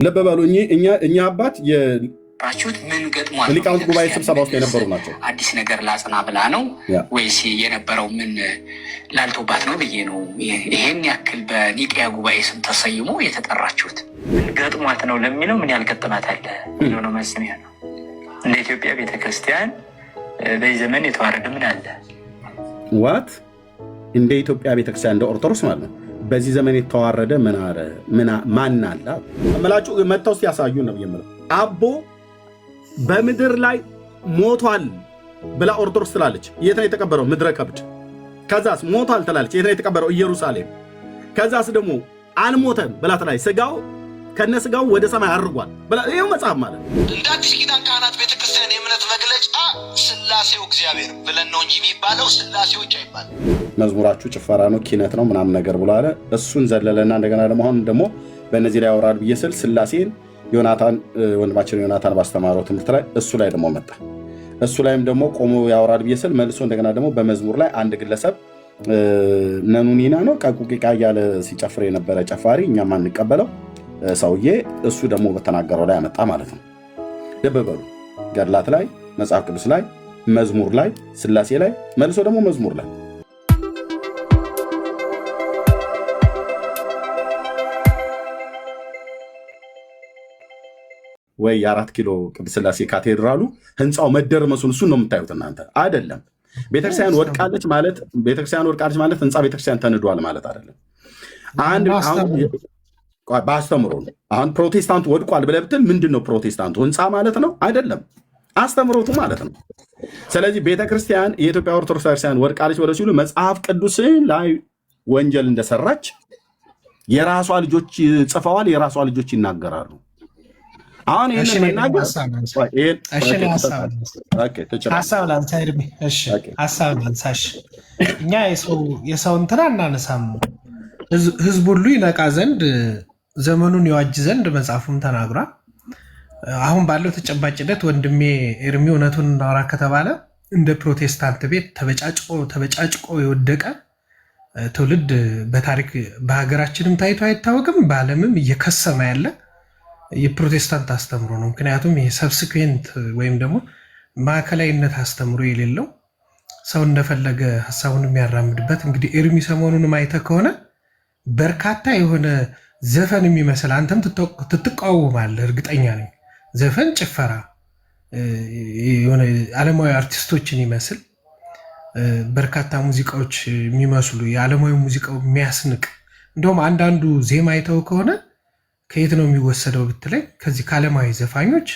ለበባሉ እኛ አባት ራችሁት ምን ገጥሟል? ሊቃውንት ጉባኤ ስብሰባ ውስጥ የነበሩ ናቸው። አዲስ ነገር ላጽና ብላ ነው ወይስ የነበረው ምን ላልቶባት ነው ብዬ ነው ይሄን ያክል በኒቅያ ጉባኤ ስም ተሰይሞ የተጠራችሁት? ምን ገጥሟት ነው ለሚለው ምን ያልገጠማት አለ ነው መስሚያ ነው። እንደ ኢትዮጵያ ቤተክርስቲያን በዚህ ዘመን የተዋረደ ምን አለ? ዋት እንደ ኢትዮጵያ ቤተክርስቲያን እንደ ኦርቶዶክስ ማለት ነው በዚህ ዘመን የተዋረደ ማን አለ? አመላጩ መጥተው ሲያሳዩ ነው የምለው። አቦ በምድር ላይ ሞቷል ብላ ኦርቶዶክስ ትላለች። የት ነው የተቀበረው? ምድረ ከብድ። ከዛስ ሞቷል ትላለች። የት ነው የተቀበረው? ኢየሩሳሌም። ከዛስ ደግሞ አልሞተም ብላ ትላለች። ስጋው ከነ ስጋው ወደ ሰማይ አርጓል ብላ ይሄው መጽሐፍ ማለት እንደ አዲስ ኪዳን ካህናት ቤተክርስቲያን የእምነት መግለጫ ስላሴው እግዚአብሔር ብለን ነው እንጂ የሚባለው ስላሴዎች አይባልም። መዝሙራችሁ ጭፈራ ነው ኪነት ነው ምናምን ነገር ብሎ አለ። እሱን ዘለለና እንደገና ደግሞ አሁን ደግሞ በእነዚህ ላይ ያወራል ብዬ ስል ስላሴን ዮናታን ወንድማችን ዮናታን ባስተማረው ትምህርት ላይ እሱ ላይ ደግሞ መጣ። እሱ ላይም ደግሞ ቆሞ ያወራል ብዬ ስል መልሶ እንደገና ደግሞ በመዝሙር ላይ አንድ ግለሰብ ነኑኒና ነው ቃቁቂቃ እያለ ሲጨፍር የነበረ ጨፋሪ እኛም አንቀበለው ሰውዬ እሱ ደግሞ በተናገረው ላይ ያመጣ ማለት ነው። ልብ በሉ ገድላት ላይ መጽሐፍ ቅዱስ ላይ መዝሙር ላይ ስላሴ ላይ መልሶ ደግሞ መዝሙር ላይ ወይ የ4 ኪሎ ቅድስት ስላሴ ካቴድራሉ ህንፃው መደርመሱን እሱን ነው የምታዩት እናንተ አይደለም። ቤተክርስቲያን ወድቃለች ማለት ህንፃ ቤተክርስቲያን ተንዷል ማለት አይደለም። አንድ በአስተምሮ ነው። አሁን ፕሮቴስታንቱ ወድቋል ብለህ ብትል ምንድን ነው ፕሮቴስታንቱ? ህንፃ ማለት ነው አይደለም፣ አስተምሮቱ ማለት ነው። ስለዚህ ቤተክርስቲያን የኢትዮጵያ ኦርቶዶክስ ቤተክርስቲያን ወድቃለች ብለው ሲሉ መጽሐፍ ቅዱስ ላይ ወንጀል እንደሰራች የራሷ ልጆች ጽፈዋል፣ የራሷ ልጆች ይናገራሉ። አሁን ይሄን መናገር ሀሳብ ላንሳሽ። እኛ የሰው እንትን አናነሳም። ህዝብ ሁሉ ይነቃ ዘንድ ዘመኑን ይዋጅ ዘንድ መጽሐፉም ተናግሯል። አሁን ባለው ተጨባጭነት ወንድሜ ኤርሚ እውነቱን እናውራ ከተባለ እንደ ፕሮቴስታንት ቤት ተበጫጭቆ የወደቀ ትውልድ በታሪክ በሀገራችንም ታይቶ አይታወቅም። በዓለምም እየከሰመ ያለ የፕሮቴስታንት አስተምሮ ነው። ምክንያቱም ይሄ ሰብስኩዌንት ወይም ደግሞ ማዕከላዊነት አስተምሮ የሌለው ሰው እንደፈለገ ሀሳቡን የሚያራምድበት። እንግዲህ ኤርሚ ሰሞኑን አይተህ ከሆነ በርካታ የሆነ ዘፈን የሚመስል አንተም ትቃወማለህ፣ እርግጠኛ ነኝ። ዘፈን፣ ጭፈራ፣ የሆነ ዓለማዊ አርቲስቶችን ይመስል በርካታ ሙዚቃዎች የሚመስሉ የዓለማዊ ሙዚቃው የሚያስንቅ እንደውም አንዳንዱ ዜማ አይተው ከሆነ ከየት ነው የሚወሰደው ብትለኝ ከዚህ ከዓለማዊ ዘፋኞች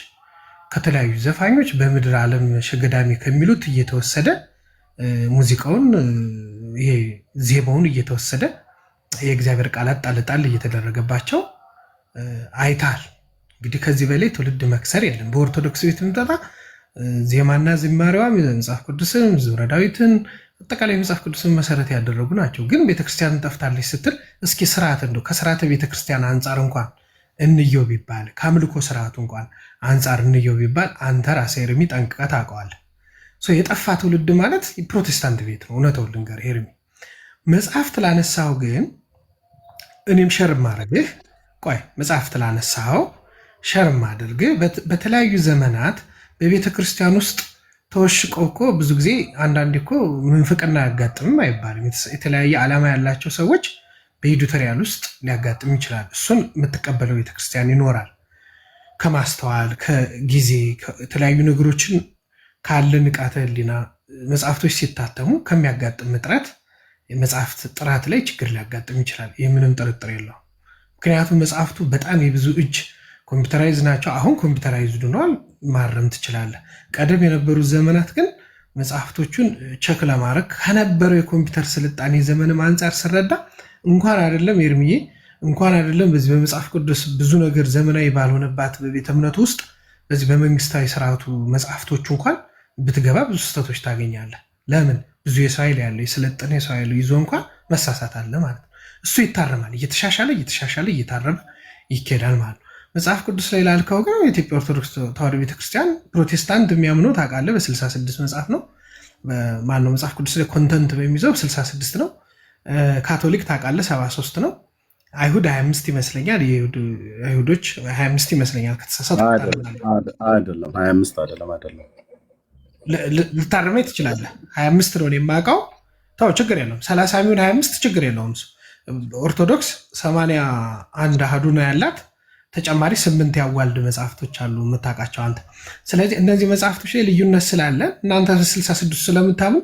ከተለያዩ ዘፋኞች በምድር ዓለም ሸገዳሚ ከሚሉት እየተወሰደ ሙዚቃውን ይሄ ዜማውን እየተወሰደ የእግዚአብሔር ቃላት ጣልጣል እየተደረገባቸው አይታል። እንግዲህ ከዚህ በላይ ትውልድ መክሰር የለም። በኦርቶዶክስ ቤት ምጠጣ ዜማና ዝማሬዋ መጽሐፍ ቅዱስን ዙረ ዳዊትን አጠቃላይ መጽሐፍ ቅዱስን መሰረት ያደረጉ ናቸው። ግን ቤተክርስቲያን ጠፍታለች ስትል እስኪ ስርዓት እንደው ከስርዓተ ቤተክርስቲያን አንጻር እንኳን እንየው ቢባል ከአምልኮ ስርዓቱ እንኳን አንጻር እንየው ቢባል አንተ ራስህ ኤርሚ ጠንቅቀህ ታውቀዋለህ። የጠፋ ትውልድ ማለት የፕሮቴስታንት ቤት ነው። እውነቱን ልንገርህ ኤርሚ፣ መጽሐፍት ላነሳው ግን እኔም ሸር ማድረግህ መጽሐፍት ላነሳው ሸር ማድረግህ በተለያዩ ዘመናት በቤተ ክርስቲያን ውስጥ ተወሽቀው እኮ ብዙ ጊዜ አንዳንዴ እኮ ምንፍቅና አያጋጥምም አይባልም። የተለያየ ዓላማ ያላቸው ሰዎች በኤዲቶሪያል ውስጥ ሊያጋጥም ይችላል። እሱን የምትቀበለው ቤተክርስቲያን ይኖራል። ከማስተዋል ከጊዜ የተለያዩ ነገሮችን ካለ ንቃተ ህሊና መጽሐፍቶች ሲታተሙ ከሚያጋጥም እጥረት የመጽሐፍት ጥራት ላይ ችግር ሊያጋጥም ይችላል። ይህ ምንም ጥርጥር የለው። ምክንያቱም መጽሐፍቱ በጣም የብዙ እጅ ኮምፒውተራይዝ ናቸው። አሁን ኮምፒውተራይዝድ ሆነዋል፣ ማረም ትችላለህ። ቀደም የነበሩት ዘመናት ግን መጽሐፍቶቹን ቸክ ለማድረግ ከነበረው የኮምፒውተር ስልጣኔ ዘመንም አንጻር ስረዳ እንኳን አይደለም ኤርሚዬ፣ እንኳን አይደለም በዚህ በመጽሐፍ ቅዱስ ብዙ ነገር ዘመናዊ ባልሆነባት በቤተ እምነቱ ውስጥ በዚህ በመንግስታዊ ስርዓቱ መጽሐፍቶቹ እንኳን ብትገባ ብዙ ስህተቶች ታገኛለህ። ለምን? ብዙ የእስራኤል ያለው የሰለጠነ የእስራኤል ይዞ እንኳን መሳሳት አለ ማለት ነው። እሱ ይታረማል፣ እየተሻሻለ እየታረመ ይኬዳል ማለት ነው። መጽሐፍ ቅዱስ ላይ ላልከው ግን የኢትዮጵያ ኦርቶዶክስ ተዋሕዶ ቤተክርስቲያን ፕሮቴስታንት የሚያምነው ታውቃለህ በ66 መጽሐፍ ነው። ማነው መጽሐፍ ቅዱስ ላይ ኮንተንት በሚይዘው 66 ነው። ካቶሊክ ታውቃለህ 73 ነው። አይሁድ 25 ይመስለኛል። አይሁዶች 25 ይመስለኛል ከተሳሳትኩ አይደለም 25 አይደለም ልታርመኝ ትችላለህ። 25 ነው የማውቀው። ተው ችግር የለውም። 30 ሚሆን 25 ችግር የለውም። ኦርቶዶክስ 81 አሃዱ ነው ያላት። ተጨማሪ 8 ያዋልድ መጽሐፍቶች አሉ የምታውቃቸው አንተ። ስለዚህ እነዚህ መጽሐፍቶች ላይ ልዩነት ስላለ እናንተ 66 ስለምታሙ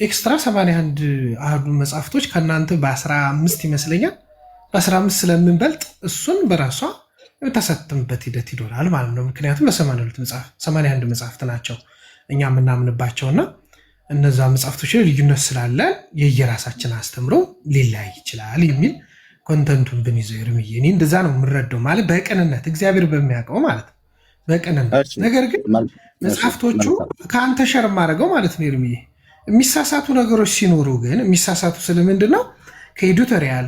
ኤክስትራ 81 አሃዱ መጽሐፍቶች ከእናንተ በ15 ይመስለኛል በ15 ስለምንበልጥ እሱን በራሷ የምታሳትምበት ሂደት ይኖራል ማለት ነው። ምክንያቱም በ81 መጽሐፍት ናቸው እኛ የምናምንባቸውና እነዛ መጽሐፍቶች ላይ ልዩነት ስላለ የየራሳችን አስተምሮ ሊለያይ ይችላል የሚል ኮንተንቱን ብንይዘው ይርምዬ፣ እኔ እንደዛ ነው የምረዳው። ማለት በቅንነት እግዚአብሔር በሚያውቀው ማለት በቅንነት። ነገር ግን መጽሐፍቶቹ ከአንተ ሸር ማድረገው ማለት ነው ይርምዬ፣ የሚሳሳቱ ነገሮች ሲኖሩ ግን የሚሳሳቱ ስለምንድን ነው ከኤዲቶሪያል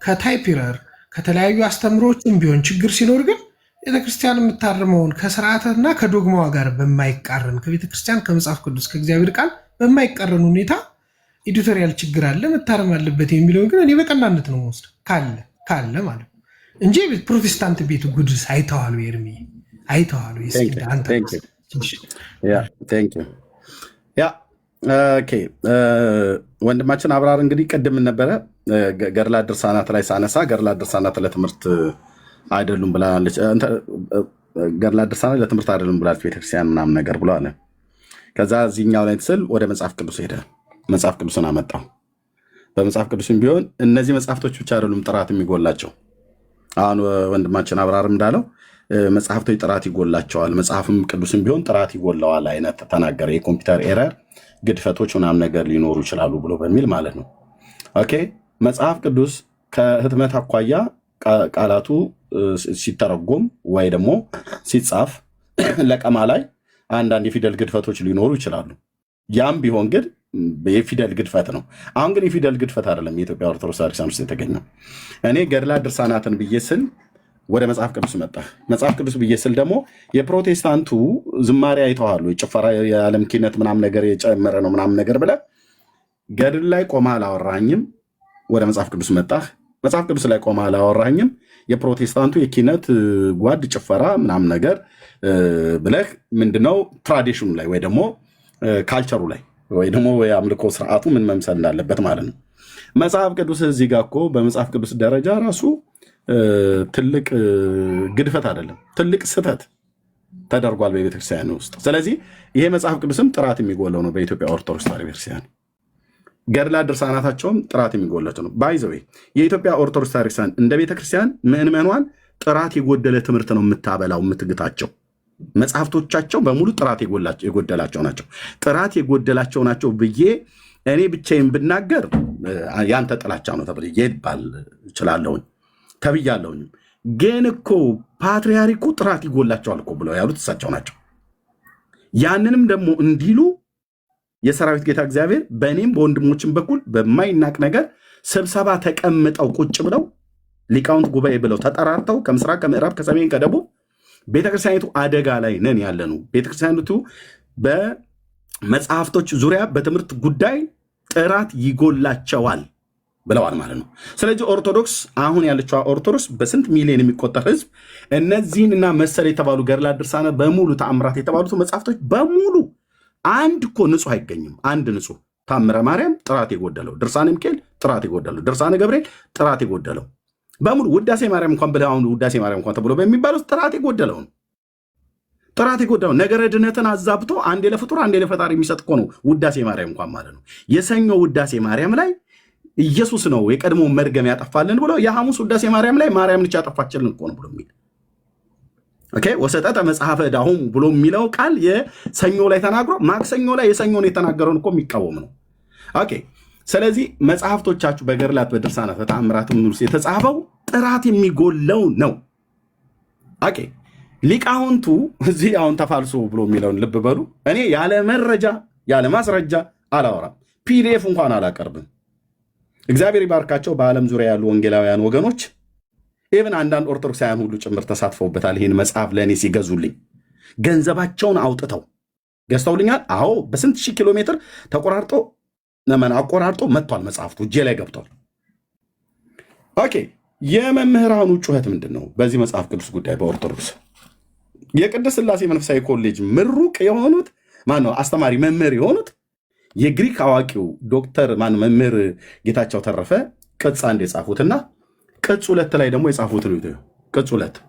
ከታይፒረር ከተለያዩ አስተምሮችም ቢሆን ችግር ሲኖር ግን ቤተክርስቲያን የምታርመውን ከስርዓትና ከዶግማዋ ጋር በማይቃረን ከቤተክርስቲያን ከመጽሐፍ ቅዱስ ከእግዚአብሔር ቃል በማይቃረን ሁኔታ ኤዲቶሪያል ችግር አለ መታረም አለበት የሚለውን ግን እኔ በቀናነት ነው የምወስደው ካለ ማለት ነው እንጂ ፕሮቴስታንት ቤት ጉድስ አይተዋሉ ኤርሚ አይተዋሉ። ወንድማችን አብራር እንግዲህ ቅድም ነበረ ገድላት ድርሳናት ላይ ሳነሳ ገድላት ድርሳናት ለትምህርት አይደሉም ብላለች። ገድላት ድርሳናት ለትምህርት አይደሉም ብላለች ቤተክርስቲያን ምናምን ነገር ብሎ አለ። ከዛ እዚህኛው ላይ ስል ወደ መጽሐፍ ቅዱስ ሄደ። መጽሐፍ ቅዱስን አመጣው። በመጽሐፍ ቅዱስም ቢሆን እነዚህ መጽሐፍቶች ብቻ አይደሉም ጥራት የሚጎላቸው። አሁን ወንድማችን አብራርም እንዳለው መጽሐፍቶች ጥራት ይጎላቸዋል፣ መጽሐፍም ቅዱስም ቢሆን ጥራት ይጎላዋል አይነት ተናገረ። የኮምፒውተር ኤረር ግድፈቶች ምናምን ነገር ሊኖሩ ይችላሉ ብሎ በሚል ማለት ነው። ኦኬ መጽሐፍ ቅዱስ ከህትመት አኳያ ቃላቱ ሲተረጎም ወይ ደግሞ ሲጻፍ ለቀማ ላይ አንዳንድ የፊደል ግድፈቶች ሊኖሩ ይችላሉ። ያም ቢሆን ግን የፊደል ግድፈት ነው። አሁን ግን የፊደል ግድፈት አይደለም የኢትዮጵያ ኦርቶዶክስ ቤተክርስቲያን ውስጥ የተገኘው። እኔ ገድላት ድርሳናትን ብዬ ስል ወደ መጽሐፍ ቅዱስ መጣ። መጽሐፍ ቅዱስ ብዬ ስል ደግሞ የፕሮቴስታንቱ ዝማሬ አይተዋሉ፣ የጭፈራ የዓለም ኪነት ምናምን ነገር የጨመረ ነው ምናምን ነገር ብለህ ገድል ላይ ቆማ አላወራኝም። ወደ መጽሐፍ ቅዱስ መጣህ። መጽሐፍ ቅዱስ ላይ ቆማ አላወራኝም። የፕሮቴስታንቱ የኪነት ጓድ ጭፈራ ምናምን ነገር ብለህ ምንድነው ትራዲሽኑ ላይ ወይ ደግሞ ካልቸሩ ላይ ወይ ደግሞ የአምልኮ ስርዓቱ ምን መምሰል እንዳለበት ማለት ነው። መጽሐፍ ቅዱስ እዚህ ጋር እኮ በመጽሐፍ ቅዱስ ደረጃ ራሱ ትልቅ ግድፈት አይደለም፣ ትልቅ ስህተት ተደርጓል በቤተክርስቲያን ውስጥ። ስለዚህ ይሄ መጽሐፍ ቅዱስም ጥራት የሚጎለው ነው በኢትዮጵያ ኦርቶዶክስ ቤተክርስቲያን። ገድላት ድርሳናታቸውም ጥራት የሚጎለት ነው። ባይዘዌ የኢትዮጵያ ኦርቶዶክስ ቤተክርስቲያን እንደ ቤተክርስቲያን ምዕመኗን ጥራት የጎደለ ትምህርት ነው የምታበላው የምትግታቸው። መጽሐፍቶቻቸው በሙሉ ጥራት የጎደላቸው ናቸው። ጥራት የጎደላቸው ናቸው ብዬ እኔ ብቻዬን ብናገር ያንተ ጥላቻ ነው ተብዬ ይባል እችላለሁኝ ተብያለሁኝም። ግን እኮ ፓትርያርኩ ጥራት ይጎላቸዋል እኮ ብለው ያሉት እሳቸው ናቸው። ያንንም ደግሞ እንዲሉ የሰራዊት ጌታ እግዚአብሔር በእኔም በወንድሞችም በኩል በማይናቅ ነገር ስብሰባ ተቀምጠው ቁጭ ብለው ሊቃውንት ጉባኤ ብለው ተጠራርተው ከምስራቅ ከምዕራብ ከሰሜን ከደቡብ ቤተክርስቲያኒቱ አደጋ ላይ ነን ያለ ነው። ቤተክርስቲያኒቱ በመጽሐፍቶች ዙሪያ በትምህርት ጉዳይ ጥራት ይጎላቸዋል ብለዋል ማለት ነው። ስለዚህ ኦርቶዶክስ አሁን ያለችው ኦርቶዶክስ በስንት ሚሊዮን የሚቆጠር ህዝብ እነዚህንና መሰል የተባሉ ገድላት ድርሳናት በሙሉ ተአምራት የተባሉት መጽሐፍቶች በሙሉ አንድ እኮ ንጹህ አይገኝም። አንድ ንጹህ ታምረ ማርያም ጥራት የጎደለው፣ ድርሳነ ሚካኤል ጥራት የጎደለው፣ ድርሳነ ገብርኤል ጥራት የጎደለው በሙሉ ውዳሴ ማርያም እንኳን ብለህ አሁን ውዳሴ ማርያም እንኳን ተብሎ በሚባለው ጥራት የጎደለው ነው። ጥራት የጎደለው ነገረ ድነትን አዛብቶ አንዴ ለፍጡር አንዴ ለፈጣሪ የሚሰጥ እኮ ነው ውዳሴ ማርያም እንኳን ማለት ነው። የሰኞ ውዳሴ ማርያም ላይ ኢየሱስ ነው የቀድሞ መርገም ያጠፋልን ብሎ የሐሙስ ውዳሴ ማርያም ላይ ማርያም ልጅ ያጠፋችልን እኮ ነው ብሎ የሚል ኦኬ ወሰጠተ መጽሐፈ ዳሁም ብሎ የሚለው ቃል የሰኞ ላይ ተናግሮ ማክሰኞ ላይ የሰኞን የተናገረውን እኮ የሚቃወም ነው። ኦኬ ስለዚህ መጽሐፍቶቻችሁ በገድላት በድርሳናት በተአምራት ውስጥ የተጻፈው ጥራት የሚጎለው ነው። ኦኬ ሊቃውንቱ እዚህ አሁን ተፋልሶ ብሎ የሚለውን ልብ በሉ። እኔ ያለ መረጃ ያለ ማስረጃ አላወራም። ፒዲኤፍ እንኳን አላቀርብም። እግዚአብሔር ይባርካቸው በዓለም ዙሪያ ያሉ ወንጌላውያን ወገኖች ኢቭን አንዳንድ ኦርቶዶክሳውያን ሁሉ ጭምር ተሳትፈውበታል። ይህን መጽሐፍ ለእኔ ሲገዙልኝ ገንዘባቸውን አውጥተው ገዝተውልኛል። አዎ በስንት ሺህ ኪሎ ሜትር ተቆራርጦ አቆራርጦ መጥቷል። መጽሐፍቱ እጄ ላይ ገብቷል። ኦኬ የመምህራኑ ጩኸት ምንድን ነው? በዚህ መጽሐፍ ቅዱስ ጉዳይ በኦርቶዶክስ የቅድስት ሥላሴ መንፈሳዊ ኮሌጅ ምሩቅ የሆኑት ማነው? አስተማሪ መምህር የሆኑት የግሪክ አዋቂው ዶክተር መምህር ጌታቸው ተረፈ ቅጽ 1 የጻፉትና ቅጽ 2 ላይ ደግሞ የጻፉት ነው። ቅጽ 2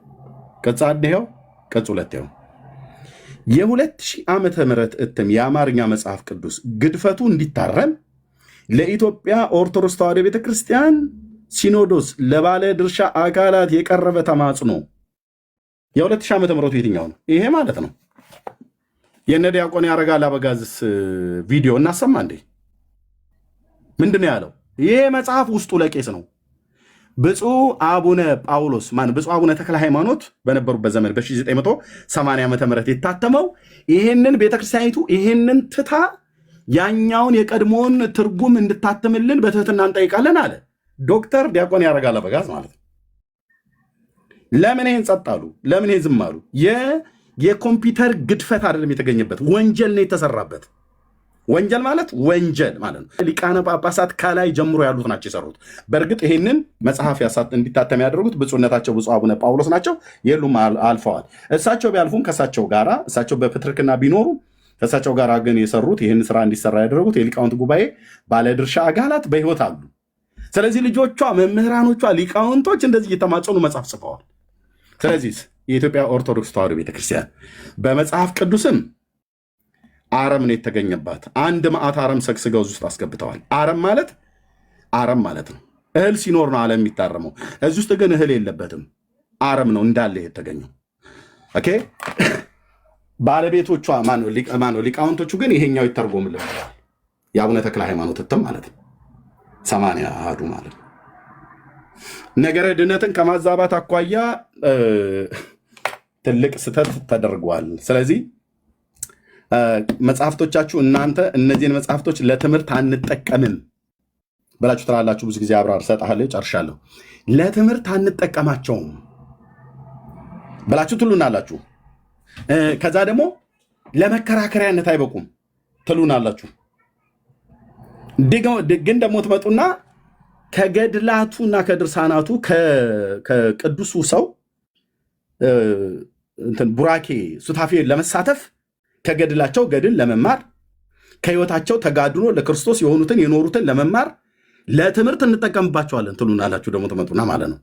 ቅጽ 1 ይኸው፣ ቅጽ 2 ይኸው። የ2000 ዓመተ ምህረት እትም የአማርኛ መጽሐፍ ቅዱስ ግድፈቱ እንዲታረም ለኢትዮጵያ ኦርቶዶክስ ተዋሕዶ ቤተክርስቲያን ሲኖዶስ ለባለ ድርሻ አካላት የቀረበ ተማጽኖ። የ2000 ዓመተ ምህረቱ የትኛው ነው? ይሄ ማለት ነው። የነ ዲያቆን ያረጋል አበጋዝስ ቪዲዮ እናሰማ እንዴ? ምንድነው ያለው? ይሄ መጽሐፍ ውስጡ ለቄስ ነው። ብፁዕ አቡነ ጳውሎስ ብፁዕ አቡነ ተክለ ሃይማኖት በነበሩበት ዘመን በ1980 ዓመተ ምህረት የታተመው ይሄንን ቤተክርስቲያኒቱ ይሄንን ትታ ያኛውን የቀድሞውን ትርጉም እንድታተምልን በትህትና እንጠይቃለን አለ ዶክተር ዲያቆን ያረጋል አበጋዝ ማለት ነው። ለምን ይሄን ጸጥ አሉ? ለምን ይሄን ዝም አሉ? የኮምፒውተር ግድፈት አይደለም የተገኘበት፣ ወንጀል ነው የተሰራበት። ወንጀል ማለት ወንጀል ማለት ነው። ሊቃነ ጳጳሳት ከላይ ጀምሮ ያሉት ናቸው የሰሩት። በእርግጥ ይሄንን መጽሐፍ እንዲታተም ያደረጉት ብፁዕነታቸው ብፁዕ አቡነ ጳውሎስ ናቸው። የሉም፣ አልፈዋል። እሳቸው ቢያልፉም ከእሳቸው ጋራ እሳቸው በፕትርክና ቢኖሩ ከእሳቸው ጋር ግን የሰሩት ይህን ስራ እንዲሰራ ያደረጉት የሊቃውንት ጉባኤ ባለድርሻ አካላት በህይወት አሉ። ስለዚህ ልጆቿ፣ መምህራኖቿ፣ ሊቃውንቶች እንደዚህ እየተማጸኑ መጽሐፍ ጽፈዋል። ስለዚህ የኢትዮጵያ ኦርቶዶክስ ተዋሕዶ ቤተክርስቲያን በመጽሐፍ ቅዱስም አረም ነው የተገኘባት። አንድ መዓት አረም ሰግስገው ውስጥ አስገብተዋል። አረም ማለት ነው። እህል ሲኖር ነው ዓለም የሚታረመው። እዚህ ውስጥ ግን እህል የለበትም፣ አረም ነው እንዳለ የተገኘው። ኦኬ። ባለቤቶቿ ማነው? ሊቃውንቶቹ ግን ይሄኛው ይተርጎምልን ብለዋል። የአቡነ ተክለ ሃይማኖት እትም ማለት ነው 80 አሃዱ ማለት ነው። ነገረ ድነትን ከማዛባት አኳያ ትልቅ ስህተት ተደርጓል። ስለዚህ መጽሐፍቶቻችሁ እናንተ እነዚህን መጽሐፍቶች ለትምህርት አንጠቀምም ብላችሁ ትላላችሁ። ብዙ ጊዜ አብራር ሰጣለሁ፣ ጨርሻለሁ። ለትምህርት አንጠቀማቸውም ብላችሁ ትሉናላችሁ። ከዛ ደግሞ ለመከራከሪያነት አይበቁም ትሉናላችሁ። ግን ደግሞ ትመጡና ከገድላቱና ከድርሳናቱ ከቅዱሱ ሰው ቡራኬ ሱታፌ ለመሳተፍ ከገድላቸው ገድል ለመማር ከህይወታቸው ተጋድሎ ለክርስቶስ የሆኑትን የኖሩትን ለመማር ለትምህርት እንጠቀምባቸዋለን ትሉናላችሁ። ደግሞ ትመጡና ማለት ነው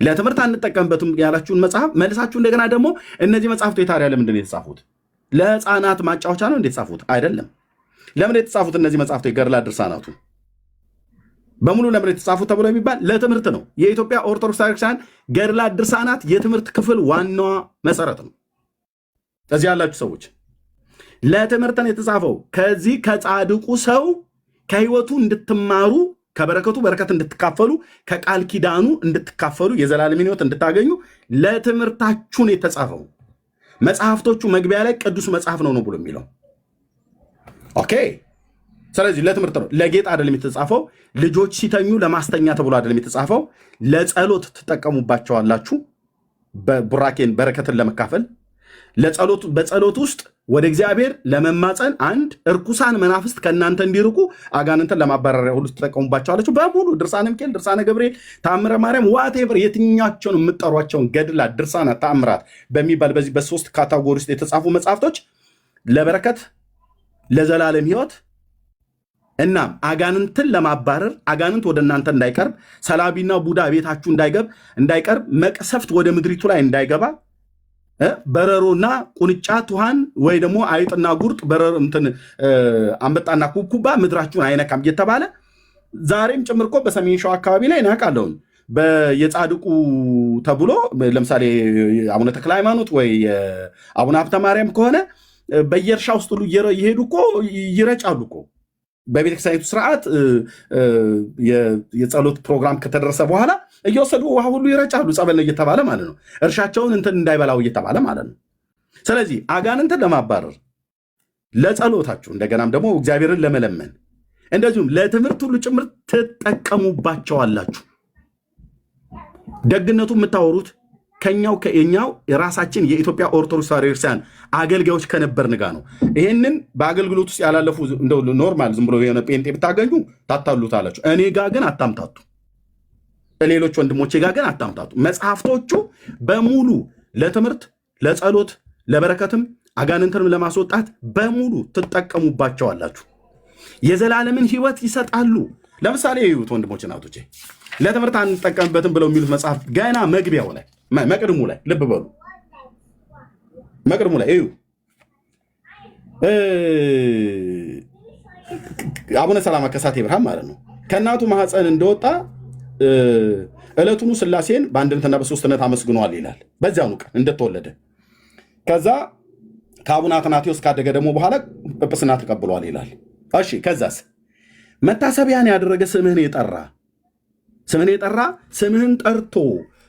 ለትምህርት አንጠቀምበትም ያላችሁን መጽሐፍ መልሳችሁ እንደገና ደግሞ እነዚህ መጽሐፍቶች ታዲያ ለምንድን ነው የተጻፉት? ለህፃናት ማጫወቻ ነው እንዴት ጻፉት? አይደለም። ለምን የተጻፉት እነዚህ መጽሐፍቶች ገድላት ድርሳናቱ በሙሉ ለምን የተጻፉት ተብሎ የሚባል ለትምህርት ነው። የኢትዮጵያ ኦርቶዶክስ ቤተክርስቲያን ገድላት ድርሳናት የትምህርት ክፍል ዋናዋ መሰረት ነው። እዚህ ያላችሁ ሰዎች ለትምህርት ነው የተጻፈው። ከዚህ ከጻድቁ ሰው ከህይወቱ እንድትማሩ፣ ከበረከቱ በረከት እንድትካፈሉ፣ ከቃል ኪዳኑ እንድትካፈሉ፣ የዘላለም ሕይወት እንድታገኙ ለትምህርታችሁ ነው የተጻፈው። መጽሐፍቶቹ መግቢያ ላይ ቅዱስ መጽሐፍ ነው ብሎ የሚለው ኦኬ። ስለዚህ ለትምህርት ነው፣ ለጌጥ አይደለም የተጻፈው። ልጆች ሲተኙ ለማስተኛ ተብሎ አይደለም የተጻፈው። ለጸሎት ትጠቀሙባቸዋላችሁ፣ በቡራኬን በረከትን ለመካፈል በጸሎት ውስጥ ወደ እግዚአብሔር ለመማፀን አንድ እርኩሳን መናፍስት ከእናንተ እንዲርቁ አጋንንትን ለማባረሪያ ሁሉ ትጠቀሙባቸዋላችሁ። በሙሉ ድርሳነ ሚካኤል፣ ድርሳነ ገብርኤል፣ ተአምረ ማርያም ዋቴቨር የትኛቸውን የምጠሯቸውን ገድላት፣ ድርሳናት፣ ተአምራት በሚባል በዚህ በሶስት ካታጎሪ ውስጥ የተጻፉ መጽሐፍቶች ለበረከት፣ ለዘላለም ሕይወት እናም አጋንንትን ለማባረር አጋንንት ወደ እናንተ እንዳይቀርብ፣ ሰላቢና ቡዳ ቤታችሁ እንዳይቀርብ፣ መቅሰፍት ወደ ምድሪቱ ላይ እንዳይገባ፣ በረሮና ቁንጫ ትኋን ወይ ደግሞ አይጥና ጉርጥ አንበጣና ኩብኩባ ምድራችሁን አይነካም እየተባለ ዛሬም ጭምር እኮ በሰሜን ሸዋ አካባቢ ላይ እናውቃለሁኝ የጻድቁ ተብሎ ለምሳሌ አቡነ ተክለ ሃይማኖት ወይ አቡነ ሀብተ ማርያም ከሆነ በየእርሻ ውስጥ ሁሉ እየሄዱ እኮ ይረጫሉ እኮ በቤተክርስቲያኒቱ ስርዓት የጸሎት ፕሮግራም ከተደረሰ በኋላ እየወሰዱ ውሃ ሁሉ ይረጫሉ፣ ጸበል ነው እየተባለ ማለት ነው። እርሻቸውን እንዳይበላው እየተባለ ማለት ነው። ስለዚህ አጋንንትን ለማባረር ለጸሎታችሁ፣ እንደገናም ደግሞ እግዚአብሔርን ለመለመን እንደዚሁም ለትምህርት ሁሉ ጭምር ትጠቀሙባቸዋላችሁ። ደግነቱ የምታወሩት ከኛው የራሳችን የኢትዮጵያ ኦርቶዶክስ ተዋሕዶ ቤተክርስቲያን አገልጋዮች ከነበርን ጋር ነው። ይህንን በአገልግሎት ውስጥ ያላለፉ እንደው ኖርማል ዝም ብሎ የሆነ ጴንጤ ብታገኙ ታታሉታላችሁ። እኔ ጋር ግን አታምታቱ። ሌሎች ወንድሞቼ ጋር ግን አታምጣጡ። መጽሐፍቶቹ በሙሉ ለትምህርት፣ ለጸሎት፣ ለበረከትም አጋንንትንም ለማስወጣት በሙሉ ትጠቀሙባቸዋላችሁ። የዘላለምን ሕይወት ይሰጣሉ። ለምሳሌ ይዩት ወንድሞች እናቶቼ፣ ለትምህርት አንጠቀምበትም ብለው የሚሉት መጽሐፍ ገና መግቢያው ላይ መቅድሙ ላይ ልብ በሉ፣ መቅድሙ ላይ እዩ። አቡነ ሰላማ ከሳቴ ብርሃን ማለት ነው ከእናቱ ማህፀን እንደወጣ ዕለቱኑ ሥላሴን በአንድነትና በሦስትነት አመስግኗል ይላል። በዚያኑ ቀን እንደተወለደ ከዛ ከአቡነ አትናቴዎስ ካደገ ደግሞ በኋላ ጵጵስና ተቀብሏል ይላል። እሺ ከዛስ መታሰቢያን ያደረገ ስምህን የጠራ ስምህን ጠርቶ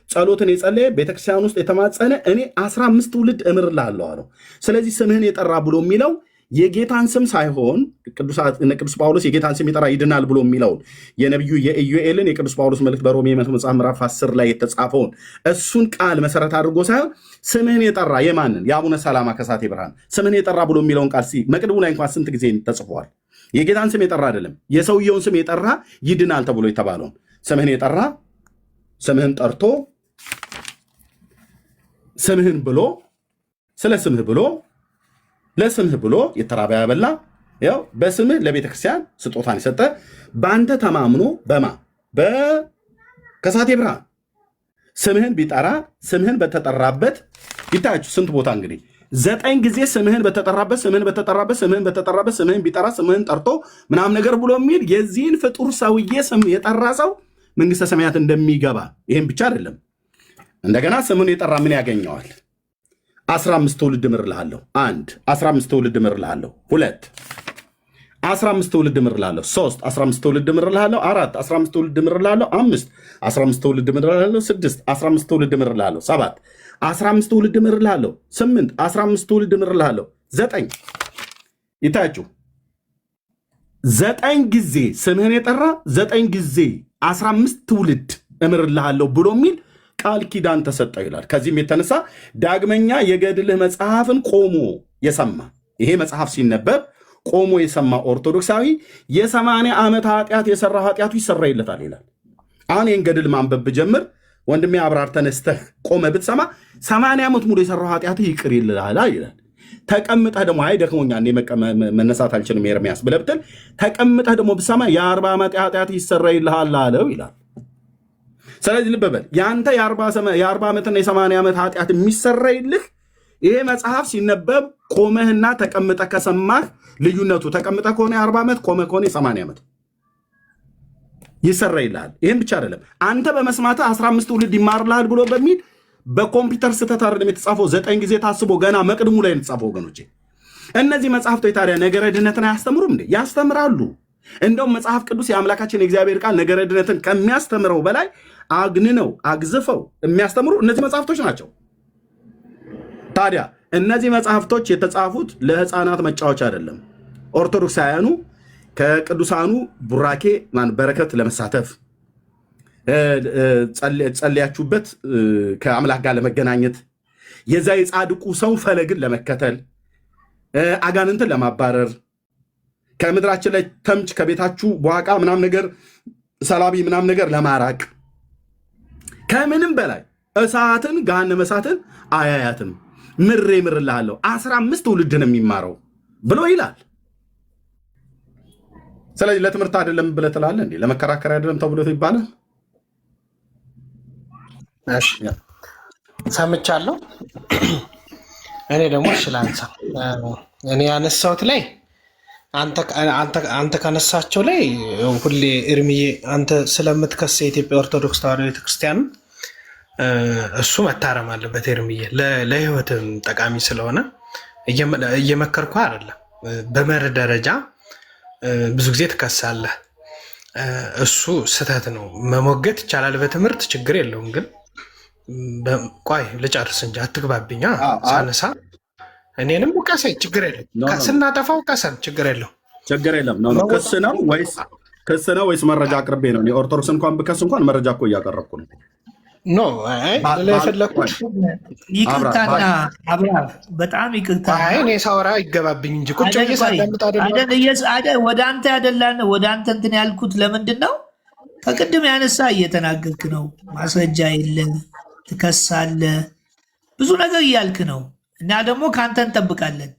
ጸሎትን የጸለየ ቤተክርስቲያን ውስጥ የተማጸነ እኔ 15 ትውልድ እምርልሃለሁ አለው። ስለዚህ ስምህን የጠራ ብሎ የሚለው የጌታን ስም ሳይሆን ቅዱስ ጳውሎስ የጌታን ስም የጠራ ይድናል ብሎ የሚለውን የነቢዩ የኢዩኤልን የቅዱስ ጳውሎስ መልእክት በሮሜ መጽሐፍ ምዕራፍ 10 ላይ የተጻፈውን እሱን ቃል መሰረት አድርጎ ሳይሆን ስምህን የጠራ የማንን የአቡነ ሰላማ ከሳቴ ብርሃን ስምህን የጠራ ብሎ የሚለውን ቃል መቅድሙ ላይ እንኳን ስንት ጊዜ ተጽፏል? የጌታን ስም የጠራ አይደለም፣ የሰውየውን ስም የጠራ ይድናል ተብሎ የተባለውን ስምህን የጠራ ስምህን ጠርቶ ስምህን ብሎ ስለ ስምህ ብሎ ለስምህ ብሎ የተራበ ያበላ ያው በስምህ ለቤተ ክርስቲያን ስጦታን የሰጠ በአንተ ተማምኖ በከሳቴ ብርሃን ስምህን ቢጠራ ስምህን በተጠራበት ይታያችሁ ስንት ቦታ እንግዲህ 9 ጊዜ ስምህን በተጠራበት ስምህን ቢጠራ ስምህን ጠርቶ ምናምን ነገር ብሎ የሚል የዚህን ፍጡር ሰውዬ ስም የጠራ ሰው መንግስተ ሰማያት እንደሚገባ ይሄን ብቻ አይደለም። እንደገና ስምህን የጠራ ምን ያገኘዋል? 15 ትውልድ እምርልሃለሁ። 1 15 ትውልድ እምርልሃለሁ። 2 15 ትውልድ እምርልሃለሁ። 3 15 ትውልድ እምርልሃለሁ። 4 15 ትውልድ እምርልሃለሁ። 5 15 ትውልድ እምርልሃለሁ። 6 15 ትውልድ እምርልሃለሁ። 7 15 ትውልድ እምርልሃለሁ። 8 15 ትውልድ እምርልሃለሁ። 9 ይታያችሁ 9 ጊዜ ስምህን የጠራ 9 ጊዜ 15 ትውልድ እምርልሃለሁ ብሎ የሚል ቃል ኪዳን ተሰጠው ይላል። ከዚህም የተነሳ ዳግመኛ የገድልህ መጽሐፍን ቆሞ የሰማ ይሄ መጽሐፍ ሲነበብ ቆሞ የሰማ ኦርቶዶክሳዊ የ80 ዓመት ኃጢአት የሰራ ኃጢአቱ ይሰራይለታል ይላል። አሁን ይህን ገድል ማንበብ ብጀምር ወንድሜ አብራር ተነስተህ ቆመ ብትሰማ 80 ዓመት ሙሉ የሰራው ኃጢአት ይቅር ይልሃል ይላል። ተቀምጠህ ደግሞ አይ ደክሞኛል መነሳት አልችልም ኤርሚያስ ብለህ ብትል ተቀምጠህ ደግሞ ብትሰማ የ40 ዓመት ኃጢአት ይሰራይልሃል አለው ይላል። ስለዚህ ልብ በል ያንተ የ40 ዓመትና የ80 ዓመት ኃጢአት የሚሰረይልህ ይሄ መጽሐፍ ሲነበብ ቆመህና ተቀምጠህ ከሰማህ ልዩነቱ ተቀምጠህ ከሆነ የ40 ዓመት ቆመህ ከሆነ የ80 ዓመት ይሰረይልሃል። ይህም ብቻ አይደለም አንተ በመስማትህ 15 ትውልድ ይማርልሃል ብሎ በሚል በኮምፒውተር ስህተት አይደለም የተጻፈው 9 ጊዜ ታስቦ ገና መቅድሙ ላይ የተጻፈው ወገኖቼ። እነዚህ መጽሐፍቶች ታዲያ ነገረ ድነትን አያስተምሩም እንዴ? ያስተምራሉ። እንደውም መጽሐፍ ቅዱስ የአምላካችን የእግዚአብሔር ቃል ነገረ ድነትን ከሚያስተምረው በላይ አግንነው አግዝፈው የሚያስተምሩ እነዚህ መጽሐፍቶች ናቸው። ታዲያ እነዚህ መጽሐፍቶች የተጻፉት ለሕፃናት መጫወቻ አይደለም። ኦርቶዶክሳውያኑ ከቅዱሳኑ ቡራኬ በረከት ለመሳተፍ ጸልያችሁበት ከአምላክ ጋር ለመገናኘት የዛ የጻድቁ ሰው ፈለግን ለመከተል አጋንንትን ለማባረር ከምድራችን ላይ ተምች ከቤታችሁ በዋቃ ምናምን ነገር ሰላቢ ምናምን ነገር ለማራቅ ከምንም በላይ እሳትን ገሃነመ እሳትን አያያትም ምሬ ምርልሃለሁ 15 ትውልድ ነው የሚማረው ብሎ ይላል። ስለዚህ ለትምህርት አይደለም ብለህ ትላለህ እንዴ? ለመከራከሪያ አይደለም ተብሎ ይባላል። እሺ ሰምቻለሁ። እኔ ደግሞ ላንሳ። እኔ ያነሳሁት ላይ አንተ ካነሳቸው ላይ ሁሌ እርምዬ አንተ ስለምትከስ የኢትዮጵያ ኦርቶዶክስ ተዋሕዶ ቤተክርስቲያን እሱ መታረም አለበት። እርምዬ ለህይወትም ጠቃሚ ስለሆነ እየመከርኩ አይደለም። በመርህ ደረጃ ብዙ ጊዜ ትከሳለህ። እሱ ስህተት ነው። መሞገት ይቻላል በትምህርት ችግር የለውም። ግን ቆይ ልጨርስ እንጂ አትግባብኛ ሳነሳ እኔንም ውቀሰኝ ችግር የለም። ስናጠፋው ቀሰን ችግር የለም። ክስ ነው ወይስ መረጃ አቅርቤ ነው? ኦርቶዶክስ እንኳን ብከስ እንኳን መረጃ እኮ እያቀረብኩ ነው። ኖ የፈለግኩት ይቅርታና አብራር በጣም ይቅርታ። እኔ ሳወራ ይገባብኝ እንጂ ቁጭ ብዬ ሳዳምጥ ወደ አንተ ያደላን ወደ አንተ እንትን ያልኩት ለምንድን ነው? ከቅድም ያነሳ እየተናገርክ ነው። ማስረጃ የለ ትከሳለ፣ ብዙ ነገር እያልክ ነው። እና ደግሞ ከአንተ እንጠብቃለን፣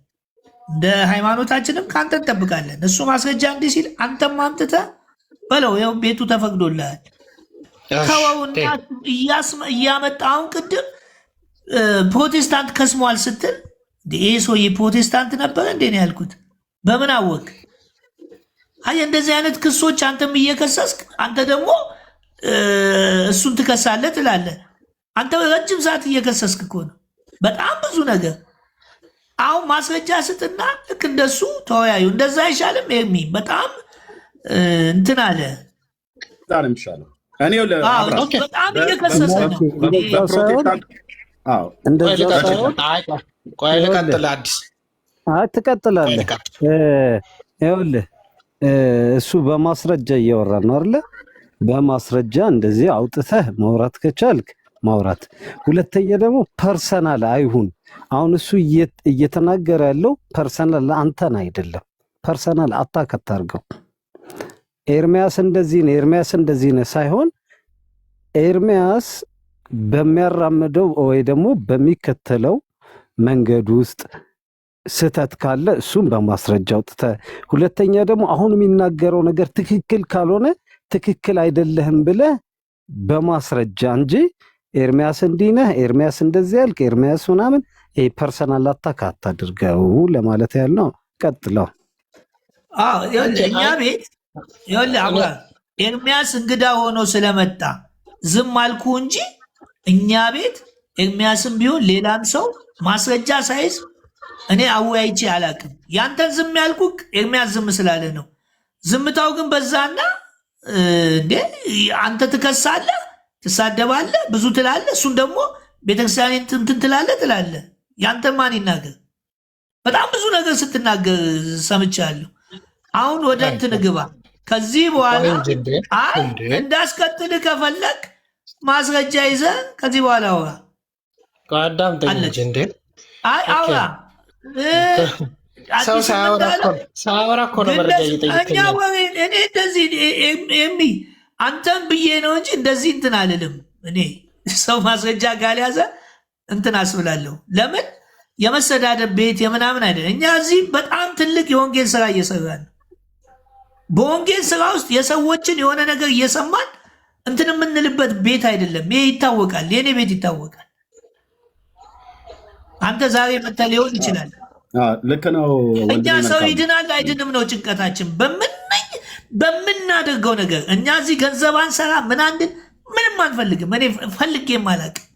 እንደ ሃይማኖታችንም ከአንተ እንጠብቃለን። እሱ ማስረጃ እንዲህ ሲል አንተም አምጥተህ በለው፣ ይኸው ቤቱ ተፈቅዶልሃል። ተወውና እያመጣ አሁን ቅድም ፕሮቴስታንት ከስሟል ስትል ይህ ሰውዬ ፕሮቴስታንት ነበረ እንዴ ነው ያልኩት። በምን አወቅ? አይ እንደዚህ አይነት ክሶች አንተም እየከሰስክ አንተ ደግሞ እሱን ትከሳለህ ትላለህ። አንተ ረጅም ሰዓት እየከሰስክ እኮ ነው፣ በጣም ብዙ ነገር። አሁን ማስረጃ ስጥና ልክ እንደሱ ተወያዩ። እንደዛ አይሻልም? ኤርሚ በጣም እንትን አለ። በጣም እየከሰሰ ነው። ትቀጥላለህ። ይኸውልህ እሱ በማስረጃ እያወራ ነው አይደለ? በማስረጃ እንደዚህ አውጥተህ ማውራት ከቻልክ ማውራት። ሁለተኛ ደግሞ ፐርሰናል አይሁን። አሁን እሱ እየተናገረ ያለው ፐርሰናል አንተን አይደለም። ፐርሰናል አታክ አታርገው። ኤርሚያስ እንደዚህ ነው፣ ኤርሚያስ እንደዚህ ነው ሳይሆን ኤርሚያስ በሚያራምደው ወይ ደግሞ በሚከተለው መንገድ ውስጥ ስህተት ካለ እሱም በማስረጃ አውጥተህ፣ ሁለተኛ ደግሞ አሁን የሚናገረው ነገር ትክክል ካልሆነ ትክክል አይደለህም ብለህ በማስረጃ እንጂ ኤርሚያስ እንዲህ ነህ፣ ኤርሚያስ እንደዚህ ያልክ፣ ኤርሚያስ ምናምን ይሄ ፐርሰናል አታክ አታድርገው ለማለት ያህል ነው። ቀጥለው። እኛ ቤት ኤርሚያስ እንግዳ ሆኖ ስለመጣ ዝም አልኩ እንጂ እኛ ቤት ኤርሚያስም ቢሆን ሌላም ሰው ማስረጃ ሳይዝ እኔ አወያይቼ አላቅም። ያንተን ዝም ያልኩህ ኤርሚያስ ዝም ስላለ ነው። ዝምታው ግን በዛና እንዴ አንተ ትከሳለህ፣ ትሳደባለህ፣ ብዙ ትላለህ። እሱን ደግሞ ቤተክርስቲያን እንትን ትላለህ። ያንተ ማን ይናገር? በጣም ብዙ ነገር ስትናገር ሰምቻለሁ። አሁን ወደ እንትን ግባ። ከዚህ በኋላ እንዳስቀጥል ከፈለግ ማስረጃ ይዘህ ከዚህ በኋላ አውራ። አይ አውራ። ሰው ሳያወራ እኮ ነው መረጃ እየጠየቀኝ። እኔ እንደዚህ አንተም ብዬ ነው እንጂ እንደዚህ እንትን አልልም። እኔ ሰው ማስረጃ ካልያዘ እንትን አስብላለሁ። ለምን የመሰዳደብ ቤት የምናምን አይደለም። እኛ እዚህ በጣም ትልቅ የወንጌል ስራ እየሰራን ነው። በወንጌል ስራ ውስጥ የሰዎችን የሆነ ነገር እየሰማን እንትን የምንልበት ቤት አይደለም። ይሄ ይታወቃል፣ የኔ ቤት ይታወቃል። አንተ ዛሬ መተህ ሊሆን ይችላል። ልክ ነው። እኛ ሰው ይድናል አይድንም ነው ጭንቀታችን፣ በምናደርገው ነገር። እኛ እዚህ ገንዘብ አንሰራ ምንም አንፈልግም። እኔ ፈልጌም አላውቅም።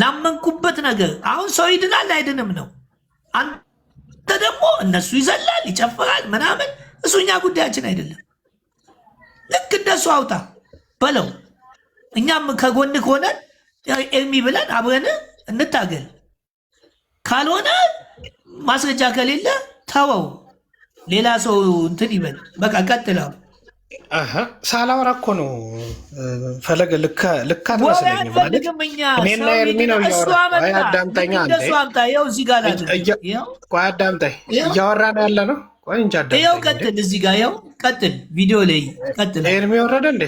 ላመንኩበት ነገር አሁን ሰው ይድናል አይድንም ነው። አንተ ደግሞ እነሱ ይዘላል ይጨፍራል ምናምን፣ እሱ እኛ ጉዳያችን አይደለም። ልክ እንደሱ አውጣ በለው። እኛም ከጎንህ ሆነን ኤርሚ ብለን አብረን እንታገል። ካልሆነ ማስረጃ ከሌለ ተወው፣ ሌላ ሰው እንትን ይበል። በቃ ቀጥለው። ሳላወራ እኮ ነው ፈለገ። ልክ አትመስለኝም ማለት እኔና ኤርሚ ነው እያወራ። አዳምጠኛ ቆይ አዳምጠኝ። እያወራ ነው ያለ ነው። ቆይ እንጂ አዳምጠኝ። ይኸው ቀጥል፣ እዚህ ጋር ይኸው ቀጥል፣ ቪዲዮ ላይ ቀጥል። ኤርሚ ወረደ እንዴ?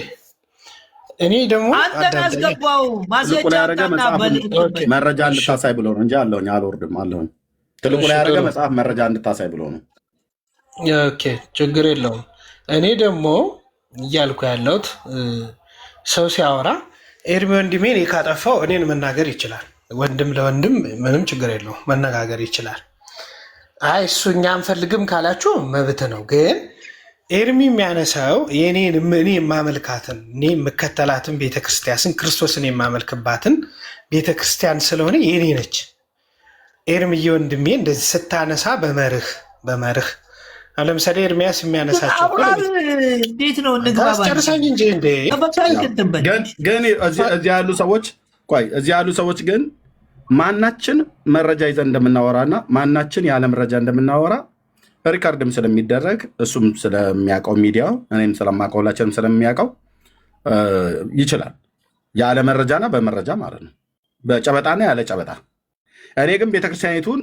እኔ ደግሞ አንተን አስገባው ማስረጃ መረጃ እንድታሳይ ብሎ ነው እንጂ አለሁኝ አልወርድም አለሁኝ። ትልቁ ላይ ያደረገ መጽሐፍ መረጃ እንድታሳይ ብሎ ነው። ኦኬ ችግር የለውም። እኔ ደግሞ እያልኩ ያለሁት ሰው ሲያወራ ኤርሚ ወንድሜ እኔ ካጠፋው እኔን መናገር ይችላል። ወንድም ለወንድም ምንም ችግር የለውም መነጋገር ይችላል። አይ እሱ እኛ አንፈልግም ካላችሁ መብት ነው። ግን ኤርሚ የሚያነሳው እኔ የማመልካትን እኔ የምከተላትን ቤተክርስቲያንን ክርስቶስን የማመልክባትን ቤተክርስቲያን ስለሆነ የኔ ነች። ኤርሚዬ ወንድሜ እንደዚህ ስታነሳ በመርህ ለምሳሌ ኤርሚያስ የሚያነሳቸው እንዴት ነው ጨርሰኝ እንጂ እንዴ። ግን እዚህ ያሉ ሰዎች ግን ማናችን መረጃ ይዘን እንደምናወራና ማናችን ያለ መረጃ እንደምናወራ ሪካርድም ስለሚደረግ እሱም ስለሚያውቀው ሚዲያው እኔም ስለማውቀው ሁላችንም ስለሚያውቀው ይችላል። ያለ መረጃና በመረጃ ማለት ነው፣ በጨበጣና ያለ ጨበጣ። እኔ ግን ቤተክርስቲያኒቱን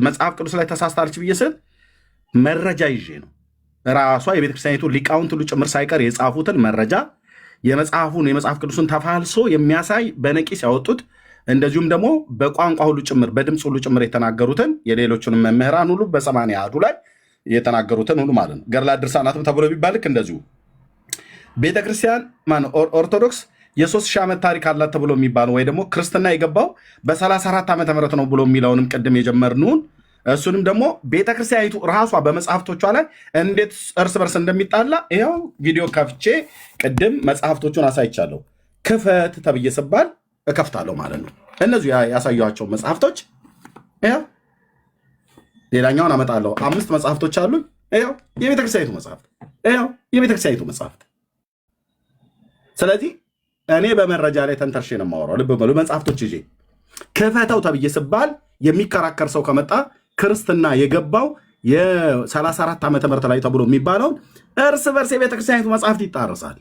መጽሐፍ ቅዱስ ላይ ተሳስታለች ብዬ ስል መረጃ ይዤ ነው። ራሷ የቤተክርስቲያኒቱ ሊቃውንት ሁሉ ጭምር ሳይቀር የጻፉትን መረጃ የመጽሐፍ ቅዱስን ተፋልሶ የሚያሳይ በነቂስ ያወጡት እንደዚሁም ደግሞ በቋንቋ ሁሉ ጭምር በድምፅ ሁሉ ጭምር የተናገሩትን የሌሎቹንም መምህራን ሁሉ በ80 አሐዱ ላይ የተናገሩትን ሁሉ ማለት ነው። ገድላት ድርሳናትም ተብሎ ቢባል ልክ እንደዚሁ ቤተክርስቲያን ኦርቶዶክስ የ3000 ዓመት ታሪክ አላት ተብሎ የሚባለው ወይ ደግሞ ክርስትና የገባው በ34 ዓመተ ምህረት ነው ብሎ የሚለውንም ቅድም የጀመርነውን እሱንም ደግሞ ቤተክርስቲያኒቱ ራሷ በመጽሐፍቶቿ ላይ እንዴት እርስ በርስ እንደሚጣላ ይኸው ቪዲዮ ከፍቼ ቅድም መጽሐፍቶቹን አሳይቻለሁ። ክፈት ተብዬ ስባል እከፍታለሁ ማለት ነው። እነዚሁ ያሳየኋቸው መጽሐፍቶች ይኸው፣ ሌላኛውን አመጣለሁ። 5 መጽሐፍቶች አሉ። ይኸው የቤተክርስቲያኒቱ መጽሐፍት፣ ይኸው የቤተክርስቲያኒቱ መጽሐፍት። ስለዚህ እኔ በመረጃ ላይ ተንተርሼ ነው የማወራው። ልብ በሉ። መጽሐፍቶች ይዤ ክፈተው ተብዬ ስባል የሚከራከር ሰው ከመጣ ክርስትና የገባው የ34 ዓመተ ምህረት ላይ ተብሎ የሚባለው እርስ በርስ የቤተክርስቲያኒቱ መጽሐፍት ይጣረሳል።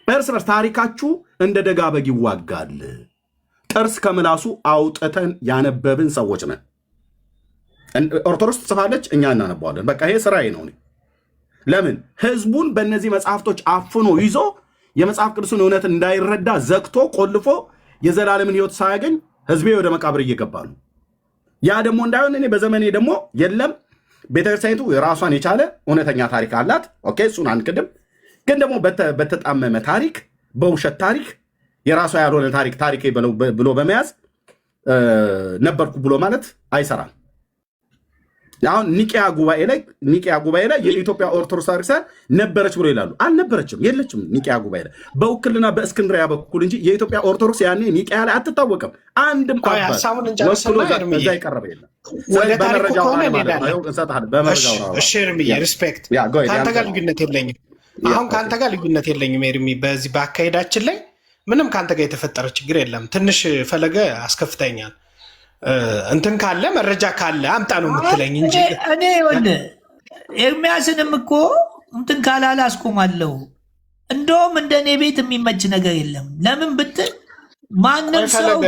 እርስ በርስ ታሪካችሁ እንደ ደጋ በግ ይዋጋል። ጥርስ ከምላሱ አውጥተን ያነበብን ሰዎች ነን። ኦርቶዶክስ ትጽፋለች፣ እኛ እናነባዋለን። በቃ ይሄ ስራዬ ነው። ለምን ህዝቡን በእነዚህ መጽሐፍቶች አፍኖ ይዞ የመጽሐፍ ቅዱስን እውነት እንዳይረዳ ዘግቶ ቆልፎ የዘላለምን ህይወት ሳያገኝ ህዝቤ ወደ መቃብር እየገባ ነው። ያ ደግሞ እንዳይሆን እኔ በዘመኔ ደግሞ የለም ቤተክርስቲያኒቱ የራሷን የቻለ እውነተኛ ታሪክ አላት። ኦኬ፣ እሱን አንክድም። ግን ደግሞ በተጣመመ ታሪክ፣ በውሸት ታሪክ፣ የራሷ ያልሆነ ታሪክ ብሎ በመያዝ ነበርኩ ብሎ ማለት አይሰራም። አሁን ኒቂያ ጉባኤ ላይ የኢትዮጵያ ኦርቶዶክስ ታሪክሳን ነበረች ብሎ ይላሉ። አልነበረችም፣ የለችም። ኒቂያ ጉባኤ ላይ በውክልና በእስክንድሪያ በኩል እንጂ የኢትዮጵያ ኦርቶዶክስ ያኔ ኒቂያ ላይ አትታወቅም። አንድም እዛ የቀረበ የለም። ሪስፔክት ከአንተ ጋር ልዩነት የለኝም። አሁን ከአንተ ጋር ልዩነት የለኝም ኤርሚ። በዚህ በአካሄዳችን ላይ ምንም ከአንተ ጋር የተፈጠረ ችግር የለም። ትንሽ ፈለገ አስከፍተኛል። እንትን ካለ መረጃ ካለ አምጣ ነው የምትለኝ እንጂ እኔ ኤርሚያስንም እኮ እንትን ካላለ አስቆማለሁ። እንደውም እንደ እኔ ቤት የሚመች ነገር የለም። ለምን ብትል ማንም ሰው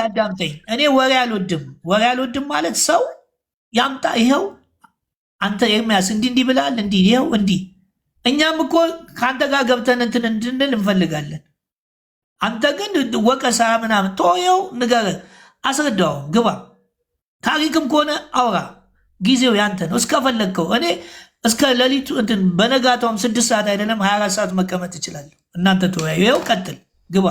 አዳምጠኝ። እኔ ወሬ አልወድም ማለት ሰው ያምጣ። ይኸው አንተ ኤርሚያስ እንዲህ ብላል፣ እንዲህ ይኸው እንዲህ። እኛም እኮ ከአንተ ጋር ገብተን እንትን እንድንል እንፈልጋለን። አንተ ግን ወቀሳ ምናምን ተወው፣ ንገረን፣ አስረዳው፣ ግባ። ታሪክም ከሆነ አውራ፣ ጊዜው ያንተ ነው። እስከፈለግከው እኔ እስከ ሌሊቱ እንትን በነጋታውም 6 ሰዓት አይደለም 24 ሰዓት መቀመጥ እችላለሁ። እናንተ ተወያዩ። ይኸው ቀጥል፣ ግባ።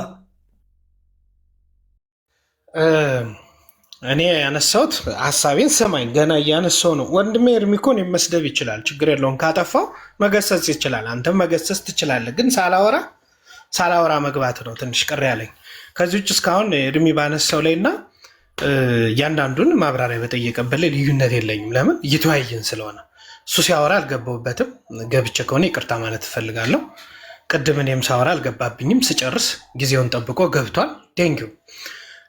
እኔ ያነሳሁት ሀሳቤን ሰማኝ። ገና እያነሳው ነው። ወንድሜ ኤርሚ እኮ እኔን መስደብ ይችላል፣ ችግር የለውም። ካጠፋው መገሰጽ ይችላል። አንተም መገሰጽ ትችላለህ። ግን ሳላወራ መግባት ነው ትንሽ ቅር ያለኝ። ከዚህ ውጭ እስካሁን ኤርሚ ባነሳው ላይ እና እያንዳንዱን ማብራሪያ በጠየቀበት ላይ ልዩነት የለኝም። ለምን እየተወያየን ስለሆነ። እሱ ሲያወራ አልገባሁበትም። ገብቼ ከሆነ ይቅርታ ማለት እፈልጋለሁ። ቅድም እኔም ሳወራ አልገባብኝም። ስጨርስ ጊዜውን ጠብቆ ገብቷል። ቴንኪው።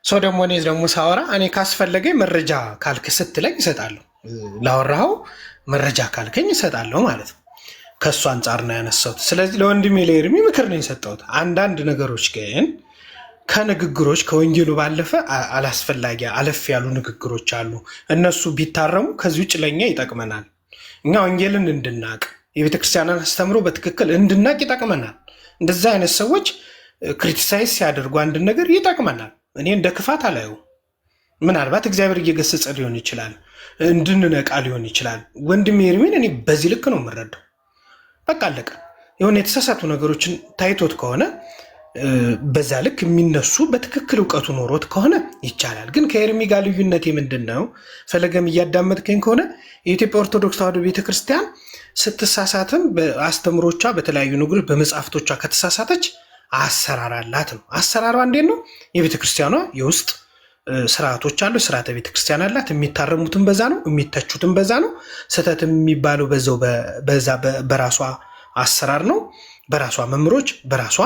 ሰው ደግሞ እኔ ደግሞ ሳወራ እኔ ካስፈለገኝ መረጃ ካልክ ስትለኝ እሰጣለሁ። ላወራኸው መረጃ ካልከኝ እሰጣለሁ ማለት ነው። ከእሱ አንጻር ነው ያነሳሁት። ስለዚህ ለወንድሜ ለኤርሚ ምክር ነው የሰጠሁት። አንዳንድ ነገሮች ግን ከንግግሮች ከወንጌሉ ባለፈ አላስፈላጊ አለፍ ያሉ ንግግሮች አሉ። እነሱ ቢታረሙ ከዚህ ውጭ ለእኛ ይጠቅመናል። እኛ ወንጌልን እንድናቅ የቤተክርስቲያንን አስተምሮ በትክክል እንድናቅ ይጠቅመናል። እንደዛ አይነት ሰዎች ክሪቲሳይዝ ሲያደርጉ አንድ ነገር ይጠቅመናል። እኔ እንደ ክፋት አላየው። ምናልባት እግዚአብሔር እየገሰጸ ሊሆን ይችላል፣ እንድንነቃ ሊሆን ይችላል። ወንድሜ ኤርሚን እኔ በዚህ ልክ ነው የምረዳው። በቃ አለቀ። የሆነ የተሳሳቱ ነገሮችን ታይቶት ከሆነ በዛ ልክ የሚነሱ በትክክል እውቀቱ ኖሮት ከሆነ ይቻላል። ግን ከኤርሚ ጋር ልዩነት ምንድን ነው? ፈለገም እያዳመጥከኝ ከሆነ የኢትዮጵያ ኦርቶዶክስ ተዋሕዶ ቤተክርስቲያን ስትሳሳትም በአስተምሮቿ በተለያዩ ነገሮች በመጽሐፍቶቿ ከተሳሳተች አሰራር አላት ነው። አሰራሯ እንዴት ነው? የቤተክርስቲያኗ የውስጥ ስርዓቶች አሉ። ስርዓተ ቤተክርስቲያን አላት። የሚታረሙትን በዛ ነው፣ የሚተቹትን በዛ ነው። ስህተት የሚባለው በዛ በራሷ አሰራር ነው። በራሷ መምህሮች፣ በራሷ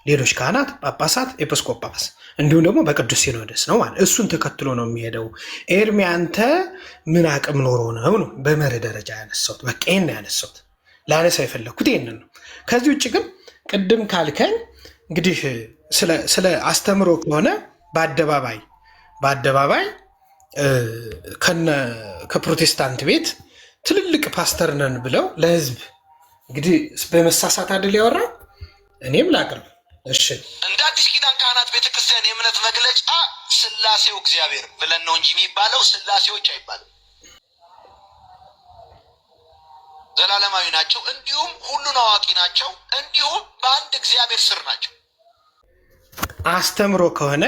ሌሎች ካህናት፣ ጳጳሳት፣ ኤጲስቆጶስ እንዲሁም ደግሞ በቅዱስ ሲኖዶስ ነው ማለት እሱን ተከትሎ ነው የሚሄደው። ኤርሚ አንተ ምን አቅም ኖሮ ነው በመርህ ደረጃ ያነሳሁት። በቃ ይሄን ያነሳሁት ላነሳ የፈለግኩት ይሄንን ነው። ከዚህ ውጭ ግን ቅድም ካልከኝ እንግዲህ ስለ አስተምሮ ከሆነ በአደባባይ ከፕሮቴስታንት ቤት ትልልቅ ፓስተር ነን ብለው ለህዝብ እንግዲህ በመሳሳት አይደል ያወራ። እኔም ላቅርብ እሺ። እንደ አዲስ ኪዳን ካህናት ቤተክርስቲያን የእምነት መግለጫ ስላሴው እግዚአብሔር ብለን ነው እንጂ የሚባለው ስላሴዎች አይባልም። ዘላለማዊ ናቸው፣ እንዲሁም ሁሉን አዋቂ ናቸው፣ እንዲሁም በአንድ እግዚአብሔር ስር ናቸው። አስተምሮ ከሆነ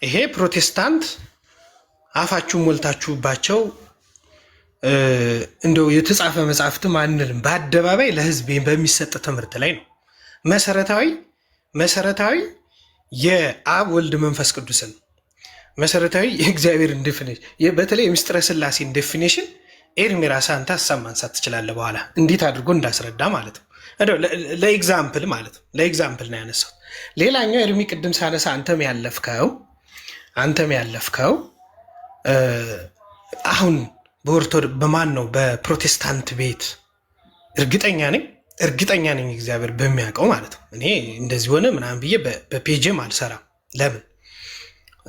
ይሄ ፕሮቴስታንት አፋችሁን ሞልታችሁባቸው እንደው የተጻፈ መጽሐፍትም አንልም፣ በአደባባይ ለህዝብ በሚሰጥ ትምህርት ላይ ነው። መሰረታዊ የአብ ወልድ መንፈስ ቅዱስን መሰረታዊ የእግዚአብሔርን ዴፊኒሽን በተለይ የምስጢረ ስላሴን ዴፊኒሽን ኤርሚ ራስህ አንተ ሀሳብ ማንሳት ትችላለህ። በኋላ እንዴት አድርጎ እንዳስረዳ ማለት ነው። ለኤግዛምፕል ማለት ነው። ለኤግዛምፕል ነው ያነሳው። ሌላኛው ኤርሚ ቅድም ሳነሳ አንተም ያለፍከው አሁን በማን ነው በፕሮቴስታንት ቤት እርግጠኛ ነኝ እግዚአብሔር በሚያውቀው ማለት ነው። እኔ እንደዚህ ሆነ ምናምን ብዬ በፔጅም አልሰራም። ለምን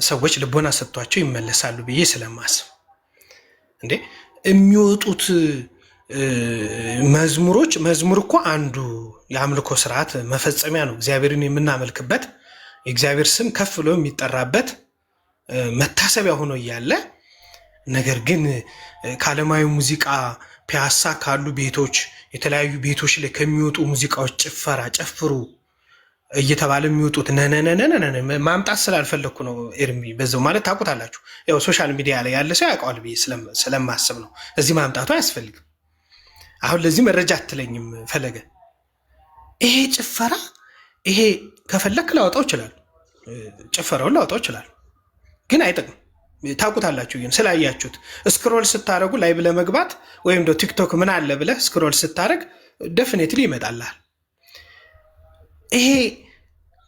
ሰዎች ልቦና ሰጥቷቸው ይመለሳሉ ብዬ ስለማስብ እንዴ የሚወጡት መዝሙር እኮ አንዱ የአምልኮ ስርዓት መፈጸሚያ ነው። እግዚአብሔርን የምናመልክበት የእግዚአብሔር ስም ከፍ ብሎ የሚጠራበት መታሰቢያ ሆኖ እያለ ነገር ግን ከዓለማዊ ሙዚቃ ፒያሳ ካሉ ቤቶች የተለያዩ ቤቶች ላይ ከሚወጡ ሙዚቃዎች ጭፈራ ጨፍሩ እየተባለ የሚወጡት ነነነነነ ማምጣት ስላልፈለግኩ ነው። ኤርሚ በዛው ማለት ታውቁታላችሁ። ያው ሶሻል ሚዲያ ላይ ያለ ሰው ያውቀዋል ብዬ ስለማስብ ነው። እዚህ ማምጣቱ አያስፈልግም። አሁን ለዚህ መረጃ አትለኝም ፈለገ። ይሄ ጭፈራ ይሄ ከፈለክ ላወጣው ይችላል፣ ጭፈራውን ላወጣው ይችላል፣ ግን አይጠቅም። ታውቁታላችሁ። ግን ስላያችሁት ስክሮል ስታደረጉ ላይቭ ለመግባት ወይም ደ ቲክቶክ ምን አለ ብለህ ስክሮል ስታደረግ ደፍኔትሊ ይመጣልሃል። ይሄ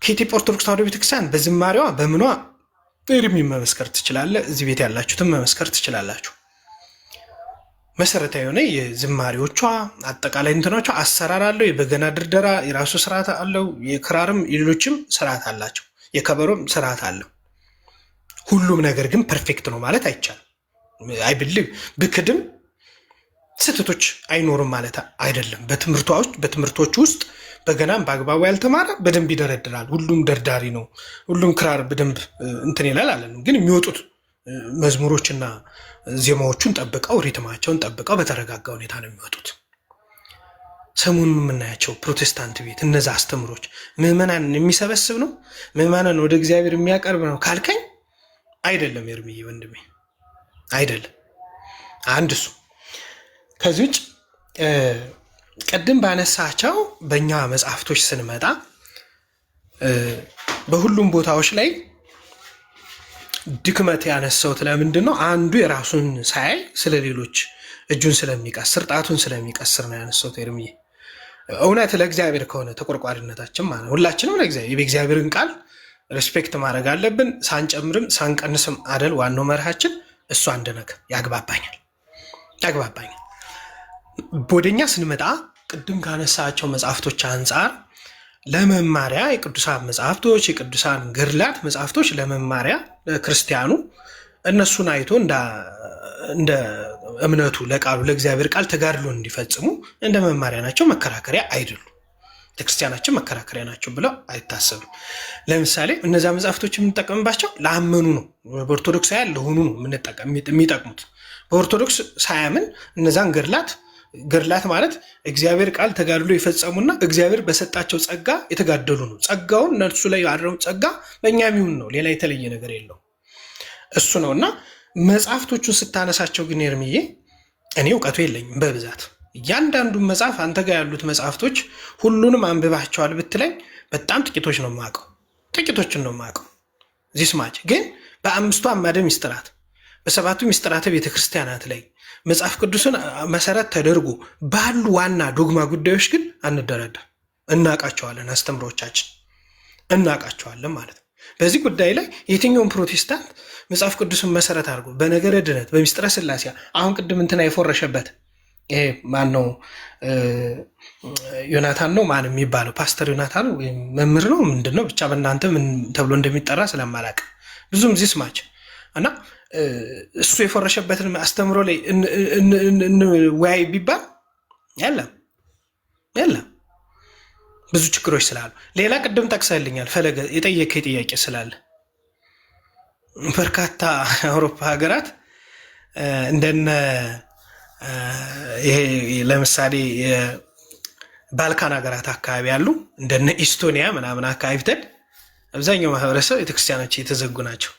ከኢትዮጵያ ኦርቶዶክስ ተዋሕዶ ቤተክርስቲያን በዝማሬዋ በምኗ ኤርሚ መመስከር ትችላለህ። እዚህ ቤት ያላችሁትም መመስከር ትችላላችሁ። መሰረታዊ የሆነ የዝማሬዎቿ አጠቃላይ እንትኖቿ አሰራር አለው። የበገና ድርደራ የራሱ ስርዓት አለው። የክራርም የሌሎችም ስርዓት አላቸው። የከበሮም ስርዓት አለው። ሁሉም ነገር ግን ፐርፌክት ነው ማለት አይቻልም። አይብልም ብክድም ስህተቶች አይኖርም ማለት አይደለም። በትምህርቶች ውስጥ በገናም በአግባቡ ያልተማረ በደንብ ይደረድራል። ሁሉም ደርዳሪ ነው፣ ሁሉም ክራር በደንብ እንትን ይላል አለ። ግን የሚወጡት መዝሙሮችና ዜማዎቹን ጠብቀው ሪትማቸውን ጠብቀው በተረጋጋ ሁኔታ ነው የሚወጡት። ሰሞኑን የምናያቸው ፕሮቴስታንት ቤት እነዛ አስተምሮች ምዕመናንን የሚሰበስብ ነው፣ ምዕመናን ወደ እግዚአብሔር የሚያቀርብ ነው ካልከኝ አይደለም። ኤርሚዬ ወንድሜ አይደለም። አንድ እሱ ከዚህ ውጭ ቅድም ባነሳቸው በእኛ መጽሐፍቶች ስንመጣ በሁሉም ቦታዎች ላይ ድክመት ያነሳውት ለምንድን ነው? አንዱ የራሱን ሳያይ ስለ ሌሎች እጁን ስለሚቀስር ጣቱን ስለሚቀስር ነው ያነሳውት። ኤርሚዬ እውነት ለእግዚአብሔር ከሆነ ተቆርቋሪነታችን ማለት ሁላችንም የእግዚአብሔርን ቃል ሬስፔክት ማድረግ አለብን፣ ሳንጨምርም ሳንቀንስም አደል። ዋናው መርሃችን እሱ አንድ ነገር ያግባባኛል። ወደኛ ስንመጣ ቅድም ካነሳቸው መጽሐፍቶች አንጻር ለመማሪያ የቅዱሳን መጽሐፍቶች የቅዱሳን ገድላት መጽሐፍቶች ለመማሪያ ለክርስቲያኑ እነሱን አይቶ እንደ እምነቱ ለቃሉ ለእግዚአብሔር ቃል ተጋድሎ እንዲፈጽሙ እንደ መማሪያ ናቸው፣ መከራከሪያ አይደሉም። ቤተክርስቲያናችን መከራከሪያ ናቸው ብለው አይታሰብም። ለምሳሌ እነዚያ መጽሐፍቶች የምንጠቀምባቸው ለአመኑ ነው፣ በኦርቶዶክሳውያን ለሆኑ ነው የሚጠቅሙት። በኦርቶዶክስ ሳያምን እነዛን ገድላት ማለት እግዚአብሔር ቃል ተጋድሎ የፈጸሙና እግዚአብሔር በሰጣቸው ጸጋ የተጋደሉ ነው። ጸጋውን እነርሱ ላይ ያደረው ጸጋ በእኛ የሚሆን ነው፣ ሌላ የተለየ ነገር የለው እሱ ነው። እና መጽሐፍቶቹን ስታነሳቸው ግን ኤርሚዬ እኔ እውቀቱ የለኝም በብዛት እያንዳንዱን መጽሐፍ አንተ ጋር ያሉት መጽሐፍቶች ሁሉንም አንብባቸዋል ብትለኝ በጣም ጥቂቶችን ነው የማውቀው። እዚህ ስማች ግን በ5ቱ አዕማደ ምስጢራት በ7ቱ ምስጢራተ ቤተክርስቲያናት ላይ መጽሐፍ ቅዱስን መሰረት ተደርጎ ባሉ ዋና ዶግማ ጉዳዮች ግን አንደረደር፣ እናውቃቸዋለን፣ አስተምሮቻችን እናውቃቸዋለን ማለት ነው። በዚህ ጉዳይ ላይ የትኛውን ፕሮቴስታንት መጽሐፍ ቅዱስን መሰረት አድርጎ በነገረ ድነት በምስጢረ ስላሴ አሁን ቅድም እንትና የፎረሸበት ይሄ ማን ነው? ዮናታን ነው ማን የሚባለው? ፓስተር ዮናታን ወይም መምህር ነው ምንድን ነው ብቻ በእናንተ ምን ተብሎ እንደሚጠራ ስለማላውቅ ብዙም ዚህ ስማች እና እሱ የፈረሸበትን አስተምሮ ላይ እንወያይ ቢባል የለም ብዙ ችግሮች ስላሉ። ሌላ ቅድም ጠቅሰልኛል ፈለገ የጠየቀ ጥያቄ ስላለ በርካታ የአውሮፓ ሀገራት እንደነ ይሄ ለምሳሌ የባልካን ሀገራት አካባቢ ያሉ እንደነ ኢስቶኒያ ምናምን አካባቢ ብትሄድ አብዛኛው ማህበረሰብ ቤተክርስቲያኖች የተዘጉ ናቸው።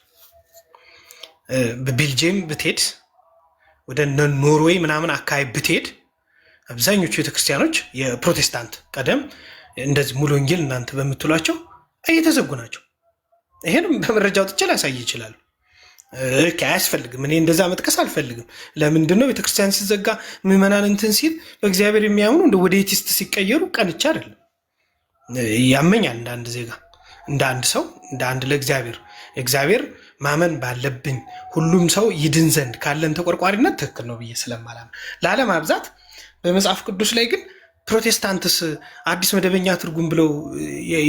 በቤልጅየም ብትሄድ ወደ ኖርዌይ ምናምን አካባቢ ብትሄድ አብዛኞቹ ቤተክርስቲያኖች የፕሮቴስታንት ቀደም እንደዚህ ሙሉ ወንጌል እናንተ በምትሏቸው እየተዘጉ ናቸው። ይሄንም በመረጃ አውጥቼ ላሳይ ይችላል። አያስፈልግም። እኔ እንደዛ መጥቀስ አልፈልግም። ለምንድን ነው ቤተክርስቲያን ሲዘጋ ምዕመናን እንትን ሲል በእግዚአብሔር የሚያምኑ እንደ ወደ ኤቲስት ሲቀየሩ ቀንቻ አይደለም፣ ያመኛል። እንደ አንድ ዜጋ፣ እንደ አንድ ሰው፣ እንደ አንድ ለእግዚአብሔር ማመን ባለብኝ ሁሉም ሰው ይድን ዘንድ ካለን ተቆርቋሪነት ትክክል ነው ብዬ ስለማላምን ላለማብዛት በመጽሐፍ ቅዱስ ላይ ግን ፕሮቴስታንትስ አዲስ መደበኛ ትርጉም ብለው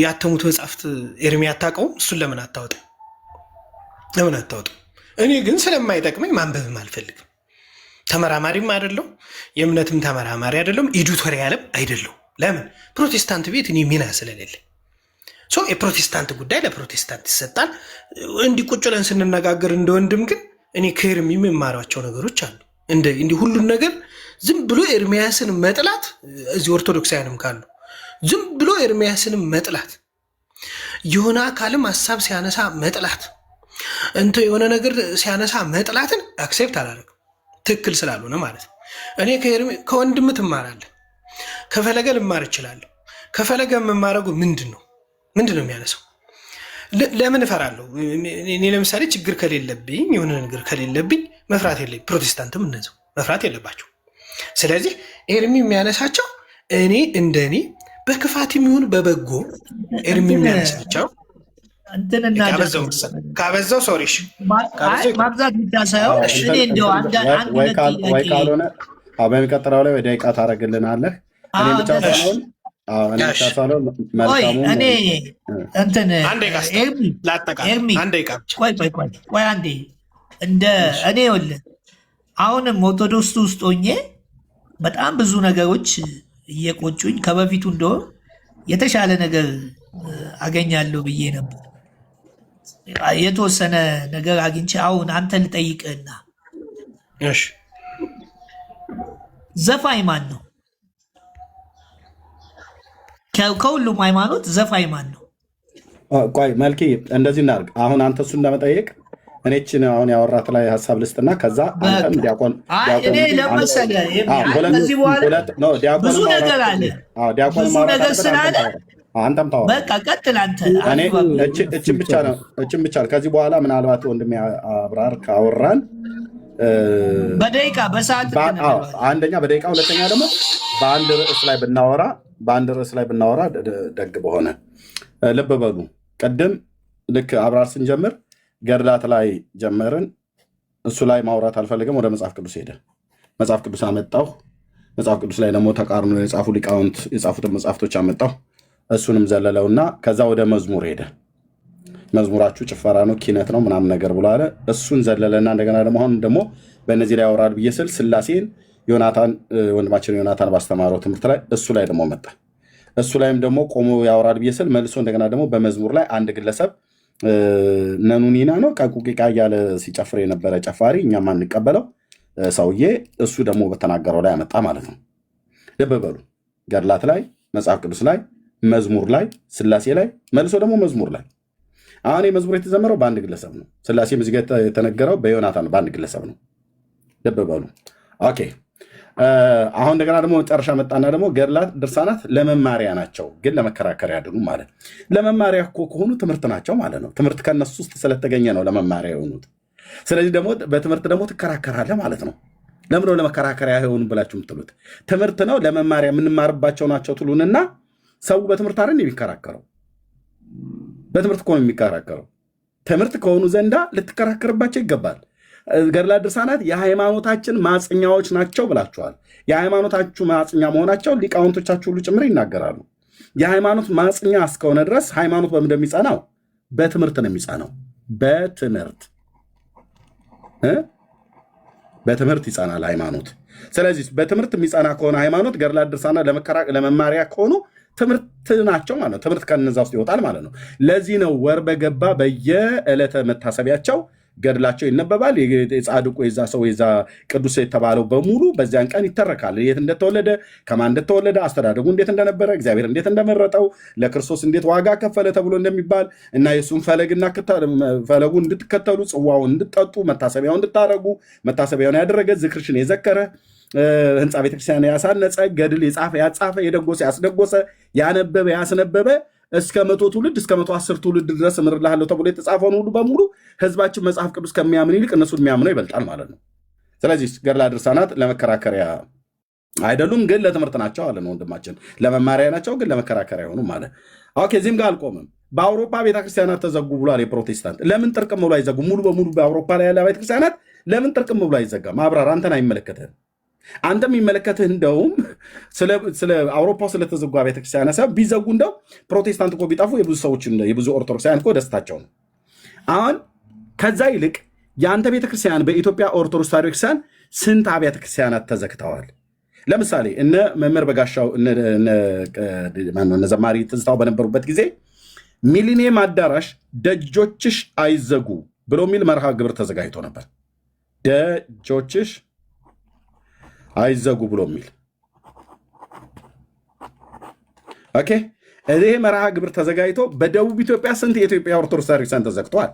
ያተሙት መጽሐፍት ኤርምያ አታውቀውም? እሱን ለምን አታወጣም? እኔ ግን ስለማይጠቅመኝ ማንበብም አልፈልግም። ተመራማሪም አይደለው፣ የእምነትም ተመራማሪ አይደለም፣ ኤዲቶሪያልም አይደለው። ለምን? ፕሮቴስታንት ቤት እኔ ሚና ስለሌለ የፕሮቴስታንት ጉዳይ ለፕሮቴስታንት ይሰጣል። እንዲህ ቁጭ ብለን ስንነጋገር እንደ ወንድም ግን እኔ ከኤርሚ የምማሯቸው ነገሮች አሉ። እንዲህ ሁሉን ነገር ዝም ብሎ ኤርሚያስን መጥላት፣ እዚህ ኦርቶዶክሳውያንም ካሉ ዝም ብሎ ኤርሚያስን መጥላት፣ የሆነ አካልም ሀሳብ ሲያነሳ መጥላት፣ የሆነ ነገር ሲያነሳ መጥላትን አክሴፕት አላደርግም። ትክክል ስላልሆነ ማለት ነው። እኔ ከወንድም ትማራለህ፣ ከፈለገ ልማር እችላለሁ። ከፈለገ የምማረጉ ምንድን ነው የሚያነሳው? ለምን እፈራለሁ? እኔ ለምሳሌ ችግር ከሌለብኝ የሆነ ነገር ከሌለብኝ መፍራት የለብኝ። ፕሮቴስታንትም እነዚያው መፍራት የለባቸው። ስለዚህ ኤርሚ የሚያነሳቸው እኔ እንደኔ በክፋት የሚሆን በበጎ ኤርሚ የሚያነሳቸው ካበዛው ሶሪሽ ማብዛት ብቻ ሳይሆን እኔ እንደው ወይ ካልሆነ በሚቀጥለው ላይ ወደ ደቂቃ ታደርግልናለህ። እኔ ብቻ ሳይሆን እኔ ይኸውልህ አሁንም ኦርቶዶክስ ውስጥ ሆኜ በጣም ብዙ ነገሮች እየቆጩኝ ከበፊቱ እንደሆነ የተሻለ ነገር አገኛለሁ ብዬ ነበር። የተወሰነ ነገር አግኝቼ አሁን አንተ ልጠይቅህና ዘፋኝ ማን ነው? ከሁሉም ሃይማኖት ዘፋኝ ማን ነው? ቆይ መልኪ እንደዚህ እናድርግ። አሁን አንተ እሱን እንደመጠየቅ እኔችን አሁን ያወራት ላይ ሀሳብ ልስጥና ከዛ አንተም ዲያቆን እኔ ለመሰለህ ከዚህ በኋላ ብዙ ነገር አለ፣ ብዙ ነገር ስላለ አንተም ታወራ። በቃ ቀጥል አንተ። እችን ብቻ ነው ከዚህ በኋላ ምናልባት ወንድሜ አብራር ካወራን በደቂቃ በሰዓት አንደኛ በደቂቃ ሁለተኛ ደግሞ በአንድ ርዕስ ላይ ብናወራ ደግ በሆነ ልብ በሉ። ቅድም ልክ አብራር ስንጀምር ገድላት ላይ ጀመርን። እሱ ላይ ማውራት አልፈልግም። ወደ መጽሐፍ ቅዱስ ሄደ። መጽሐፍ ቅዱስ አመጣሁ። መጽሐፍ ቅዱስ ላይ ደግሞ ተቃርኖ የጻፉ ሊቃውንት የጻፉትን መጽሐፍቶች አመጣሁ። እሱንም ዘለለውና ከዛ ወደ መዝሙር ሄደ። መዝሙራችሁ ጭፈራ ነው ኪነት ነው ምናምን ነገር ብሎ አለ። እሱን ዘለለና እንደገና ደግሞ አሁን ደግሞ በእነዚህ ላይ ያወራል ብዬ ስል ስላሴን ወንድማችን ዮናታን ባስተማረው ትምህርት ላይ እሱ ላይ ደግሞ መጣ። እሱ ላይም ደግሞ ቆሞ ያወራል ብዬ ስል መልሶ እንደገና ደግሞ በመዝሙር ላይ አንድ ግለሰብ ነኑኒና ነው ቃቁቂቃ እያለ ሲጨፍር የነበረ ጨፋሪ እኛም አንቀበለው ሰውዬ እሱ ደግሞ በተናገረው ላይ ያመጣ ማለት ነው። ልብ በሉ። ገድላት ላይ፣ መጽሐፍ ቅዱስ ላይ፣ መዝሙር ላይ፣ ስላሴ ላይ፣ መልሶ ደግሞ መዝሙር ላይ። አሁን መዝሙር የተዘመረው በአንድ ግለሰብ ነው። ስላሴ ሙዚቃ የተነገረው በዮናታን ነው፣ በአንድ ግለሰብ ነው። ልብ በሉ። ኦኬ። አሁን እንደገና ደግሞ መጨረሻ መጣና ደግሞ ገድላት ድርሳናት ለመማሪያ ናቸው፣ ግን ለመከራከሪያ አይደሉም ማለት። ለመማሪያ እኮ ከሆኑ ትምህርት ናቸው ማለት ነው። ትምህርት ከነሱ ውስጥ ስለተገኘ ነው ለመማሪያ የሆኑት። ስለዚህ ደግሞ በትምህርት ደግሞ ትከራከራለህ ማለት ነው። ለምነው ለመከራከሪያ የሆኑ ብላችሁ የምትሉት ትምህርት ነው ለመማሪያ የምንማርባቸው ናቸው ትሉንና ሰው በትምህርት አይደል የሚከራከረው? በትምህርት እኮ ነው የሚከራከረው። ትምህርት ከሆኑ ዘንዳ ልትከራከርባቸው ይገባል። ገድላት ድርሳናት የሃይማኖታችን ማጽኛዎች ናቸው ብላችኋል። የሃይማኖታችሁ ማጽኛ መሆናቸው ሊቃውንቶቻችሁ ሁሉ ጭምር ይናገራሉ። የሃይማኖት ማጽኛ እስከሆነ ድረስ ሃይማኖት በምን እንደሚጸናው በትምህርት ነው የሚጸናው። በትምህርት በትምህርት ይጸናል ሃይማኖት። ስለዚህ በትምህርት የሚጸና ከሆነ ሃይማኖት ገድላት ድርሳናት ለመማሪያ ከሆኑ ትምህርት ናቸው ማለት ነው። ትምህርት ከነዛ ውስጥ ይወጣል ማለት ነው። ለዚህ ነው ወር በገባ በየዕለተ መታሰቢያቸው ገድላቸው ይነበባል። የጻድቁ የዛ ሰው የዛ ቅዱስ የተባለው በሙሉ በዚያን ቀን ይተረካል። የት እንደተወለደ፣ ከማን እንደተወለደ፣ አስተዳደጉ እንዴት እንደነበረ፣ እግዚአብሔር እንዴት እንደመረጠው፣ ለክርስቶስ እንዴት ዋጋ ከፈለ ተብሎ እንደሚባል እና የእሱን ፈለጉ እንድትከተሉ፣ ጽዋውን እንድትጠጡ፣ መታሰቢያውን እንድታረጉ፣ መታሰቢያውን ያደረገ ዝክርሽን የዘከረ ህንፃ ቤተክርስቲያን ያሳነጸ ገድል የጻፈ ያጻፈ የደጎሰ ያስደጎሰ ያነበበ ያስነበበ እስከ 100 ትውልድ እስከ 110 ትውልድ ድረስ እምርልሃለሁ ተብሎ የተጻፈውን ሁሉ በሙሉ ህዝባችን መጽሐፍ ቅዱስ ከሚያምን ይልቅ እነሱን የሚያምነው ይበልጣል ማለት ነው። ስለዚህ ገድላት ድርሳናት ለመከራከሪያ አይደሉም፣ ግን ለትምህርት ናቸው አለ ነው ወንድማችን። ለመማሪያ ናቸው፣ ግን ለመከራከሪያ አይሆኑም አለ። ኦኬ፣ እዚህም ጋር አልቆምም። በአውሮፓ ቤተክርስቲያናት ተዘጉ ብሏል የፕሮቴስታንት። ለምን ጥርቅም ብሎ አይዘጉም? ሙሉ በሙሉ በአውሮፓ ላይ ያለ ቤተክርስቲያናት ለምን ጥርቅም ብሎ አይዘጋም? አብራር። አንተን አይመለከትህም። አንተ የሚመለከትህ እንደውም ስለ አውሮፓው ስለተዘጉ ቤተክርስቲያናት ሰብ ቢዘጉ እንደው ፕሮቴስታንት እኮ ቢጠፉ የብዙ ኦርቶዶክሳውያን እኮ ደስታቸው ነው። አሁን ከዛ ይልቅ የአንተ ቤተክርስቲያን በኢትዮጵያ ኦርቶዶክስ ተዋሕዶ ቤተክርስቲያን ስንት አብያተ ክርስቲያናት ተዘግተዋል? ለምሳሌ እነ መምህር በጋሻው እነ ዘማሪ ትዝታው በነበሩበት ጊዜ ሚሊኒየም አዳራሽ ደጆችሽ አይዘጉ ብሎ የሚል መርሃ ግብር ተዘጋጅቶ ነበር። ደጆችሽ አይዘጉ ብሎ የሚል ኦኬ። ይሄ መርሃ ግብር ተዘጋጅቶ በደቡብ ኢትዮጵያ ስንት የኢትዮጵያ ኦርቶዶክስ ተዋሕዶ ቤተክርስቲያን ተዘግተዋል?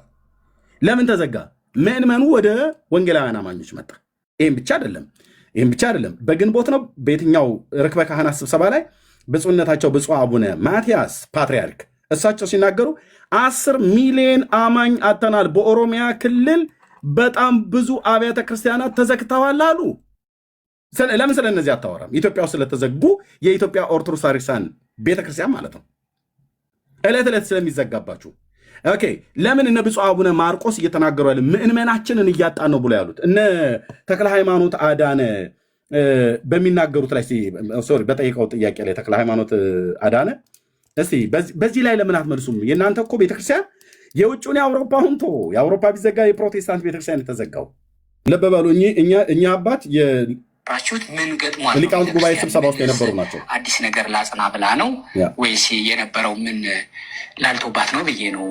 ለምን ተዘጋ? ምዕመኑ ወደ ወንጌላውያን አማኞች መጣ። ይህም ብቻ አይደለም። በግንቦት ነው በየትኛው ርክበ ካህናት ስብሰባ ላይ ብፁዕነታቸው ብፁዕ አቡነ ማትያስ ፓትርያርክ እሳቸው ሲናገሩ 10 ሚሊዮን አማኝ አተናል፣ በኦሮሚያ ክልል በጣም ብዙ አብያተ ክርስቲያናት ተዘግተዋል አሉ። ለምን ስለ እነዚህ አታወራም? ኢትዮጵያ ውስጥ ስለተዘጉ የኢትዮጵያ ኦርቶዶክስ ተዋሕዶ ቤተክርስቲያን ቤተክርስቲያን ማለት ነው ዕለት ስለሚዘጋባችሁ። ኦኬ፣ ለምን እነ ብፁዕ አቡነ ማርቆስ እየተናገሩ ያለ ምዕመናችንን እያጣን ነው ብሎ ያሉት እነ ተክለ ሃይማኖት አዳነ በሚናገሩት ላይ በጠየቀው ጥያቄ ላይ ተክለ ሃይማኖት አዳነ እስቲ በዚህ ላይ ለምን አትመልሱም? የእናንተ እኮ ቤተክርስቲያን የውጭውን የአውሮፓውን ቶ የአውሮፓ ቢዘጋ የፕሮቴስታንት ቤተክርስቲያን የተዘጋው ልብ በሉ። እኛ አባት ራችሁት ምን ገጥሟል? ሊቃውንት ጉባኤ ስብሰባ ውስጥ የነበሩ ናቸው። አዲስ ነገር ላጽና ብላ ነው ወይስ የነበረው ምን ላልቶባት ነው ብዬ ነው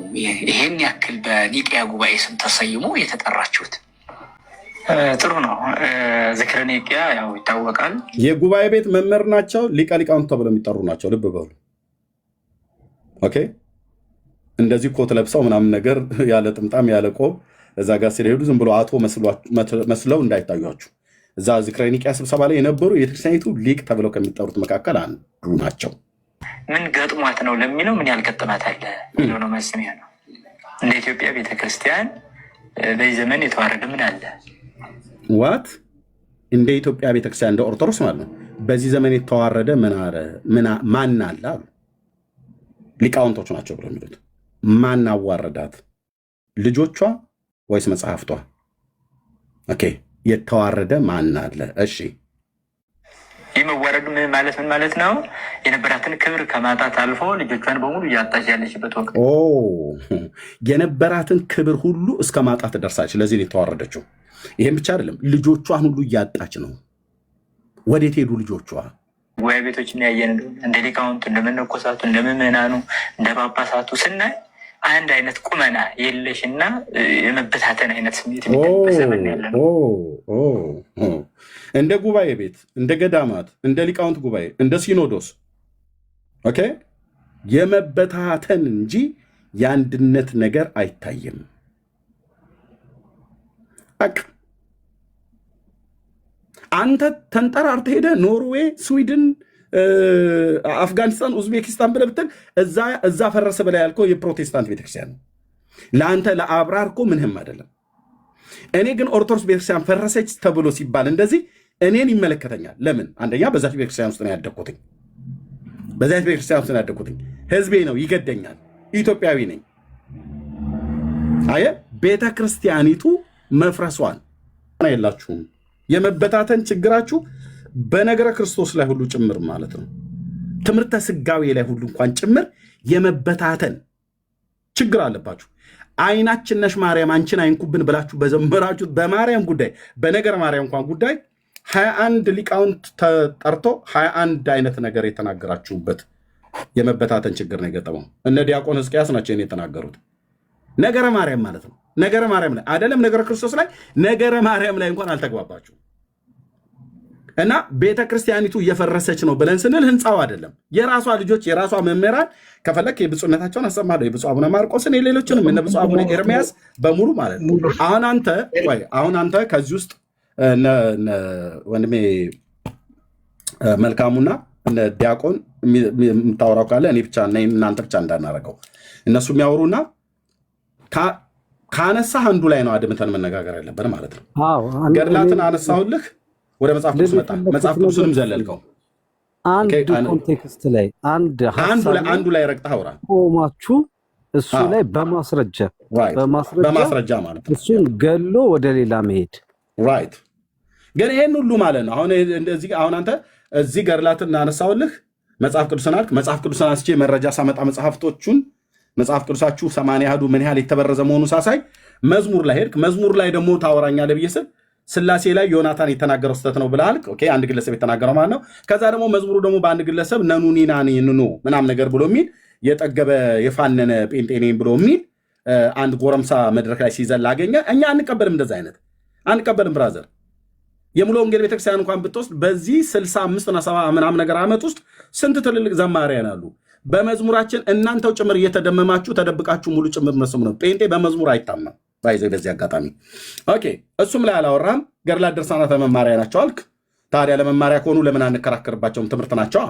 ይሄን ያክል በኒቅያ ጉባኤ ስም ተሰይሞ የተጠራችሁት። ጥሩ ነው። ዝክረ ኒቅያ ያው ይታወቃል። የጉባኤ ቤት መምህር ናቸው። ሊቃውንት ተብለው የሚጠሩ ናቸው። ልብ በሉ። ኦኬ፣ እንደዚህ ኮት ለብሰው ምናምን ነገር ያለ ጥምጣም ያለ ቆብ እዛ ጋር ሲሄዱ ዝም ብሎ አቶ መስለው እንዳይታዩአችሁ። እዛ ዝክረ ኒቅያ ስብሰባ ላይ የነበሩ የቤተክርስቲያኒቱ ሊቅ ተብለው ከሚጠሩት መካከል አንዱ ናቸው። ምን ገጥሟት ነው ለሚለው ምን ያልገጥማት አለ የሚለው ነው መስሚያ ነው። እንደ ኢትዮጵያ ቤተክርስቲያን በዚህ ዘመን የተዋረደ ምን አለ? ዋት እንደ ኢትዮጵያ ቤተክርስቲያን እንደ ኦርቶዶክስ ማለት ነው በዚህ ዘመን የተዋረደ ማን አለ አሉ ሊቃውንቶች ናቸው ብለው የሚሉት። ማን አዋረዳት? ልጆቿ ወይስ መጽሐፍቷ? ኦኬ፣ የተዋረደ ማን አለ? እሺ፣ ይህ መዋረዱ ምን ማለት ነው? የነበራትን ክብር ከማጣት አልፎ ልጆቿን በሙሉ እያጣች ያለችበት ወቅት። የነበራትን ክብር ሁሉ እስከ ማጣት ደርሳች። ለዚህ ነው የተዋረደችው። ይህም ብቻ አይደለም፣ ልጆቿን ሁሉ እያጣች ነው። ወዴት ሄዱ ልጆቿ? ጉባኤ ቤቶችን ያየን እንደ ሊቃውንቱ፣ እንደ መነኮሳቱ፣ እንደ ምዕመናኑ፣ እንደ ጳጳሳቱ ስናይ አንድ አይነት ቁመና የለሽና የመበታተን አይነት ስሜት የሚጠበዘበን ያለ ነው። እንደ ጉባኤ ቤት፣ እንደ ገዳማት፣ እንደ ሊቃውንት ጉባኤ፣ እንደ ሲኖዶስ ኦኬ፣ የመበታተን እንጂ የአንድነት ነገር አይታይም። አንተ ተንጠራርተህ ሄደህ ኖርዌይ፣ ስዊድን፣ አፍጋኒስታን፣ ኡዝቤኪስታን ብለህ ብትል እዛ ፈረሰ በላይ ያልከው የፕሮቴስታንት ቤተክርስቲያን ነው። ለአንተ ለአብራር እኮ ምንህም አይደለም። እኔ ግን ኦርቶዶክስ ቤተክርስቲያን ፈረሰች ተብሎ ሲባል እንደዚህ እኔን ይመለከተኛል። ለምን? አንደኛ በዛች ቤተክርስቲያን ውስጥ ነው ያደግኩትኝ። በዛች ቤተክርስቲያን ውስጥ ነው ያደግኩትኝ። ህዝቤ ነው፣ ይገደኛል። ኢትዮጵያዊ ነኝ። አየህ፣ ቤተክርስቲያኒቱ መፍረሷን የላችሁም። የመበታተን ችግራችሁ በነገረ ክርስቶስ ላይ ሁሉ ጭምር ማለት ነው። ትምህርተ ስጋዌ ላይ ሁሉ እንኳን ጭምር የመበታተን ችግር አለባችሁ። አይናችን ነሽ ማርያም አንቺን አይንኩብን ብላችሁ በዘመራችሁት በማርያም ጉዳይ በነገረ ማርያም እንኳን ጉዳይ 21 ሊቃውንት ተጠርቶ 21 አይነት ነገር የተናገራችሁበት የመበታተን ችግር ነው የገጠመው። እነ ዲያቆን ሕዝቅያስ ናቸው የተናገሩት። ነገረ ማርያም ማለት ነው። ነገረ ማርያም ላይ አይደለም ነገረ ክርስቶስ ላይ ነገረ ማርያም ላይ እንኳን አልተግባባችሁ እና ቤተ ክርስቲያኒቱ እየፈረሰች ነው ብለን ስንል ህንፃው አይደለም የራሷ ልጆች የራሷ መምህራን ከፈለክ የብፁዕነታቸውን አሰማለሁ የብፁዕ አቡነ ማርቆስን የሌሎችንም እነ ብፁዕ አቡነ ኤርሚያስ በሙሉ ማለት ነው። አሁን አንተ ከዚህ ውስጥ ወንድሜ መልካሙና እነ ዲያቆን የምታወራው ካለ እኔ ብቻ እናንተ ብቻ እንዳናረገው እነሱ የሚያወሩና ካነሳህ አንዱ ላይ ነው አድምተን መነጋገር ያለብን ማለት ነው። ገድላትን አነሳሁልህ ወደ መጽሐፍ ቅዱስ መጣ። መጽሐፍ ቅዱስንም ዘለልከው አንድ ኮንቴክስት ላይ አንዱ ላይ ረግጠህ አውራ ቆማችሁ እሱ ላይ በማስረጃ ማለት እሱን ገሎ ወደ ሌላ መሄድ ራይት። ግን ይሄን ሁሉ ማለት ነው አሁን አንተ እዚህ ገድላትን አነሳሁልህ መጽሐፍ ቅዱስን አልክ። መጽሐፍ ቅዱስን አንስቼ መረጃ ሳመጣ መጽሐፍቶቹን መጽሐፍ ቅዱሳችሁ 80 ያህዱ ምን ያህል የተበረዘ መሆኑ ሳሳይ መዝሙር ላይ ሄድክ። መዝሙር ላይ ደግሞ ታወራኛለህ ብዬ ስል ስላሴ ላይ ዮናታን የተናገረው ስህተት ነው ብለሃል። ኦኬ አንድ ግለሰብ የተናገረው ማለት ነው። ከዛ ደግሞ መዝሙሩ ደግሞ በአንድ ግለሰብ ነኑኒናኒኑ ምናምን ነገር ብሎ የሚል የጠገበ የፋነነ ጴንጤኔን ብሎ የሚል አንድ ጎረምሳ መድረክ ላይ ሲዘል አገኘ። እኛ አንቀበልም፣ እንደዛ አይነት አንቀበልም ብራዘር። የሙሉ ወንጌል ቤተክርስቲያን እንኳን ብትወስድ በዚህ 65 እና 70 ምናምን ነገር ዓመት ውስጥ ስንት ትልልቅ ዘማሪያን አሉ። በመዝሙራችን እናንተው ጭምር እየተደመማችሁ ተደብቃችሁ ሙሉ ጭምር መስሙ ነው። ጴንጤ በመዝሙር አይታማም። ባይዘ በዚህ አጋጣሚ ኦኬ እሱም ላይ አላወራም። ገድላት ድርሳናት መማሪያ ናቸው አልክ። ታዲያ ለመማሪያ ከሆኑ ለምን አንከራከርባቸውም? ትምህርት ናቸው።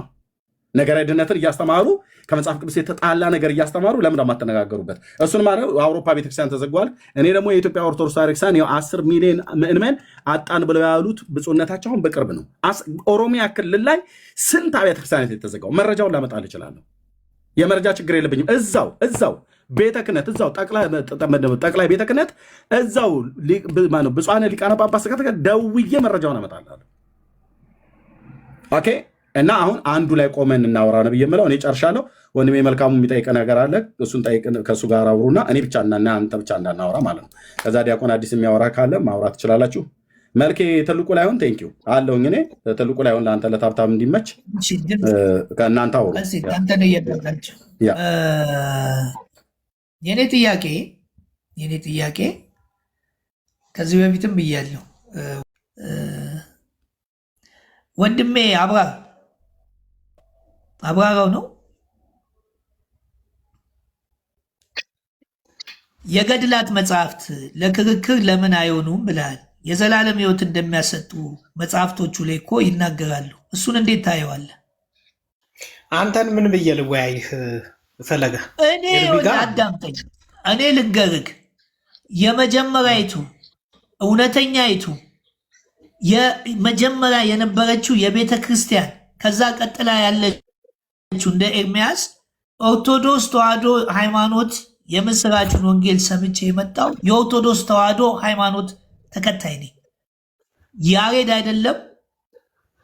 ነገረ ድነትን እያስተማሩ ከመጽሐፍ ቅዱስ የተጣላ ነገር እያስተማሩ ለምን አትነጋገሩበት? እሱን ማለት አውሮፓ ቤተክርስቲያን ተዘግቷል። እኔ ደግሞ የኢትዮጵያ ኦርቶዶክስ ቤተክርስቲያን 10 ሚሊዮን ምዕመናን አጣን ብለው ያሉት ብፁዕነታቸውን በቅርብ ነው። ኦሮሚያ ክልል ላይ ስንት አብያተ ክርስቲያናት የተዘጋው መረጃውን ላመጣልህ እችላለሁ። የመረጃ ችግር የለብኝም። እዛው ቤተ ክህነት እዛው ጠቅላይ ቤተ ክህነት እዛው ብፁዓን ሊቃነ ጳጳስ ደውዬ መረጃውን አመጣልሃለሁ። ኦኬ እና አሁን አንዱ ላይ ቆመን እናወራ ነው ብዬ የምለው እኔ ጨርሻለሁ። ወንድሜ መልካሙ የሚጠይቅ ነገር አለ፣ እሱን ጠይቅ፣ ከእሱ ጋር አውሩና እኔ ብቻ እና አንተ ብቻ እንዳናወራ ማለት ነው። ከዛ ዲያቆን አዲስ የሚያወራ ካለ ማውራት ትችላላችሁ። መልኬ ትልቁ ላይሆን ቴንኪው አለውኝ እኔ ትልቁ ላይሆን ለአንተ ለታብታብ እንዲመች ከእናንተ አውሩ። የኔ ጥያቄ ከዚህ በፊትም ብያለሁ ወንድሜ አብራራው ነው የገድላት መጽሐፍት ለክርክር ለምን አይሆኑም ብለሃል። የዘላለም ሕይወት እንደሚያሰጡ መጽሐፍቶቹ ላይ እኮ ይናገራሉ። እሱን እንዴት ታየዋለህ? አንተን ምን ብዬ ልወያይህ ፈለገ? እኔ አዳምጠኝ፣ እኔ ልንገርህ። የመጀመሪያይቱ እውነተኛይቱ የመጀመሪያ የነበረችው የቤተ ክርስቲያን ከዛ ቀጥላ ያለችው እንደ ኤርሚያስ ኦርቶዶክስ ተዋሕዶ ሃይማኖት የምስራችን ወንጌል ሰምቼ የመጣው የኦርቶዶክስ ተዋሕዶ ሃይማኖት ተከታይ ነኝ። ያሬድ አይደለም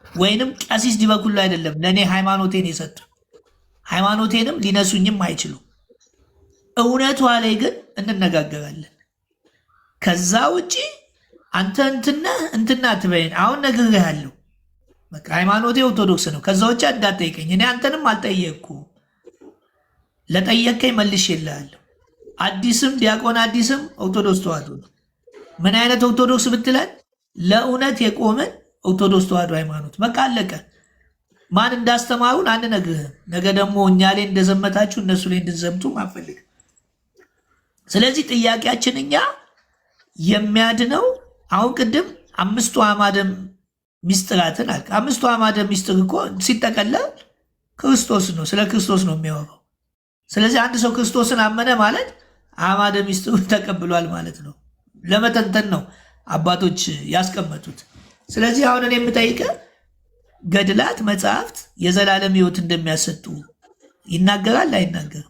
ወይንም ቀሲስ ዲበኩሉ አይደለም ለእኔ ሃይማኖቴን የሰጡ፣ ሃይማኖቴንም ሊነሱኝም አይችሉም። እውነቷ ላይ ግን እንነጋገራለን። ከዛ ውጪ አንተ እንትና ትበይን። አሁን ነግሬሃለሁ፣ በቃ ሃይማኖቴ ኦርቶዶክስ ነው። ከዛ ውጭ እንዳትጠይቀኝ። እኔ አንተንም አልጠየቅኩም። ለጠየቀኝ መልሼልሃለሁ። አዲስም ዲያቆን አዲስም ኦርቶዶክስ ተዋሕዶ ነው። ምን አይነት ኦርቶዶክስ ብትለን ለእውነት የቆምን ኦርቶዶክስ ተዋሕዶ ሃይማኖት። በቃ አለቀ። ማን እንዳስተማሩን አንነግርህም። ነገ ደግሞ እኛ ላይ እንደዘመታችሁ እነሱ ላይ እንድንዘምቱም አንፈልግም። ስለዚህ ጥያቄያችን እኛ የሚያድነው አሁን ቅድም 5ቱ አዕማደ ምስጢራትን አልክ። 5ቱ አዕማደ ምስጢር እኮ ሲጠቀለል ክርስቶስ ነው፣ ስለ ክርስቶስ ነው የሚያወራው። ስለዚህ አንድ ሰው ክርስቶስን አመነ ማለት አዕማደ ምስጢሩን ተቀብሏል ማለት ነው። ለመተንተን ነው አባቶች ያስቀመጡት። ስለዚህ አሁን እኔ የምጠይቀህ ገድላት መጽሐፍት የዘላለም ሕይወት እንደሚያሰጡ ይናገራል አይናገርም?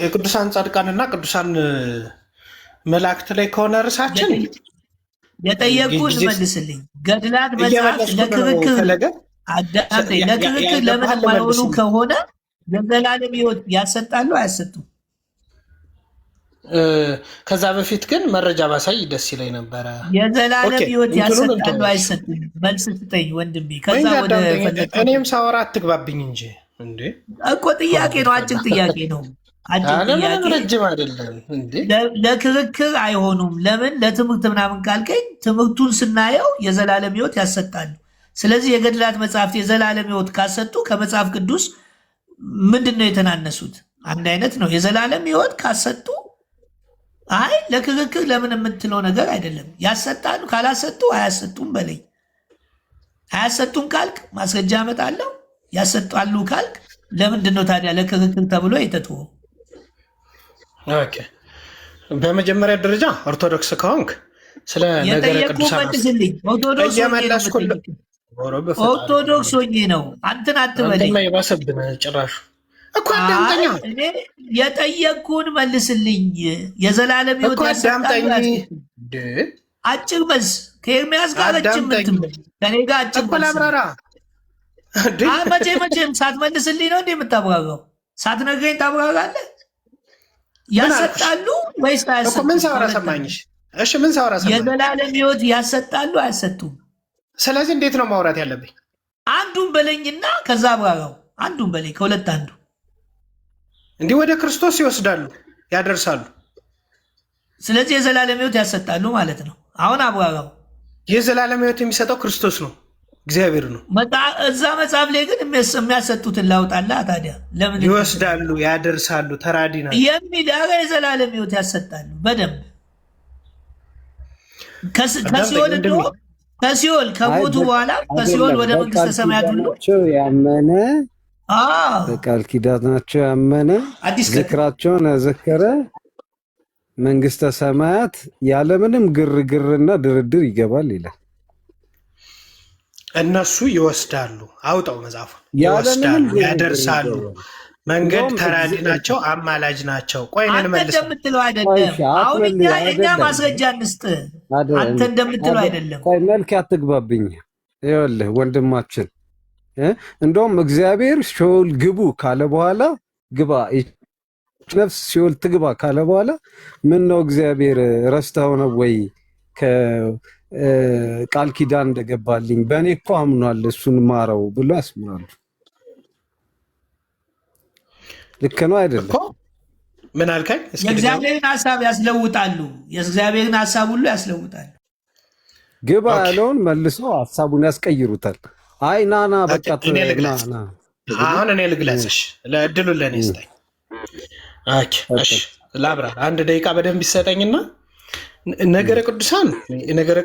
የቅዱሳን ጻድቃንና ቅዱሳን መላእክት ላይ ከሆነ ርዕሳችን የጠየቁን መልስልኝ። ገድላት መጽሐፍት ለክርክር ለምን የማይሆኑ ከሆነ የዘላለም ሕይወት ያሰጣሉ አያሰጡም? ከዛ በፊት ግን መረጃ ባሳይ ደስ ይለኝ ነበረ። የዘላለም ሕይወት ያሰጣሉ አይሰጡም? መልስ ስጠኝ ወንድሜ። ከዛ ወደ እኔም ሳወራ አትግባብኝ እንጂ እንዴ እኮ ጥያቄ ነው፣ አጭር ጥያቄ ነው። ረጅም አይደለም እንዴ። ለክርክር አይሆኑም። ለምን ለትምህርት ምናምን ካልከኝ ትምህርቱን ስናየው የዘላለም ሕይወት ያሰጣሉ። ስለዚህ የገድላት መጽሐፍት የዘላለም ሕይወት ካሰጡ ከመጽሐፍ ቅዱስ ምንድን ነው የተናነሱት? አንድ አይነት ነው። የዘላለም ሕይወት ካሰጡ አይ ለክርክር ለምን የምትለው ነገር አይደለም። ያሰጣሉ ካላሰጡ አያሰጡም በለኝ። አያሰጡም ካልክ ማስረጃ አመጣለሁ። ያሰጣሉ ካልክ ለምንድን ነው ታዲያ ለክርክር ተብሎ የተተወው? ኦኬ፣ በመጀመሪያ ደረጃ ኦርቶዶክስ ከሆንክ ስለ ነገረ ቅዱሳን መልስልኝ። ኦርቶዶክስ ሆኜ ነው አንተን አትበለኝ። የባሰብን ጭራሹ እኮ አዳምጠኛ። የጠየቅኩህን መልስልኝ። የዘላለም ሕይወት ያሰጣሉ? አጭር መልስ። ከኤርሚያስ ጋር ረጅም ምትምል ከኔ ጋር አጭር መልስ። መቼም ሳትመልስልኝ ነው እንደ የምታብራራው? ሳትነግረኝ ታብራራለህ? ያሰጣሉ ወይስ አያሰጡም? ምን ሳወራ ሰማኝሽ? እሺ ምን ሳወራ ሰማኝ? የዘላለም ሕይወት ያሰጣሉ አያሰጡም? ስለዚህ እንዴት ነው ማውራት ያለብኝ? አንዱን በለኝና ከዛ አብራራው። አንዱን በለኝ፣ ከሁለት አንዱ። እንዲህ ወደ ክርስቶስ ይወስዳሉ፣ ያደርሳሉ። ስለዚህ የዘላለም ሕይወት ያሰጣሉ ማለት ነው። አሁን አብራራው። የዘላለም ሕይወት የሚሰጠው ክርስቶስ ነው፣ እግዚአብሔር ነው። እዛ መጽሐፍ ላይ ግን የሚያሰጡትን ላውጣላ። ታዲያ ለምን ይወስዳሉ፣ ያደርሳሉ፣ ተራዲ ናቸው የሚል ኧረ የዘላለም ሕይወት ያሰጣሉ በደንብ ከሲኦል እንደሆነ ከሲኦል ከሞቱ በኋላ ከሲኦል ወደ መንግስተ ሰማያት ሁሉ ያመነ በቃል ኪዳናቸው ያመነ ዝክራቸውን ያዘከረ መንግስተ ሰማያት ያለምንም ግርግርና ድርድር ይገባል ይላል። እነሱ ይወስዳሉ፣ አውጣው መጽሐፉ። ይወስዳሉ፣ ያደርሳሉ፣ መንገድ ተራዲ ናቸው፣ አማላጅ ናቸው። ቆይ እኔን መልስ። እንደምትለው አይደለም። አሁን እኛ ማስረጃ እንስጥ። አንተ እንደምትለው አይደለም። ቆይ መልክ አትግባብኝ። ይኸውልህ ወንድማችን፣ እንደውም እግዚአብሔር ሲኦል ግቡ ካለ በኋላ ግባ ነፍስ ሲኦል ትግባ ካለ በኋላ ምን ነው እግዚአብሔር ረስተኸው ነው ወይ ቃል ኪዳን እንደገባልኝ በእኔ እኮ አምኗል እሱን ማረው ብሎ ያስምራሉ። ልክ ነው አይደለም? ምን አልከኝ? የእግዚአብሔርን ሀሳብ ያስለውጣሉ። የእግዚአብሔርን ሀሳብ ሁሉ ያስለውጣሉ። ግባ ያለውን መልሰው ሀሳቡን ያስቀይሩታል። አይ ናና በቃ አሁን እኔ ልግለጽሽ፣ ለእድሉ ለእኔ ስጠኝ። ላብራ አንድ ደቂቃ በደንብ ይሰጠኝና ነገረ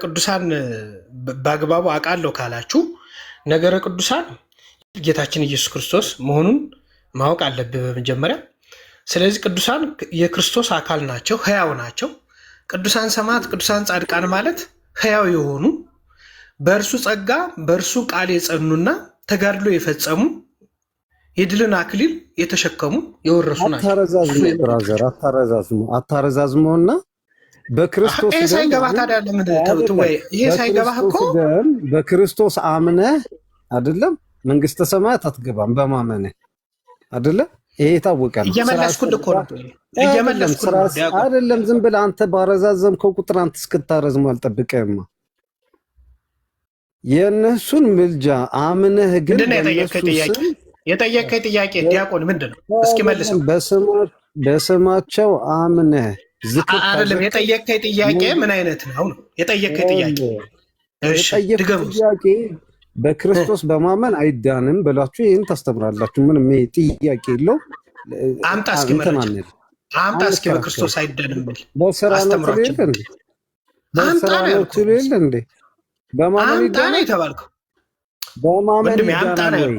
ቅዱሳን በአግባቡ አውቃለሁ ካላችሁ ነገረ ቅዱሳን ጌታችን ኢየሱስ ክርስቶስ መሆኑን ማወቅ አለብህ በመጀመሪያ። ስለዚህ ቅዱሳን የክርስቶስ አካል ናቸው፣ ህያው ናቸው። ቅዱሳን ሰማዕት፣ ቅዱሳን ጻድቃን ማለት ህያው የሆኑ በእርሱ ጸጋ በእርሱ ቃል የጸኑና ተጋድሎ የፈጸሙ የድልን አክሊል የተሸከሙ የወረሱ ናቸው። አታረዛዝመውና በክርስቶስ ሳይገባ ታዲያ ለምን ተውትወይ? ይሄ ሳይገባህ እኮ በክርስቶስ አምነህ አይደለም መንግስተ ሰማያት አትገባም። በማመንህ አይደለም። ይሄ የታወቀ ነው። እየመለስኩልህ እኮ ነው አይደለም። ዝም ብለህ አንተ ባረዛዘምከው ቁጥር አንተ እስክታረዝም አልጠብቀህማ። የእነሱን ምልጃ አምነህ ግን የጠየቀኝ ጥያቄ ዲያቆን ምንድን ነው? እስኪ መልሰው። በስማቸው አምነህ አይደለም የጠየቀኝ ጥያቄ ምን አይነት ነው? የጠየቀኝ ጥያቄ ጥያቄ በክርስቶስ በማመን አይዳንም ብላችሁ ይህን ታስተምራላችሁ። ምንም ጥያቄ የለው። አምጣ እስኪ በክርስቶስ አይዳንም ብል በስራ ነው ትሉ እንዴ? በማመን ይዳናል የተባልከው በማመን ይዳናል።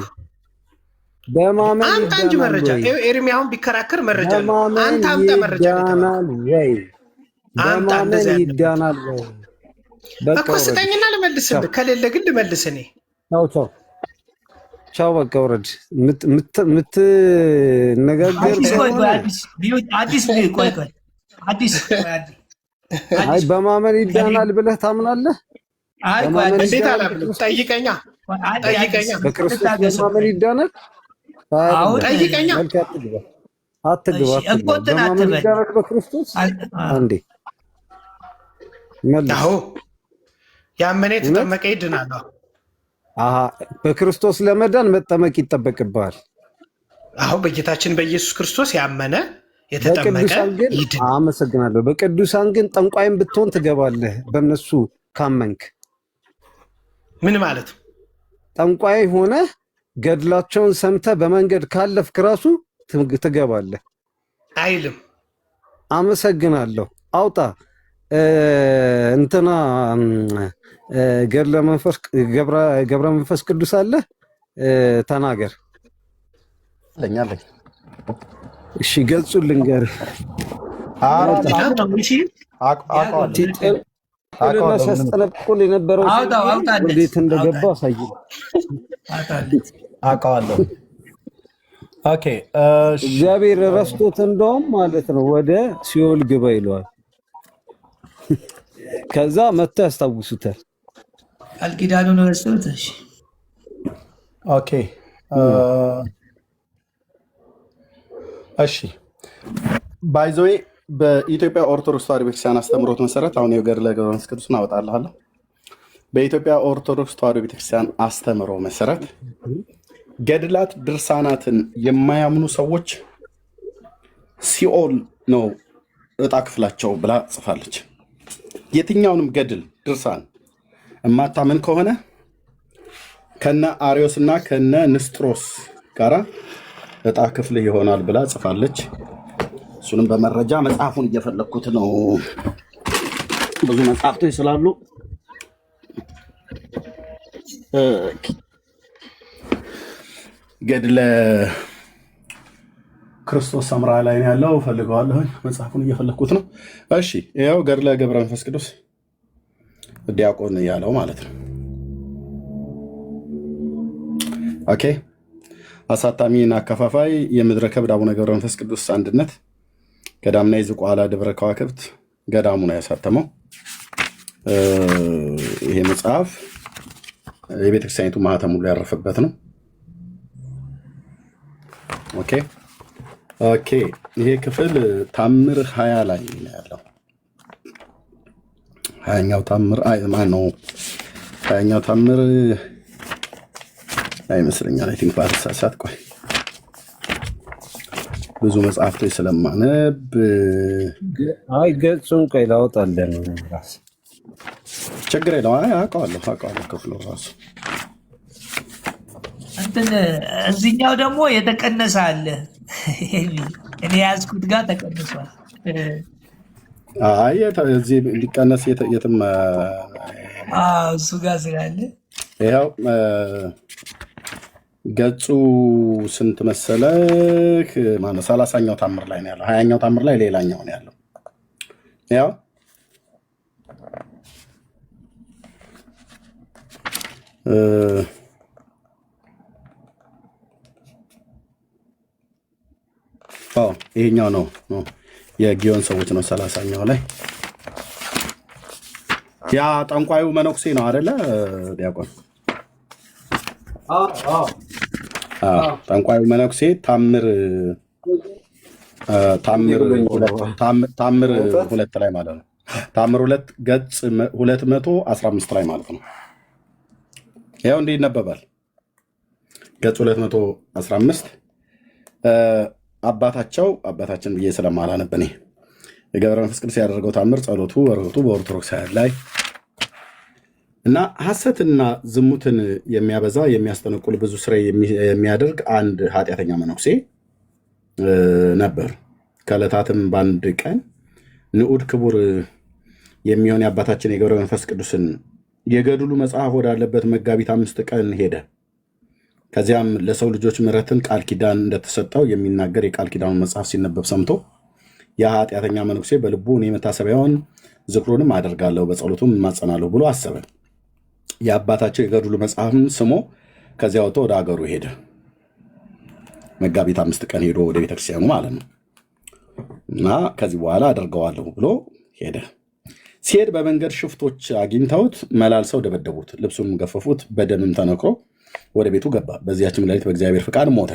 በማመን አንተ እንጂ መረጃ ኤርሚ አሁን ቢከራከር መረጃ አንተ አምጣ መረጃ ይዳናል ወይ? በማመን ይዳናል ወይ? እኮ ስጠኝና ልመልስልህ፣ ከሌለ ግን ልመልስ እኔ። ቻው በቃ ውረድ። የምትነጋገር አይ በማመን ይዳናል ብለህ ታምናለህ? እንዴት አላምንም? ጠይቀኛ በክርስቶስ በማመን ይዳናል። አሁን ጠይቀኛ መልክ አትግባ እኮ እንትን አትበል። በክርስቶስ አንዴ መልስ። አዎ ያመነ የተጠመቀ ይድናል። በክርስቶስ ለመዳን መጠመቅ ይጠበቅብሃል። አዎ በጌታችን በኢየሱስ ክርስቶስ ያመነ የተጠመቀ ይድናል። አመሰግናለሁ። በቅዱሳን ግን ጠንቋይም ብትሆን ትገባለህ፣ በእነሱ ካመንክ። ምን ማለት ነው? ጠንቋይ ሆነ ገድላቸውን ሰምተህ በመንገድ ካለፍክ ራሱ ትገባለህ አይልም። አመሰግናለሁ። አውጣ እንትና ገብረ መንፈስ ቅዱስ አለ ተናገር። ለኛለኝ እሺ ገጹን ልንገርህ። ሲያስጠነቅቁን የነበረው ወዴት እንደገባ አሳይ። አውቀዋለሁ። ኦኬ እግዚአብሔር ረስቶት እንደውም ማለት ነው ወደ ሲኦል ግባ ይለዋል። ከዛ መጥቶ ያስታውሱታል። ቃል ኪዳኑን ረስቶት። ኦኬ እሺ ባይዘዌ በኢትዮጵያ ኦርቶዶክስ ተዋሕዶ ቤተክርስቲያን አስተምሮት መሰረት አሁን የገድለ ገብረ መንፈስ ቅዱስን አወጣልሃለሁ። በኢትዮጵያ ኦርቶዶክስ ተዋሕዶ ቤተክርስቲያን አስተምሮ መሰረት ገድላት ድርሳናትን የማያምኑ ሰዎች ሲኦል ነው እጣ ክፍላቸው ብላ ጽፋለች። የትኛውንም ገድል ድርሳን እማታምን ከሆነ ከነ አሪዮስ እና ከነ ንስጥሮስ ጋራ እጣ ክፍል ይሆናል ብላ ጽፋለች። እሱንም በመረጃ መጽሐፉን እየፈለግኩት ነው። ብዙ መጽሐፍቶች ስላሉ ገድለ ክርስቶስ ሰምራ ላይ ነው ያለው። ፈልገዋለሁ። መጽሐፉን እየፈለግኩት ነው። እሺ ያው ገድለ ገብረ መንፈስ ቅዱስ ዲያቆን ያለው ማለት ነው። ኦኬ አሳታሚና አከፋፋይ የምድረ ከብድ አቡነ ገብረ መንፈስ ቅዱስ አንድነት ገዳምና የዝቋላ ደብረ ከዋክብት ገዳሙ ነው ያሳተመው። ይሄ መጽሐፍ የቤተክርስቲያኒቱ ማህተም ሁሉ ያረፈበት ነው። ኦኬ ኦኬ ይሄ ክፍል ታምር 20 ላይ ነው ያለው። 20ኛው ታምር ማን ነው? 20ኛው ታምር አይመስለኛል። አይ ቲንክ ባልሳሳት። ቆይ ብዙ መጽሐፍቶች ስለማነብ ገጹን ቆይ ላውጣለን። ራስ ችግር የለውም። አውቀዋለሁ ክፍሉ ራሱ እንትን እዚህኛው ደግሞ የተቀነሰ አለ። እኔ ያዝኩት ጋር ተቀንሷል። አይ እዚህ ሊቀነስ የትም እሱ ጋር ስላለ ይኸው ገጹ ስንት መሰለህ? ማነው 30ኛው ታምር ላይ ነው ያለው። 20ኛው ታምር ላይ ሌላኛው ነው ያለው። ያው ይሄኛው ነው የጊዮን ሰዎች ነው። 30ኛው ላይ ያ ጠንቋዩ መነኩሴ ነው አይደለ ዲያቆን? ጠንቋዩ መነኩሴ ታምር ሁለት ላይ ማለት ነው። ታምር 2 ገጽ 215 ላይ ማለት ነው። ያው እንዲህ ይነበባል። ገጽ 215 አባታችን ብዬ ስለማላነብ እኔ የገብረ መንፈስ ቅዱስ ያደረገው ታምር ጸሎቱ በረከቱ በኦርቶዶክሳውያን ላይ እና ሐሰትና ዝሙትን የሚያበዛ የሚያስጠነቁል ብዙ ስራ የሚያደርግ አንድ ኃጢአተኛ መነኩሴ ነበር። ከዕለታትም በአንድ ቀን ንዑድ ክቡር የሚሆን የአባታችን የገብረ መንፈስ ቅዱስን የገድሉ መጽሐፍ ወዳለበት መጋቢት 5 ቀን ሄደ። ከዚያም ለሰው ልጆች ምሕረትን ቃል ኪዳን እንደተሰጠው የሚናገር የቃል ኪዳኑን መጽሐፍ ሲነበብ ሰምቶ ያ ኃጢአተኛ መነኩሴ በልቡ እኔ መታሰቢያውን ዝክሩንም አደርጋለሁ በጸሎቱም እማጸናለሁ ብሎ አሰበ። የአባታቸው የገድሉ መጽሐፍን ስሞ ከዚያ ወጥቶ ወደ ሀገሩ ሄደ። መጋቢት 5 ቀን ሄዶ ወደ ቤተክርስቲያኑ ማለት ነው። እና ከዚህ በኋላ አደርገዋለሁ ብሎ ሄደ። ሲሄድ በመንገድ ሽፍቶች አግኝተውት መላልሰው ደበደቡት፣ ልብሱንም ገፈፉት፣ በደምም ተነክሮ ወደ ቤቱ ገባ። በዚያችም ሌሊት በእግዚአብሔር ፍቃድ ሞተ።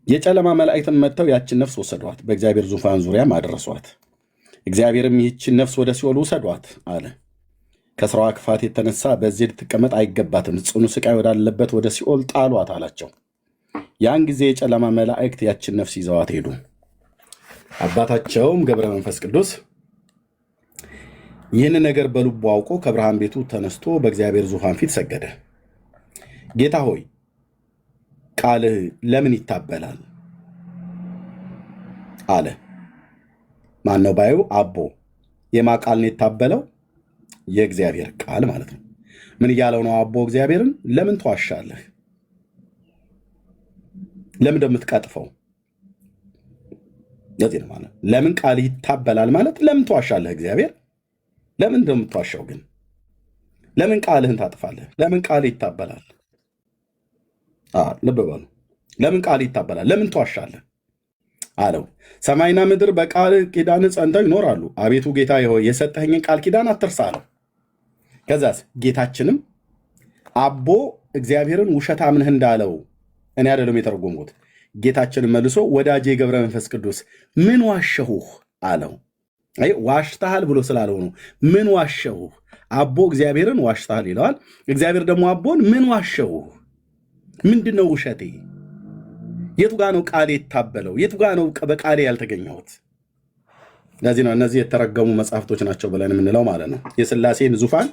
የጨለማ መላእክትን መጥተው ያችን ነፍስ ወሰዷት፣ በእግዚአብሔር ዙፋን ዙሪያም አደረሷት። እግዚአብሔርም ይህችን ነፍስ ወደ ሲኦል ውሰዷት አለ። ከስራዋ ክፋት የተነሳ በዚህ ልትቀመጥ አይገባትም፣ ጽኑ ስቃይ ወዳለበት ወደ ሲኦል ጣሏት አላቸው። ያን ጊዜ የጨለማ መላእክት ያችን ነፍስ ይዘዋት ሄዱ። አባታቸውም ገብረ መንፈስ ቅዱስ ይህን ነገር በልቡ አውቆ ከብርሃን ቤቱ ተነስቶ በእግዚአብሔር ዙፋን ፊት ሰገደ። ጌታ ሆይ ቃልህ ለምን ይታበላል አለ። ማን ነው ባዩ? አቦ። የማ ቃል ነው የታበለው? የእግዚአብሔር ቃል ማለት ነው። ምን እያለው ነው አቦ? እግዚአብሔርን ለምን ትዋሻለህ? ለምን እንደምትቀጥፈው? ለዚህ ነው ማለት ለምን ቃል ይታበላል ማለት ለምን ትዋሻለህ? እግዚአብሔር ለምን እንደምትዋሻው ግን ለምን ቃልህን ታጥፋለህ? ለምን ቃል ይታበላል? ልብ በሉ። ለምን ቃል ይታበላል? ለምን ትዋሻለህ አለው። ሰማይና ምድር በቃል ኪዳን ጸንተው ይኖራሉ። አቤቱ ጌታ ሆይ የሰጠኸኝን ቃል ኪዳን አትርሳ አለው። ከዛስ ጌታችንም አቦ እግዚአብሔርን ውሸታም ነህ እንዳለው እኔ አይደለም የተረጎምኩት። ጌታችንን መልሶ ወዳጄ ገብረ መንፈስ ቅዱስ ምን ዋሸሁህ አለው። ዋሽተሃል ብሎ ስላለው ነው። ምን ዋሸሁህ? አቦ እግዚአብሔርን ዋሽተሃል ይለዋል። እግዚአብሔር ደግሞ አቦን ምን ዋሸሁህ? ምንድነው ውሸቴ? የቱ ጋ ነው ቃሌ የታበለው? የቱ ጋ ነው በቃሌ ያልተገኘሁት? ለዚህ ነው እነዚህ የተረገሙ መጽሐፍቶች ናቸው ብለን የምንለው ማለት ነው። የሥላሴን ዙፋን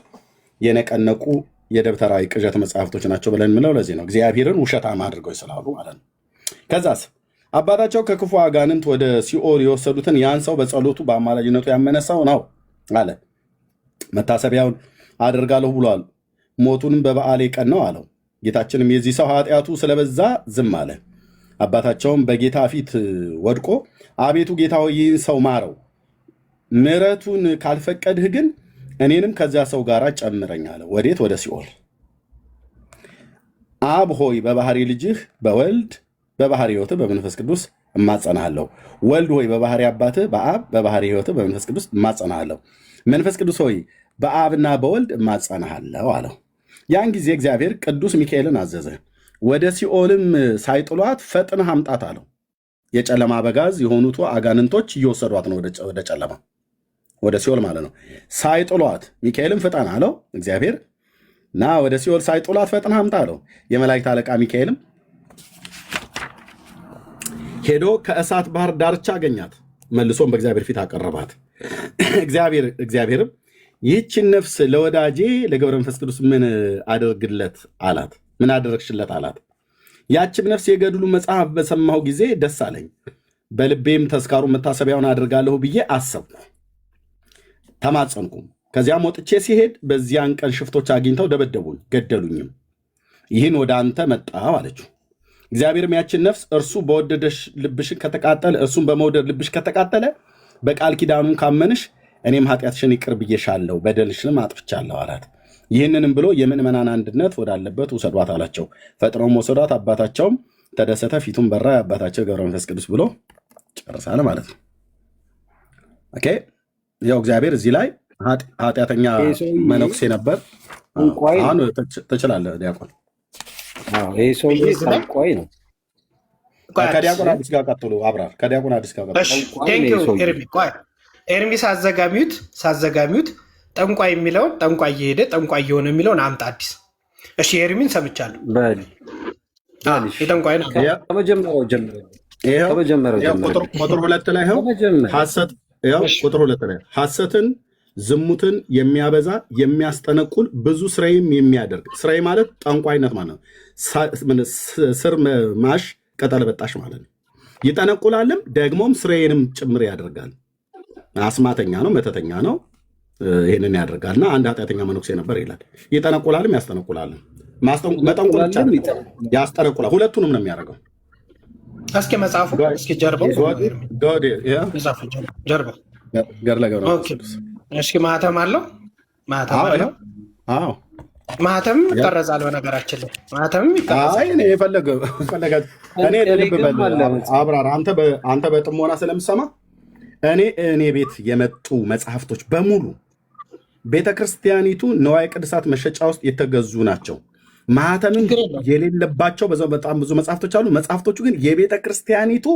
የነቀነቁ የደብተራ ቅዠት መጽሐፍቶች ናቸው ብለን የምንለው ለዚህ ነው። እግዚአብሔርን ውሸታም አድርገው ስላሉ ማለት ነው። ከዛስ አባታቸው ከክፉ አጋንንት ወደ ሲኦል የወሰዱትን ያን ሰው በጸሎቱ በአማላጅነቱ ያመነ ሰው ነው አለ። መታሰቢያውን አደርጋለሁ ብሏል። ሞቱንም በበዓሌ ቀን ነው አለው። ጌታችንም የዚህ ሰው ኃጢአቱ ስለበዛ ዝም አለ። አባታቸውም በጌታ ፊት ወድቆ አቤቱ ጌታ ሆይ ይህን ሰው ማረው፣ ምሕረቱን ካልፈቀድህ ግን እኔንም ከዚያ ሰው ጋር ጨምረኝ አለ። ወዴት? ወደ ሲኦል። አብ ሆይ በባህሪ ልጅህ በወልድ በባህሪ ሕይወትህ በመንፈስ ቅዱስ እማጸናሃለሁ። ወልድ ሆይ በባህሪ አባትህ በአብ በባህሪ ሕይወትህ በመንፈስ ቅዱስ እማጸናሃለሁ። መንፈስ ቅዱስ ሆይ በአብና በወልድ እማጸናሃለሁ አለው። ያን ጊዜ እግዚአብሔር ቅዱስ ሚካኤልን አዘዘ። ወደ ሲኦልም ሳይጥሏት ፈጥነህ አምጣት አለው። የጨለማ አበጋዝ የሆኑት አጋንንቶች እየወሰዷት ነው ወደ ጨለማ፣ ወደ ሲኦል ማለት ነው። ሳይጥሏት ሚካኤልም ፍጠን አለው እግዚአብሔር። ና ወደ ሲኦል ሳይጥሏት ፈጥነህ አምጣ አለው። የመላእክት አለቃ ሚካኤልም ሄዶ ከእሳት ባህር ዳርቻ አገኛት፣ መልሶም በእግዚአብሔር ፊት አቀረባት። እግዚአብሔርም ይህችን ነፍስ ለወዳጄ ለገብረ መንፈስ ቅዱስ ምን አደርግለት አላት። ምን አደረግሽለት አላት። ያችም ነፍስ የገድሉ መጽሐፍ በሰማሁ ጊዜ ደስ አለኝ፣ በልቤም ተስካሩ መታሰቢያውን አድርጋለሁ ብዬ አሰብኩ፣ ተማጸንኩም። ከዚያም ወጥቼ ሲሄድ በዚያን ቀን ሽፍቶች አግኝተው ደበደቡኝ፣ ገደሉኝም። ይህን ወደ አንተ መጣሁ አለችው። እግዚአብሔርም ያችን ነፍስ እርሱ በወደደሽ ልብሽን ከተቃጠለ እርሱም በመውደድ ልብሽ ከተቃጠለ በቃል ኪዳኑን ካመንሽ እኔም ኃጢአትሽን ይቅር ብዬሻለሁ፣ በደልሽንም አጥፍቻለሁ አላት። ይህንንም ብሎ የምዕመናን አንድነት ወዳለበት ውሰዷት አላቸው። ፈጥነውም ወሰዷት። አባታቸውም ተደሰተ፣ ፊቱም በራ። የአባታቸው ገብረ መንፈስ ቅዱስ ብሎ ጨርሳለ ማለት ነው። ኦኬ። ያው እግዚአብሔር እዚህ ላይ ኃጢአተኛ መነኩሴ ነበር። አሁን ትችላለህ ዲያቆን። ይህ ሰው ጠንቋይ ነው። ከዲያቆን አዲስ ጋር ቀጥሎ አብራር። ከዲያቆን አዲስ ጋር ቀጥሎ ኤርሚ ሳዘጋሚዩት ጠንቋይ የሚለውን ጠንቋይ እየሄደ ጠንቋይ እየሆነ የሚለውን አምጣ አዲስ። እሺ ኤርሚን ሰምቻለሁ። የጠንቋይ ነው ከመጀመሪያው ጀምሮ ቁጥር ሁለት ላይ ቁጥር ሁለት ላይ ሐሰትን ዝሙትን የሚያበዛ የሚያስጠነቁል ብዙ ስራይም የሚያደርግ ስራይ ማለት ጠንቋይነት ማለት ነው። ስር ማሽ ቅጠል በጣሽ ማለት ነው። ይጠነቁላልም ደግሞም ስራዬንም ጭምር ያደርጋል። አስማተኛ ነው፣ መተተኛ ነው። ይህንን ያደርጋልና አንድ ኃጢአተኛ መነኩሴ ነበር ይላል። ይጠነቁላልም ያስጠነቁላልም። መጠንቁል ብቻ ያስጠነቁላል፣ ሁለቱንም ነው የሚያደርገው። እስኪ መጽሐፉ እስኪ ጀርባው ገድለ ገብረ እስኪ ማህተም አለው። ማህተም ይቀረጻል። በነገራችን ላይ ማህተም ይቀረጻል። አብራር። አንተ በጥሞና ስለምሰማ እኔ ቤት የመጡ መጽሐፍቶች በሙሉ ቤተ ክርስቲያኒቱ ንዋየ ቅድሳት መሸጫ ውስጥ የተገዙ ናቸው። ማህተምን የሌለባቸው በጣም ብዙ መጽሐፍቶች አሉ። መጽሐፍቶቹ ግን የቤተ ክርስቲያኒቱ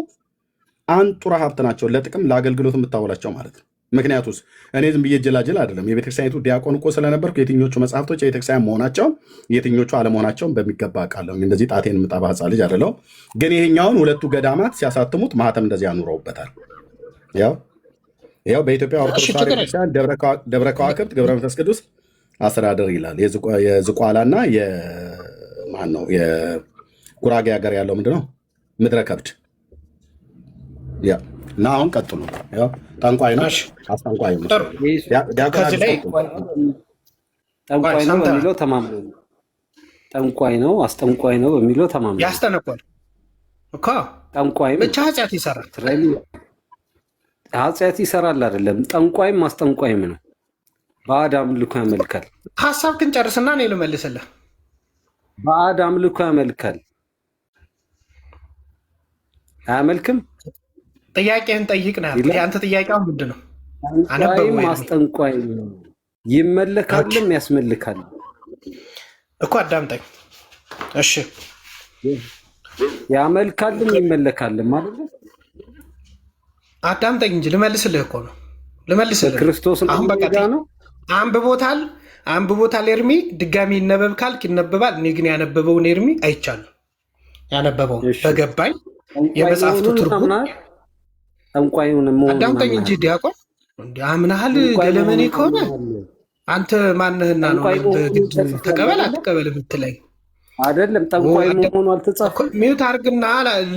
አንጡራ ሀብት ናቸው፣ ለጥቅም ለአገልግሎት የምታውላቸው ማለት ነው። ምክንያቱስ እኔ ዝም ብዬ ጀላጀል አይደለም። የቤተክርስቲያኒቱ ዲያቆን እኮ ስለነበርኩ የትኞቹ መጽሐፍቶች የቤተክርስቲያን መሆናቸውን የትኞቹ አለመሆናቸውን በሚገባ አውቃለሁ። እንደዚህ ጣቴን የምጠባ ሕፃን ልጅ አይደለሁም። ግን ይሄኛውን ሁለቱ ገዳማት ሲያሳትሙት ማህተም እንደዚህ አኑረውበታል። ያው በኢትዮጵያ ኦርቶዶክስ ተዋሕዶ ቤተክርስቲያን ደብረ ከዋክብት ገብረ መንፈስ ቅዱስ አስተዳደር ይላል። የዝቋላና የማን ነው የጉራጌ ሀገር ያለው ምንድነው ምድረ ከብድ እና አሁን ቀጥሉ። ጠንቋይ ነው አስጠንቋይ ነው። ጠንቋይ ነው በሚለው ተማምነው ጠንቋይ ነው አስጠንቋይ ነው በሚለው ተማምነው ያስጠነቋል እኮ ጠንቋይ ብቻ ኃጢአት ይሰራል። ኃጢአት ይሰራል አይደለም፣ ጠንቋይም አስጠንቋይም ነው። ባዕድ አምልኮ ያመልካል። ሀሳብ ግን ጨርስና እኔ ልመልስልህ። ባዕድ አምልኮ ያመልካል። አያመልክም? ጥያቄህን ጠይቅ ነው ያልኩት። የአንተ ጥያቄው ምንድን ነው? ጠንቋይም አስጠንቋይም ይመለካልም ያስመልካል እኮ። አዳምጠኝ እሺ። ያመልካልም ይመለካልም ማለት ነው። አዳምጠኝ እንጂ ልመልስልህ እኮ ነው። ልመልስልህ ክርስቶስን አሁን በቃ ነው። አንብቦታል ኤርሚ። ድጋሚ ይነበብ ካልክ ይነበባል። እኔ ግን ያነበበውን ኤርሚ አይቻልም። ያነበበውን በገባኝ የመጽሐፍቱ ትርጉም አዳምጠኝ እንጂ ዲያቆን እንዲ አምናሃል። ገለመኔ ከሆነ አንተ ማንህና ነው ተቀበል አትቀበል የምትለኝ? አይደለም ጠንቋይ መሆኑ አልተጻፈም። ሚዩት አድርግና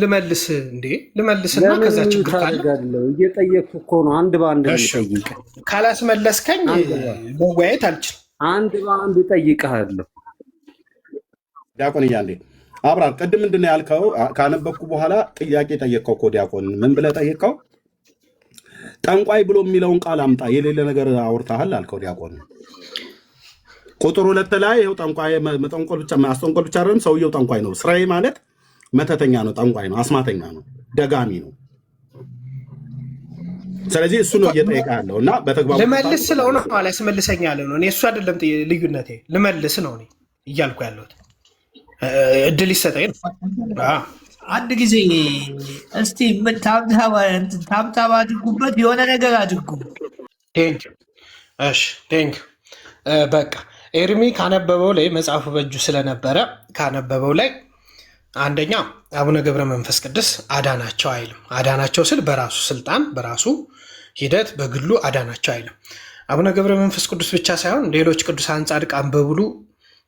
ልመልስ እንዴ ልመልስና ከዛ ችግር ካለ እየጠየቅኩ እኮ ነው። አንድ በአንድ ጠይቅ። ካላስመለስከኝ መወያየት አልችልም። አንድ በአንድ ጠይቅሃለሁ። ዲያቆን እያንዴ አብራር ቅድም ምንድን ነው ያልከው? ካነበብኩ በኋላ ጥያቄ ጠየቅከው እኮ ዲያቆን። ምን ብለህ ጠየቅከው? ጠንቋይ ብሎ የሚለውን ቃል አምጣ፣ የሌለ ነገር አውርተሃል አልከው ዲያቆን። ቁጥር 2 ላይ ይኸው ጠንቋይ አስጠንቆል ብቻ አይደለም፣ ሰውየው ጠንቋይ ነው። ስራዬ ማለት መተተኛ ነው፣ ጠንቋይ ነው፣ አስማተኛ ነው፣ ደጋሚ ነው። ስለዚህ እሱ ነው እየጠየቀ ያለው እና በተግባር ልመልስ ስለሆነ አላስመልሰኝ ያለ ነው። እኔ እሱ አይደለም ልዩነቴ፣ ልመልስ ነው እኔ እያልኩ ያለሁት። እድል ይሰጠኝ። አንድ ጊዜ እስቲ ታብታብ አድርጉበት፣ የሆነ ነገር አድርጉ። ቴንክ በቃ ኤርሚ ካነበበው ላይ መጽሐፉ በእጁ ስለነበረ ካነበበው ላይ አንደኛ አቡነ ገብረ መንፈስ ቅዱስ አዳናቸው አይልም። አዳናቸው ስል በራሱ ስልጣን በራሱ ሂደት በግሉ አዳናቸው አይልም። አቡነ ገብረ መንፈስ ቅዱስ ብቻ ሳይሆን ሌሎች ቅዱሳን ጻድቃን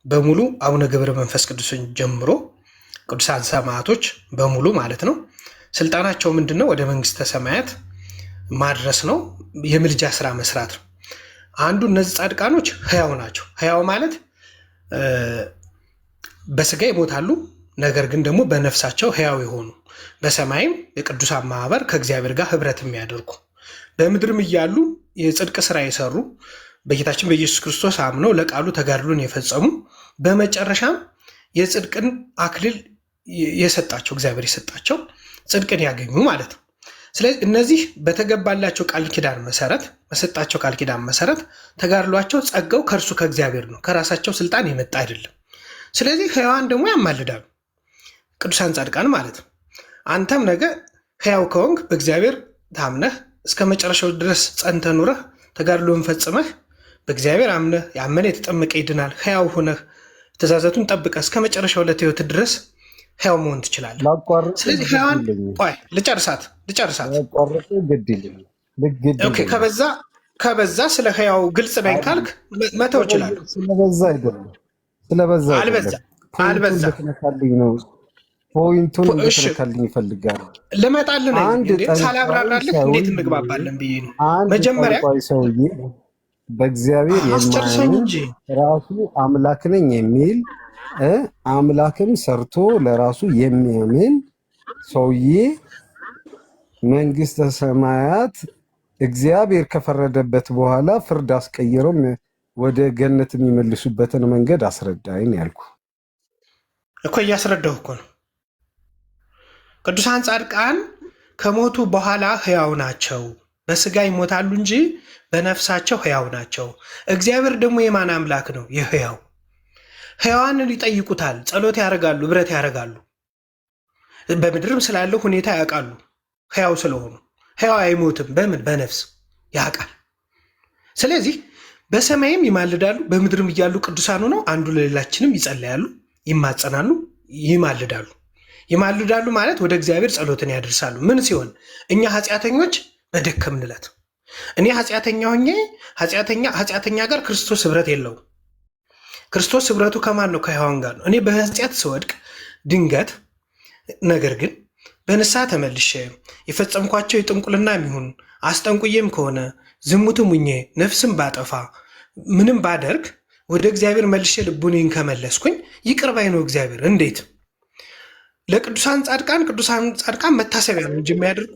በሙሉ አቡነ ገብረ መንፈስ ቅዱስን ጀምሮ ቅዱሳን ሰማዕቶች በሙሉ ማለት ነው ስልጣናቸው ምንድን ነው? ወደ መንግስተ ሰማያት ማድረስ ነው። የምልጃ ስራ መስራት ነው። አንዱ እነዚህ ጻድቃኖች ህያው ናቸው። ህያው ማለት በስጋ ይሞታሉ፣ ነገር ግን ደግሞ በነፍሳቸው ህያው የሆኑ በሰማይም የቅዱሳን ማህበር ከእግዚአብሔር ጋር ህብረት የሚያደርጉ በምድርም እያሉ የጽድቅ ስራ የሰሩ በጌታችን በኢየሱስ ክርስቶስ አምነው ለቃሉ ተጋድሎን የፈጸሙ በመጨረሻም የጽድቅን አክሊል የሰጣቸው እግዚአብሔር የሰጣቸው ጽድቅን ያገኙ ማለት ነው። ስለዚህ እነዚህ በተገባላቸው ቃል ኪዳን መሰረት በሰጣቸው ቃል ኪዳን መሰረት ተጋድሏቸው ጸጋው ከእርሱ ከእግዚአብሔር ነው፣ ከራሳቸው ስልጣን የመጣ አይደለም። ስለዚህ ሕያዋን ደግሞ ያማልዳሉ፣ ቅዱሳን ጻድቃን ማለት ነው። አንተም ነገ ሕያው ከሆንክ በእግዚአብሔር ታምነህ እስከ መጨረሻው ድረስ ጸንተህ ኑረህ ተጋድሎን ፈጽመህ በእግዚአብሔር አምነህ ያመነ የተጠመቀ ይድናል። ሕያው ሆነህ ትእዛዛቱን ጠብቀህ እስከ መጨረሻው ዕለት ሕይወት ድረስ ሕያው መሆን ትችላለህ። ስለዚህ ሕያዋን ልጨርሳት ከበዛ ስለ ሕያው ግልጽ ነኝ ካልክ መተው እችላለሁ። አልበዛ ፖይንቱን እንድትነካልኝ ይፈልጋል። ልመጣልን ሳላብራራልህ እንዴት እንግባባለን ብዬ ነው። መጀመሪያ ሰውዬ በእግዚአብሔር የማያምን ራሱ አምላክ ነኝ የሚል አምላክም ሰርቶ ለራሱ የሚያምን ሰውዬ መንግስተ ሰማያት እግዚአብሔር ከፈረደበት በኋላ ፍርድ አስቀይረው ወደ ገነት የሚመልሱበትን መንገድ አስረዳኝ ያልኩ እኮ እያስረዳሁ እኮ ነው። ቅዱሳን ጻድቃን ከሞቱ በኋላ ሕያው ናቸው። በስጋ ይሞታሉ እንጂ በነፍሳቸው ሕያው ናቸው። እግዚአብሔር ደግሞ የማን አምላክ ነው? የሕያው። ሕያዋንን ይጠይቁታል፣ ጸሎት ያደርጋሉ፣ ብረት ያደርጋሉ። በምድርም ስላለው ሁኔታ ያውቃሉ። ሕያው ስለሆኑ ሕያው አይሞትም። በምን በነፍስ ያውቃል። ስለዚህ በሰማይም ይማልዳሉ፣ በምድርም እያሉ ቅዱሳን ሆነው አንዱ ለሌላችንም ይጸለያሉ፣ ይማጸናሉ፣ ይማልዳሉ። ይማልዳሉ ማለት ወደ እግዚአብሔር ጸሎትን ያደርሳሉ። ምን ሲሆን እኛ ኃጢአተኞች በደከምንለት። እኔ ኃጢአተኛ ሆኜ ኃጢአተኛ ጋር ክርስቶስ ህብረት የለውም። ክርስቶስ ህብረቱ ከማን ነው? ከሕያዋን ጋር ነው። እኔ በኃጢአት ስወድቅ ድንገት ነገር ግን በንስሐ ተመልሼ የፈጸምኳቸው የጥንቁልና የሚሆን አስጠንቁዬም ከሆነ ዝሙትም ሙኜ ነፍስም ባጠፋ ምንም ባደርግ ወደ እግዚአብሔር መልሼ ልቡኔን ከመለስኩኝ ይቅር ባይ ነው እግዚአብሔር። እንዴት? ለቅዱሳን ጻድቃን መታሰቢያ ነው እንጂ የሚያደርጉ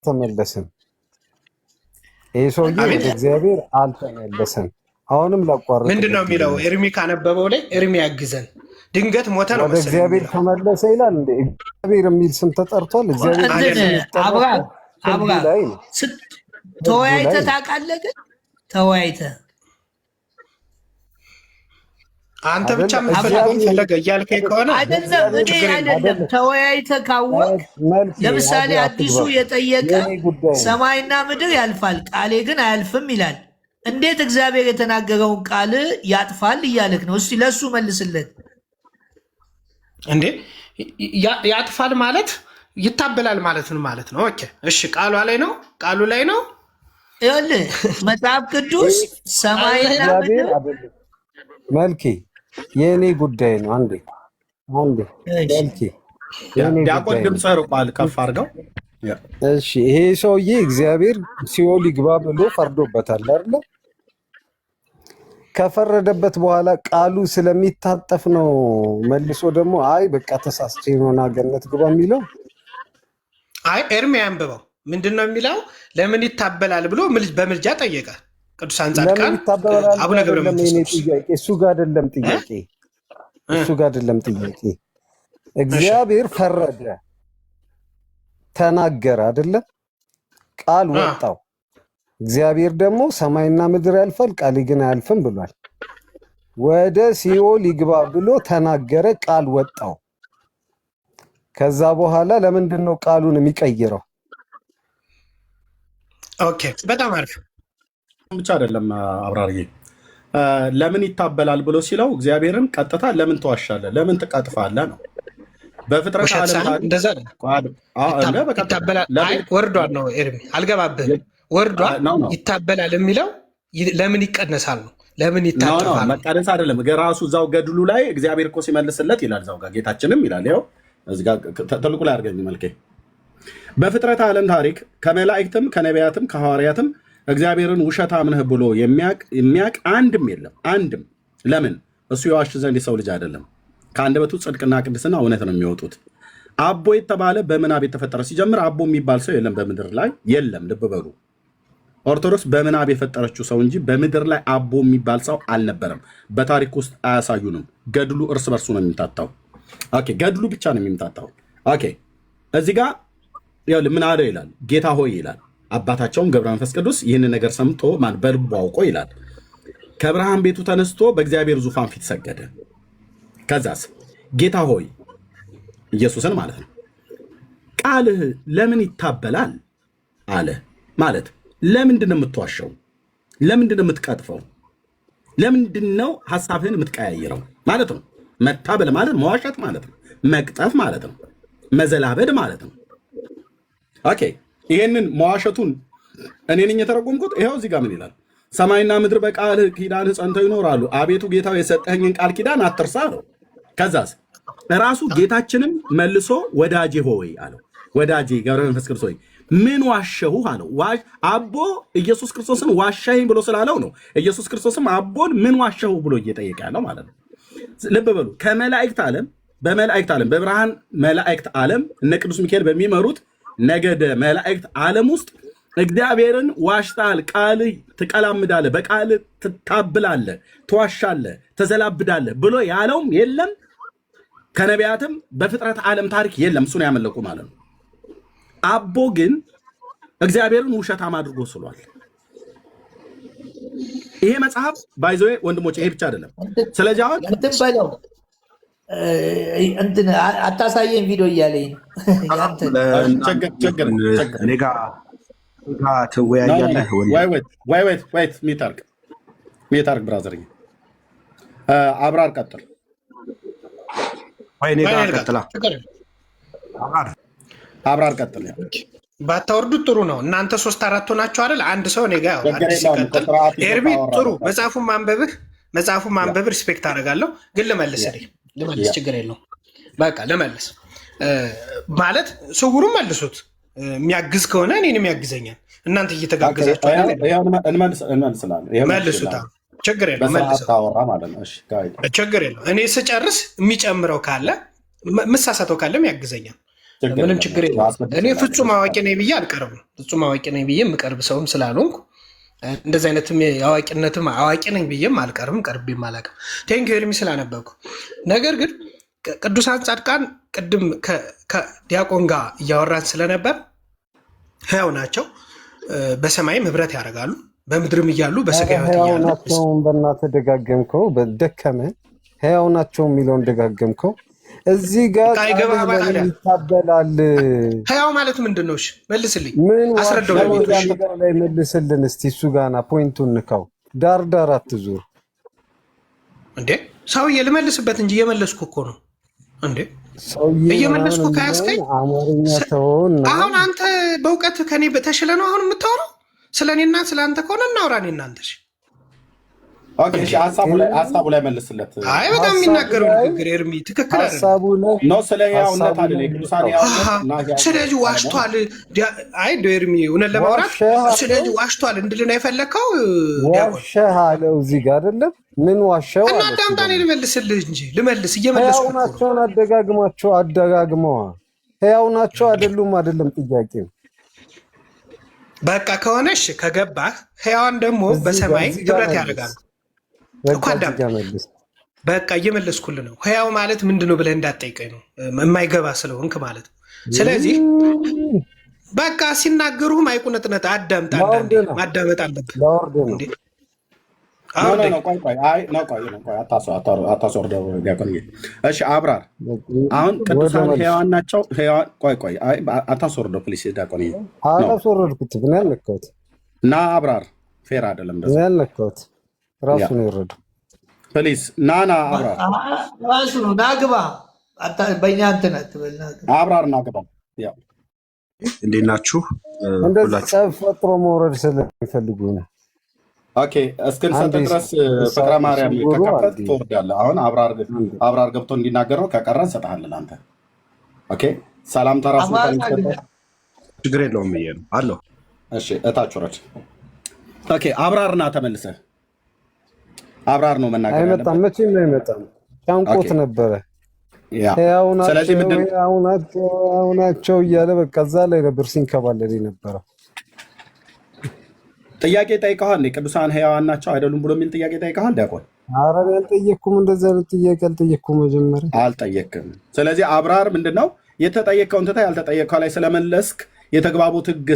ተመለስም። ይህ ሰውዬ ወደ እግዚአብሔር አልተመለሰም። አሁንም ላቋርጥ። ምንድን ነው የሚለው? ኤርሚ ካነበበው ላይ ኤርሚ ያግዘን። ድንገት ሞተ ነው ወደ እግዚአብሔር ተመለሰ ይላል። እንደ እግዚአብሔር የሚል ስም ተጠርቷል። እግዚአብሔር ተወያይተህ ታውቃለህ? ግን ተወያይተህ አንተ ብቻ የምትፈልገውን ፈለገ እያልከኝ ከሆነ አይደለም። እኔ አይደለም ተወያይተህ ካወቅ ለምሳሌ አዲሱ የጠየቀ ሰማይና ምድር ያልፋል ቃሌ ግን አያልፍም ይላል። እንዴት እግዚአብሔር የተናገረውን ቃል ያጥፋል እያለክ ነው? እስቲ ለሱ መልስለት። እንዴ ያጥፋል ማለት ይታበላል ማለት ነው ማለት ነው። ኦኬ እሺ፣ ቃሉ ላይ ነው፣ ቃሉ ላይ ነው። ይኸውልህ መጽሐፍ ቅዱስ ሰማይና ምድር መልኬ የእኔ ጉዳይ ነው። አንዴ መልኬ ዲያቆን ድምፅ ርቋል፣ ከፍ አድርገው። እሺ ይሄ ሰውዬ እግዚአብሔር ሲኦል ይግባ ብሎ ፈርዶበታል አይደለ? ከፈረደበት በኋላ ቃሉ ስለሚታጠፍ ነው መልሶ ደግሞ አይ በቃ ተሳስቼ የሆነ ገነት ግባ የሚለው። አይ ኤርሚ አንብበው ምንድን ነው የሚለው? ለምን ይታበላል ብሎ በምልጃ ጠየቀ። ቅዱሳን ጻድቃን አቡነ ገብረ መንፈስ እሱ ጋር አይደለም ጥያቄ፣ እሱ ጋር አይደለም ጥያቄ። እግዚአብሔር ፈረደ ተናገረ አይደለም? ቃል ወጣው። እግዚአብሔር ደግሞ ሰማይና ምድር ያልፋል ቃሌ ግን አያልፍም ብሏል። ወደ ሲኦል ይግባ ብሎ ተናገረ፣ ቃል ወጣው። ከዛ በኋላ ለምንድን ነው ቃሉን የሚቀይረው? ኦኬ በጣም አሪፍ። ብቻ አይደለም አብራርዬ፣ ለምን ይታበላል ብሎ ሲለው እግዚአብሔርን ቀጥታ ለምን ትዋሻለህ፣ ለምን ትቀጥፋለህ ነው። በፍጥረት ወርዷል ነው ኤርሚ፣ አልገባብህም። ወርዷል ይታበላል የሚለው ለምን ይቀነሳል ነው፣ ለምን ይታጠፋል? መቀነስ አይደለም። ራሱ እዛው ገድሉ ላይ እግዚአብሔር እኮ ሲመልስለት ይላል፣ እዛው ጋር ጌታችንም ይላል። ይኸው እዚህ ጋር ትልቁ ላይ አድርገኝ መልኬ። በፍጥረት ዓለም ታሪክ ከመላእክትም ከነቢያትም ከሐዋርያትም እግዚአብሔርን ውሸታም ነህ ብሎ የሚያቅ አንድም የለም፣ አንድም። ለምን? እሱ የዋሽ ዘንድ የሰው ልጅ አይደለም። ከአንደበቱ ጽድቅና ቅድስና እውነት ነው የሚወጡት። አቦ የተባለ በምናብ የተፈጠረ ሲጀምር አቦ የሚባል ሰው የለም በምድር ላይ የለም። ልብ በሉ። ኦርቶዶክስ በምናብ የፈጠረችው ሰው እንጂ በምድር ላይ አቦ የሚባል ሰው አልነበረም። በታሪክ ውስጥ አያሳዩንም። ገድሉ እርስ በርሱ ነው የሚምታታው። ኦኬ፣ ገድሉ ብቻ ነው የሚምታታው። ኦኬ፣ እዚህ ጋር ምን አለ ይላል? ጌታ ሆይ ይላል። አባታቸውም ገብረ መንፈስ ቅዱስ ይህንን ነገር ሰምቶ በልቡ አውቆ ይላል ከብርሃን ቤቱ ተነስቶ በእግዚአብሔር ዙፋን ፊት ሰገደ። ከዛስ ጌታ ሆይ ኢየሱስን ማለት ነው ቃልህ ለምን ይታበላል አለ። ማለት ለምንድን ነው የምትዋሸው? ለምንድን ነው የምትቀጥፈው? ለምንድን ነው ሀሳብህን የምትቀያይረው ማለት ነው። መታበል ማለት መዋሸት ማለት ነው። መቅጠፍ ማለት ነው። መዘላበድ ማለት ነው። ኦኬ፣ ይሄንን መዋሸቱን እኔ ነኝ የተረጎምኩት። ይኸው እዚህ ጋር ምን ይላል? ሰማይና ምድር በቃልህ ኪዳንህ ጸንተው ይኖራሉ። አቤቱ ጌታው የሰጠኸኝን ቃል ኪዳን አትርሳ አለው። ከዛስ ራሱ ጌታችንም መልሶ ወዳጄ ሆይ አለው። ወዳጄ ገብረ መንፈስ ቅዱስ ሆይ ምን ዋሸሁ አለው። አቦ ኢየሱስ ክርስቶስን ዋሻኝ ብሎ ስላለው ነው። ኢየሱስ ክርስቶስም አቦን ምን ዋሸሁ ብሎ እየጠየቀ ያለው ማለት ነው። ልብ በሉ። ከመላእክት ዓለም በመላእክት ዓለም በብርሃን መላእክት ዓለም እነ ቅዱስ ሚካኤል በሚመሩት ነገደ መላእክት ዓለም ውስጥ እግዚአብሔርን ዋሽታል፣ ቃል ትቀላምዳለህ፣ በቃል ትታብላለህ፣ ትዋሻለህ፣ ተዘላብዳለህ ብሎ ያለውም የለም። ከነቢያትም በፍጥረት ዓለም ታሪክ የለም። እሱን ያመለኩ ማለት ነው። አቦ ግን እግዚአብሔርን ውሸታም አድርጎ ስሏል። ይሄ መጽሐፍ ባይዘ ወንድሞች ይሄ ብቻ አይደለም። ስለዚህ አሁን እንትን በለው እንትን አታሳየኝ ቪዲዮ እያለኝ ነው። እኔ ጋ ትወያያለህ። ወይት ሚታርግ ብራዘር አብራር ቀጥል። እኔ ጋ ቀጥላ አብራር ቀጥል። ባታወርዱት ጥሩ ነው። እናንተ 3-4 ሆናችሁ አይደል? አንድ ሰው እኔ ጋ አዲስ ሲቀጥል ኤርሚ ጥሩ መጽሐፉን ማንበብ ሪስፔክት አደርጋለሁ። ግን ልመልስ ችግር የለውም። በቃ ልመልስ ማለት ስውሩም መልሱት። የሚያግዝ ከሆነ እኔንም ያግዘኛል። እናንተ እየተጋገዛችሁ መልሱታ። ችግር የለውም። ችግር የለውም። እኔ ስጨርስ የሚጨምረው ካለ ምሳሳተው ካለም ያግዘኛል። ምንም ችግር የለም። እኔ ፍጹም አዋቂ ነኝ ብዬ አልቀርብም። ፍጹም አዋቂ ነኝ ብዬ የምቀርብ ሰውም ስላልሆንኩ እንደዚህ አይነትም አዋቂነትም አዋቂ ነኝ ብዬም አልቀርብም፣ ቀርቤም አላውቅም። ቴንክ ኤርሚ ስላነበብኩ። ነገር ግን ቅዱሳን ጻድቃን ቅድም ከዲያቆን ጋር እያወራን ስለነበር ሕያው ናቸው፣ በሰማይም ህብረት ያደርጋሉ፣ በምድርም እያሉ በስጋ ሕያው ናቸውን በእናትህ ደጋገምከው፣ ደከመ። ሕያው ናቸው የሚለውን ደጋገምከው። እዚህ ጋር ይታበላል። ሕያው ማለት ምንድን ነው? መልስልኝ፣ አስረዳው ላይ መልስልን እስቲ። እሱ ጋና ፖይንቱን ንካው፣ ዳር አትዙር እንዴ ሰውዬ። ልመልስበት እንጂ እየመለስኩ እኮ ነው እንዴ እየመለስኩ ከያዝከኝ። አሁን አንተ በእውቀት ከኔ በተሽለ ነው አሁን የምታወራው። ስለ እኔና ስለ አንተ ከሆነ እናውራ። እኔ እናንተሽ ሀሳቡ ላይ መልስለት። አይ በጣም የሚናገረው ንግግር ኤርሚ ትክክል ነው። ስለ ሕያውነት አለ ቅዱሳን ስለዚህ ዋሽቷል። አይ ኤርሚ እውነት ለማውራት ስለዚህ ዋሽቷል እንድልና የፈለግከው ዋሸሃለው እዚህ ጋር አይደለም። ምን ዋሸው እና ዳምጣኔ ልመልስልህ እንጂ ልመልስ እየመለስኩ ሕያው ናቸውን አደጋግመዋ። ሕያው ናቸው አይደሉም? አይደለም ጥያቄው። በቃ ከሆነሽ ከገባህ ሕያዋን ደግሞ በሰማይ ህብረት ያደርጋሉ። በቃ እየመለስኩልህ ነው። ሕያው ማለት ምንድን ነው ብለህ እንዳትጠይቀኝ ነው፣ የማይገባ ስለሆንክ ማለት ነው። ስለዚህ በቃ ሲናገሩህም አይቁነጥነት አዳምጥ። አንዳንዴ ማዳመጥ አለብህ። እሺ አብራር። አሁን ቅዱሳን ሕያዋን ናቸው። አታስወርደው ፕሊስ። ዲያቆን አላስወረድኩትም፣ እኔ ያልነካሁት እና አብራር ፌር አይደለም። እኔ ያልነካሁት ራሱ ነው የወረደው። ፕሊስ ናና አብራር ራሱ ነው። ናግባ በእኛ እንትን አብራር ናግባ። እንዴት ናችሁ? እንደዚህ ጸብ ፈጥሮ መውረድ ስለሚፈልጉ ነው። ኦኬ እስክንሰጥ ድረስ ፍቅረ ማርያም ከከፈት ትወርዳለህ። አሁን አብራር ገብቶ እንዲናገር ነው። ከቀረ እንሰጥሃለን አንተ። ኦኬ ሰላም ተራስ ችግር የለውም ብዬ ነው አለው። እሺ እታች ወረድ። ኦኬ አብራርና ተመልሰህ አብራር ነው መናገር ያለበት። አይመጣም፣ መቼም ነው አይመጣም። ጫንቆት ነበረ። ሕያው ናቸው እያለ በቃ እዛ ላይ ነበር ሲንከባለል የነበረው። ጥያቄ ጠይቀዋል። ቅዱሳን ሕያዋን ናቸው አይደሉም ብሎ የሚል ጥያቄ ጠይቀዋል ዲያቆን? ኧረ አልጠየቅኩም፣ እንደዚህ አይነት ጥያቄ አልጠየቅኩም። መጀመሪያ አልጠየቅም። ስለዚህ አብራር ምንድነው የተጠየቀውን ትተህ ያልተጠየቀው ላይ ስለመለስክ የተግባቡት ሕግ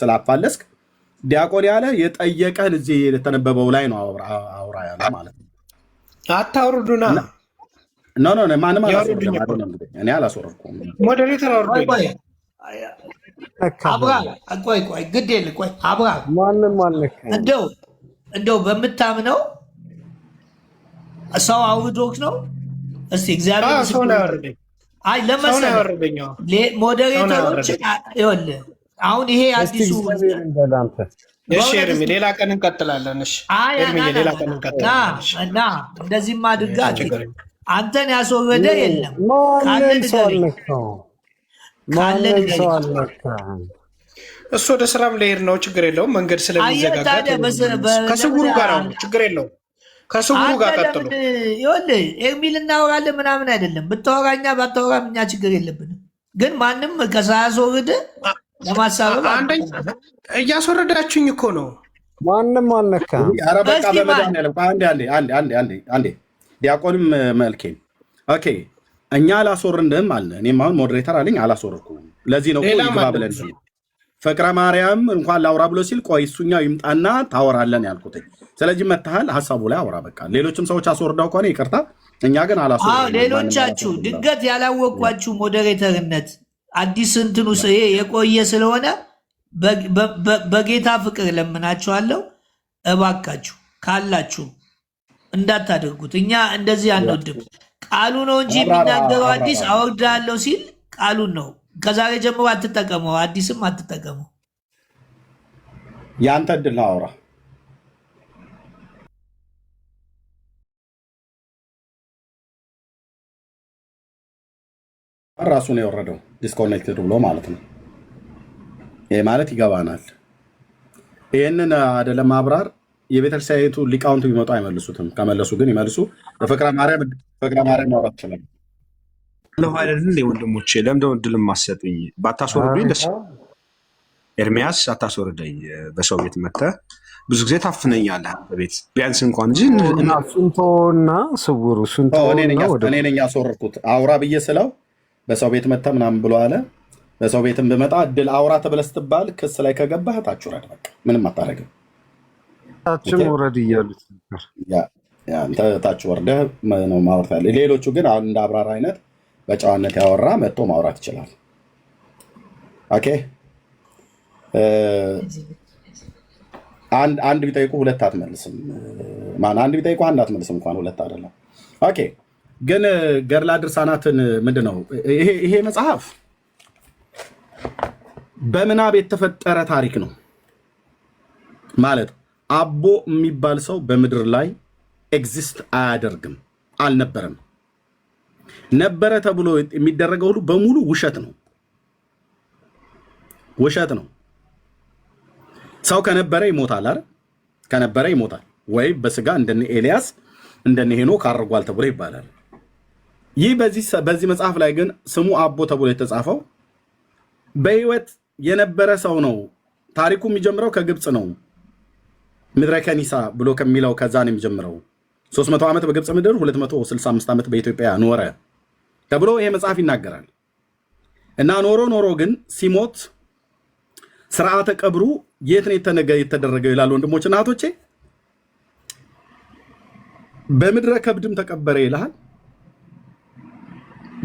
ስላፋለስክ ዲያቆን ያለ የጠየቀን እዚህ የተነበበው ላይ ነው አውራ ያለ ማለት ነው። አታውርዱና ኖ ማንም አላስወረድም። እኔ አላስወረድኩም። ሞዴሬተር አውርዱ። ቆይ ግድ የለም። ቆይ አብራ ማንም አልነካም። እንደው በምታምነው ሰው አውርዶክ ነው። እስቲ እግዚአብሔር ሰው ነው ያወረደኝ። አይ ለመሰለኝ ሞዴሬተሮች ይኸውልህ አሁን ይሄ አዲሱ እሺ ኤርሚ ሌላ ቀን እንቀጥላለን። እሺ ኤርሚ ሌላ ቀን እንቀጥላለን እና እንደዚህም አድርጋ አንተን ያስወረደ የለም። እሱ ወደ ስራም ልሄድ ነው። ችግር የለውም። መንገድ ስለሚዘጋጋ ከስውሩ ጋር ነው። ችግር የለውም። ከስውሩ ጋር ቀጥሎ ይኸውልህ ኤርሚ ልናወራለን ምናምን አይደለም። ብታወራኛ ባታወራም እኛ ችግር የለብንም። ግን ማንም ከሳያስወርድ ለማሳበብ እያስወረዳችሁኝ እኮ ነው። ማንም አልነካም። አንዴ ዲያቆንም መልኬን ኦኬ እኛ አላስወርድም አለ። እኔም አሁን ሞዴሬተር አለኝ አላስወርድኩም። ለዚህ ነው ግባ ብለን ፍቅረ ማርያም እንኳን ላውራ ብሎ ሲል ቆይ እሱኛው ይምጣና ታወራለን ያልኩት። ስለዚህ መተሃል ሀሳቡ ላይ አውራ በቃ። ሌሎችም ሰዎች አስወርደው ከሆነ ይቅርታ፣ እኛ ግን አላስወርደንም። ሌሎቻችሁ ድንገት ያላወቋችሁ ሞዴሬተርነት አዲስ እንትኑ የቆየ ስለሆነ በጌታ ፍቅር ለምናችኋለሁ፣ እባካችሁ ካላችሁ እንዳታደርጉት። እኛ እንደዚህ አንወድም። ቃሉ ነው እንጂ የሚናገረው አዲስ አወርዳለሁ ሲል ቃሉን ነው። ከዛሬ ጀምሮ አትጠቀመው፣ አዲስም አትጠቀመው። ያንተ እድል ነው፣ አውራ። ራሱ ነው የወረደው ዲስኮኔክትድ ብሎ ማለት ነው። ይሄ ማለት ይገባናል። ይህንን አይደለም ማብራር የቤተክርስቲያኒቱ ሊቃውንቱ ቢመጡ አይመልሱትም። ከመለሱ ግን ይመልሱ። በፍቅረ ማርያም ማውራት ይችላል። ለኋለልን ወንድሞቼ ለምንድነው እድል ማሰጡኝ? ባታስወርዱኝ ደስ ኤርሚያስ አታስወርደኝ። በሰው ቤት መተህ ብዙ ጊዜ ታፍነኛለህ። በቤት ቢያንስ እንኳን እንጂ ሱንቶና ስውሩ እኔ ነኝ ያስወርድኩት። አውራ ብዬ ስለው በሰው ቤት መተህ ምናምን ብሎ አለ። በሰው ቤትም ብመጣ እድል አውራ ተብለህ ስትባል ክስ ላይ ከገባህ ታች ውረድ፣ በቃ ምንም አታደርግም። ታችም ውረድ እያሉት አንተ ታች ወርደህ ነው ማውራት ያለ። ሌሎቹ ግን እንደ አብራራ አይነት በጨዋነት ያወራ መጥቶ ማውራት ይችላል። ኦኬ አንድ ቢጠይቁ ሁለት አትመልስም። አንድ ቢጠይቁ አንድ አትመልስም፣ እንኳን ሁለት አይደለም። ኦኬ ግን ገድለ ድርሳናትን ምንድነው ይሄ መጽሐፍ? በምናብ የተፈጠረ ታሪክ ነው ማለት አቦ የሚባል ሰው በምድር ላይ ኤግዚስት አያደርግም፣ አልነበረም። ነበረ ተብሎ የሚደረገው ሁሉ በሙሉ ውሸት ነው፣ ውሸት ነው። ሰው ከነበረ ይሞታል አይደል? ከነበረ ይሞታል ወይ በስጋ እንደነ ኤልያስ እንደነ ሄኖክ አርጓል ተብሎ ይባላል። ይህ በዚህ መጽሐፍ ላይ ግን ስሙ አቦ ተብሎ የተጻፈው በህይወት የነበረ ሰው ነው። ታሪኩ የሚጀምረው ከግብፅ ነው። ምድረ ከኒሳ ብሎ ከሚለው ከዛ ነው የሚጀምረው። 300 ዓመት በግብፅ ምድር 265 ዓመት በኢትዮጵያ ኖረ ተብሎ ይሄ መጽሐፍ ይናገራል። እና ኖሮ ግን ሲሞት ስርዓተ ቀብሩ የት ነው የተደረገው ይላል። ወንድሞች እና እህቶቼ በምድረ ከብድም ተቀበረ ይልሃል፣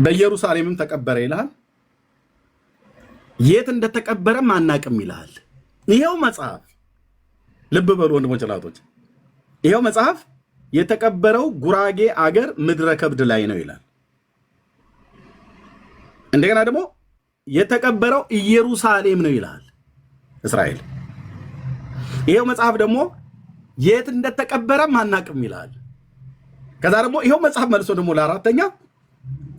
በኢየሩሳሌምም ተቀበረ ይልሃል፣ የት እንደተቀበረም አናቅም ይልሃል። ይሄው መጽሐፍ ልብ በሉ ወንድሞች እና እህቶቼ፣ ይሄው መጽሐፍ የተቀበረው ጉራጌ አገር ምድረ ከብድ ላይ ነው ይላል። እንደገና ደግሞ የተቀበረው ኢየሩሳሌም ነው ይላል እስራኤል። ይሄው መጽሐፍ ደግሞ የት እንደተቀበረም አናቅም ይላል። ከዛ ደግሞ ይሄው መጽሐፍ መልሶ ደግሞ ለአራተኛ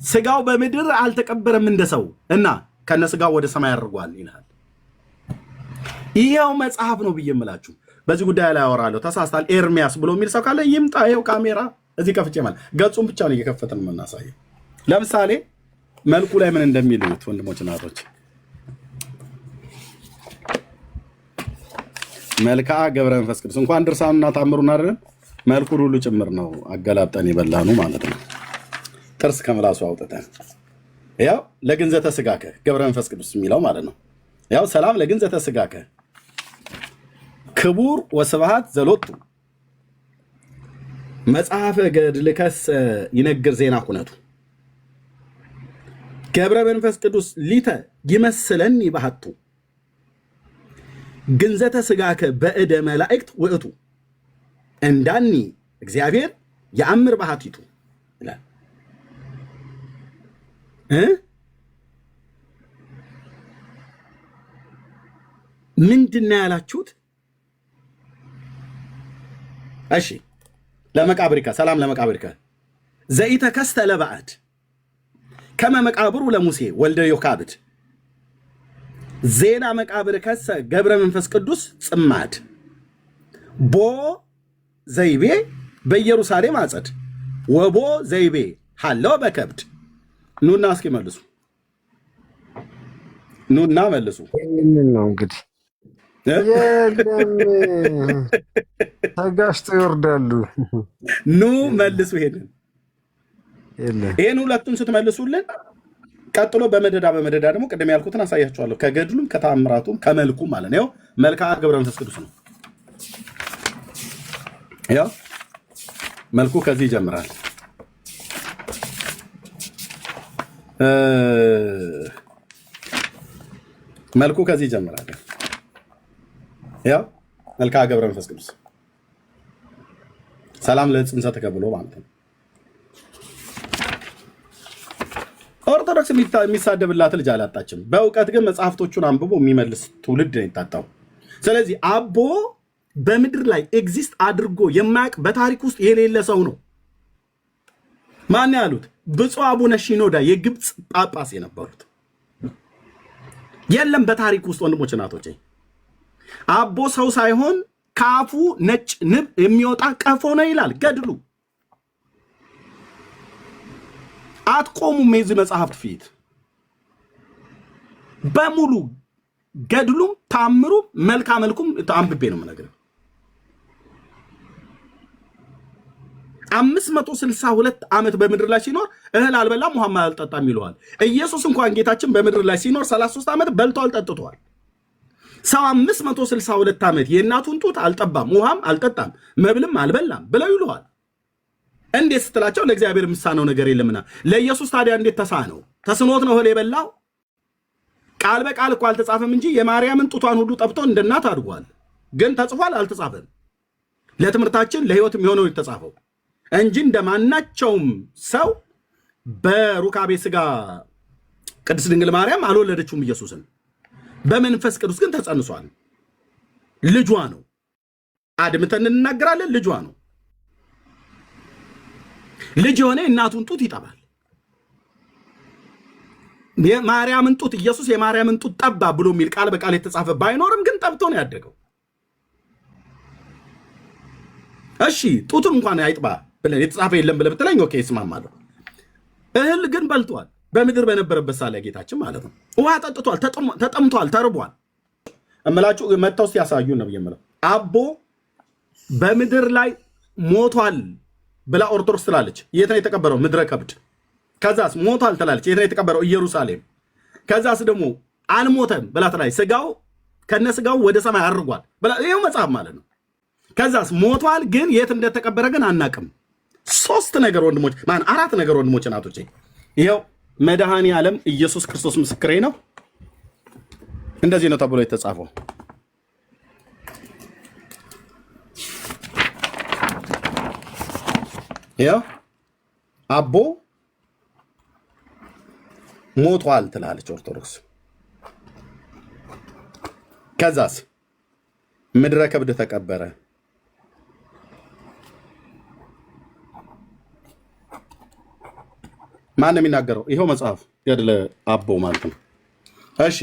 ስጋው በምድር አልተቀበረም እንደሰው እና ከነ ስጋው ወደ ሰማይ አድርጓል ይላል። ይሄው መጽሐፍ ነው ብዬ የምላችሁ። በዚህ ጉዳይ ላይ አወራለሁ። ተሳስታል ኤርሚያስ ብሎ የሚል ሰው ካለ ይምጣ። ይሄው ካሜራ እዚህ ከፍቼ ማለት ገጹን ብቻ ነው እየከፈትን የምናሳየው። ለምሳሌ መልኩ ላይ ምን እንደሚሉት ወንድሞች እና እህቶች፣ መልክዓ ገብረ መንፈስ ቅዱስ እንኳን ድርሳኑና ታምሩን አይደለም መልኩን ሁሉ ጭምር ነው አገላብጠን የበላኑ ማለት ነው። ጥርስ ከምላሱ አውጥተን ያው ለግንዘተ ስጋከ ገብረ መንፈስ ቅዱስ የሚለው ማለት ነው። ያው ሰላም ለግንዘተ ስጋከ ክቡር ወስብሐት ዘሎቱ መጽሐፈ ገድልከስ ይነግር ዜና ኩነቱ ገብረ መንፈስ ቅዱስ ሊተ ይመስለኒ ባህቱ ግንዘተ ስጋከ በእደ መላእክት ውእቱ እንዳኒ እግዚአብሔር የአምር ባህቲቱ ይላል። ምንድን ነው ያላችሁት? እሺ ለመቃብሪከ ሰላም ለመቃብሪከ ዘኢተከስተ ለባዕድ ከመ መቃብሩ ለሙሴ ወልደ ዮካብድ ዜና መቃብርከሰ ገብረ መንፈስ ቅዱስ ጽማድ ቦ ዘይቤ በኢየሩሳሌም አጸድ ወቦ ዘይቤ ሃለው በከብድ። ኑና እስኪ መልሱ፣ ኑና መልሱ። ነው እንግዲህ የለም ተጋሽተው ይወርዳሉ። ኑ መልሱ። ይሄን ሁለቱን ስትመልሱልን ቀጥሎ በመደዳ ደግሞ ቅድም ያልኩትን አሳያችኋለሁ። ከገድሉም ከተአምራቱም ከመልኩም ማለት ነው። መልክዓ ገብረ መንፈስ ቅዱስ ነው። ያው መልኩ ከዚህ ይጀምራል። መልኩ ከዚህ ይጀምራል። ያው መልክዓ ገብረ መንፈስ ቅዱስ ሰላም ለጽንሰ ተቀብሎ ማለት ነው። ኦርቶዶክስ የሚሳደብላት ልጅ አላጣችም። በእውቀት ግን መጽሐፍቶቹን አንብቦ የሚመልስ ትውልድ ነው የታጣው። ስለዚህ አቦ በምድር ላይ ኤግዚስት አድርጎ የማያውቅ በታሪክ ውስጥ የሌለ ሰው ነው። ማን ያሉት? ብፁዕ አቡነ ሺኖዳ የግብፅ ጳጳስ የነበሩት። የለም በታሪክ ውስጥ ወንድሞች እናቶቼ፣ አቦ ሰው ሳይሆን ከአፉ ነጭ ንብ የሚወጣ ቀፎ ነው ይላል ገድሉ። አትቆሙም የዚህ መጽሐፍት ፊት በሙሉ ገድሉም ታምሩም መልካ መልኩም አንብቤ ነው የምነግርህ። 562 ዓመት በምድር ላይ ሲኖር እህል አልበላም ውሃም አልጠጣም ይለዋል። ኢየሱስ እንኳን ጌታችን በምድር ላይ ሲኖር 33 ዓመት በልቷል ጠጥቷል። ሰው 562 ዓመት የእናቱን ጡት አልጠባም ውሃም አልጠጣም መብልም አልበላም ብለው ይለዋል። እንዴት ስትላቸው ለእግዚአብሔር የምሳነው ነገር የለምና። ለኢየሱስ ታዲያ እንዴት ተሳነው? ተስኖት ነው እህል የበላው? ቃል በቃል እኮ አልተጻፈም እንጂ የማርያምን ጡቷን ሁሉ ጠብቶ እንደ እናት አድጓል። ግን ተጽፏል አልተጻፈም? ለትምህርታችን ለህይወት የሚሆነው የተጻፈው እንጂ እንደማናቸውም ሰው በሩካቤ ስጋ ቅድስት ድንግል ማርያም አልወለደችውም ኢየሱስን። በመንፈስ ቅዱስ ግን ተጸንሷል። ልጇ ነው። አድምተን እንናገራለን። ልጇ ነው። ልጅ የሆነ እናቱን ጡት ይጠባል። የማርያምን ጡት ኢየሱስ የማርያምን ጡት ጠባ ብሎ የሚል ቃል በቃል የተጻፈ ባይኖርም ግን ጠብቶ ነው ያደገው። እሺ ጡቱን እንኳን አይጥባ ብለን የተጻፈ የለም ብለህ ብትለኝ ኦኬ እስማማለሁ። እህል ግን በልቷል። በምድር በነበረበት ሳለ ጌታችን ማለት ነው። ውሃ ጠጥቷል፣ ተጠምቷል፣ ተርቧል። እምላችሁ መጥተው ሲያሳዩ ነው የምለው። አቦ በምድር ላይ ሞቷል ብላ ኦርቶዶክስ ትላለች። የት ነው የተቀበረው? ምድረ ከብድ። ከዛስ ሞቷል ትላለች። የት ነው የተቀበረው? ኢየሩሳሌም። ከዛስ ደግሞ አልሞተም ብላ ትላለች። ስጋው ከነ ስጋው ወደ ሰማይ አርጓል ብላ ይሄው መጽሐፍ ማለት ነው። ከዛስ ሞቷል፣ ግን የት እንደተቀበረ ግን አናቅም። ሶስት ነገር ወንድሞች ማን አራት ነገር ወንድሞች እናቶቼ፣ ይሄው መድኃኔ ዓለም ኢየሱስ ክርስቶስ ምስክሬ ነው። እንደዚህ ነው ተብሎ የተጻፈው። ያው አቦ ሞቷል ትላለች ኦርቶዶክስ። ከዛስ ምድረ ከብድ ተቀበረ። ማን ነው የሚናገረው? ይኸው መጽሐፍ ገድለ አቦ ማለት ነው። እሺ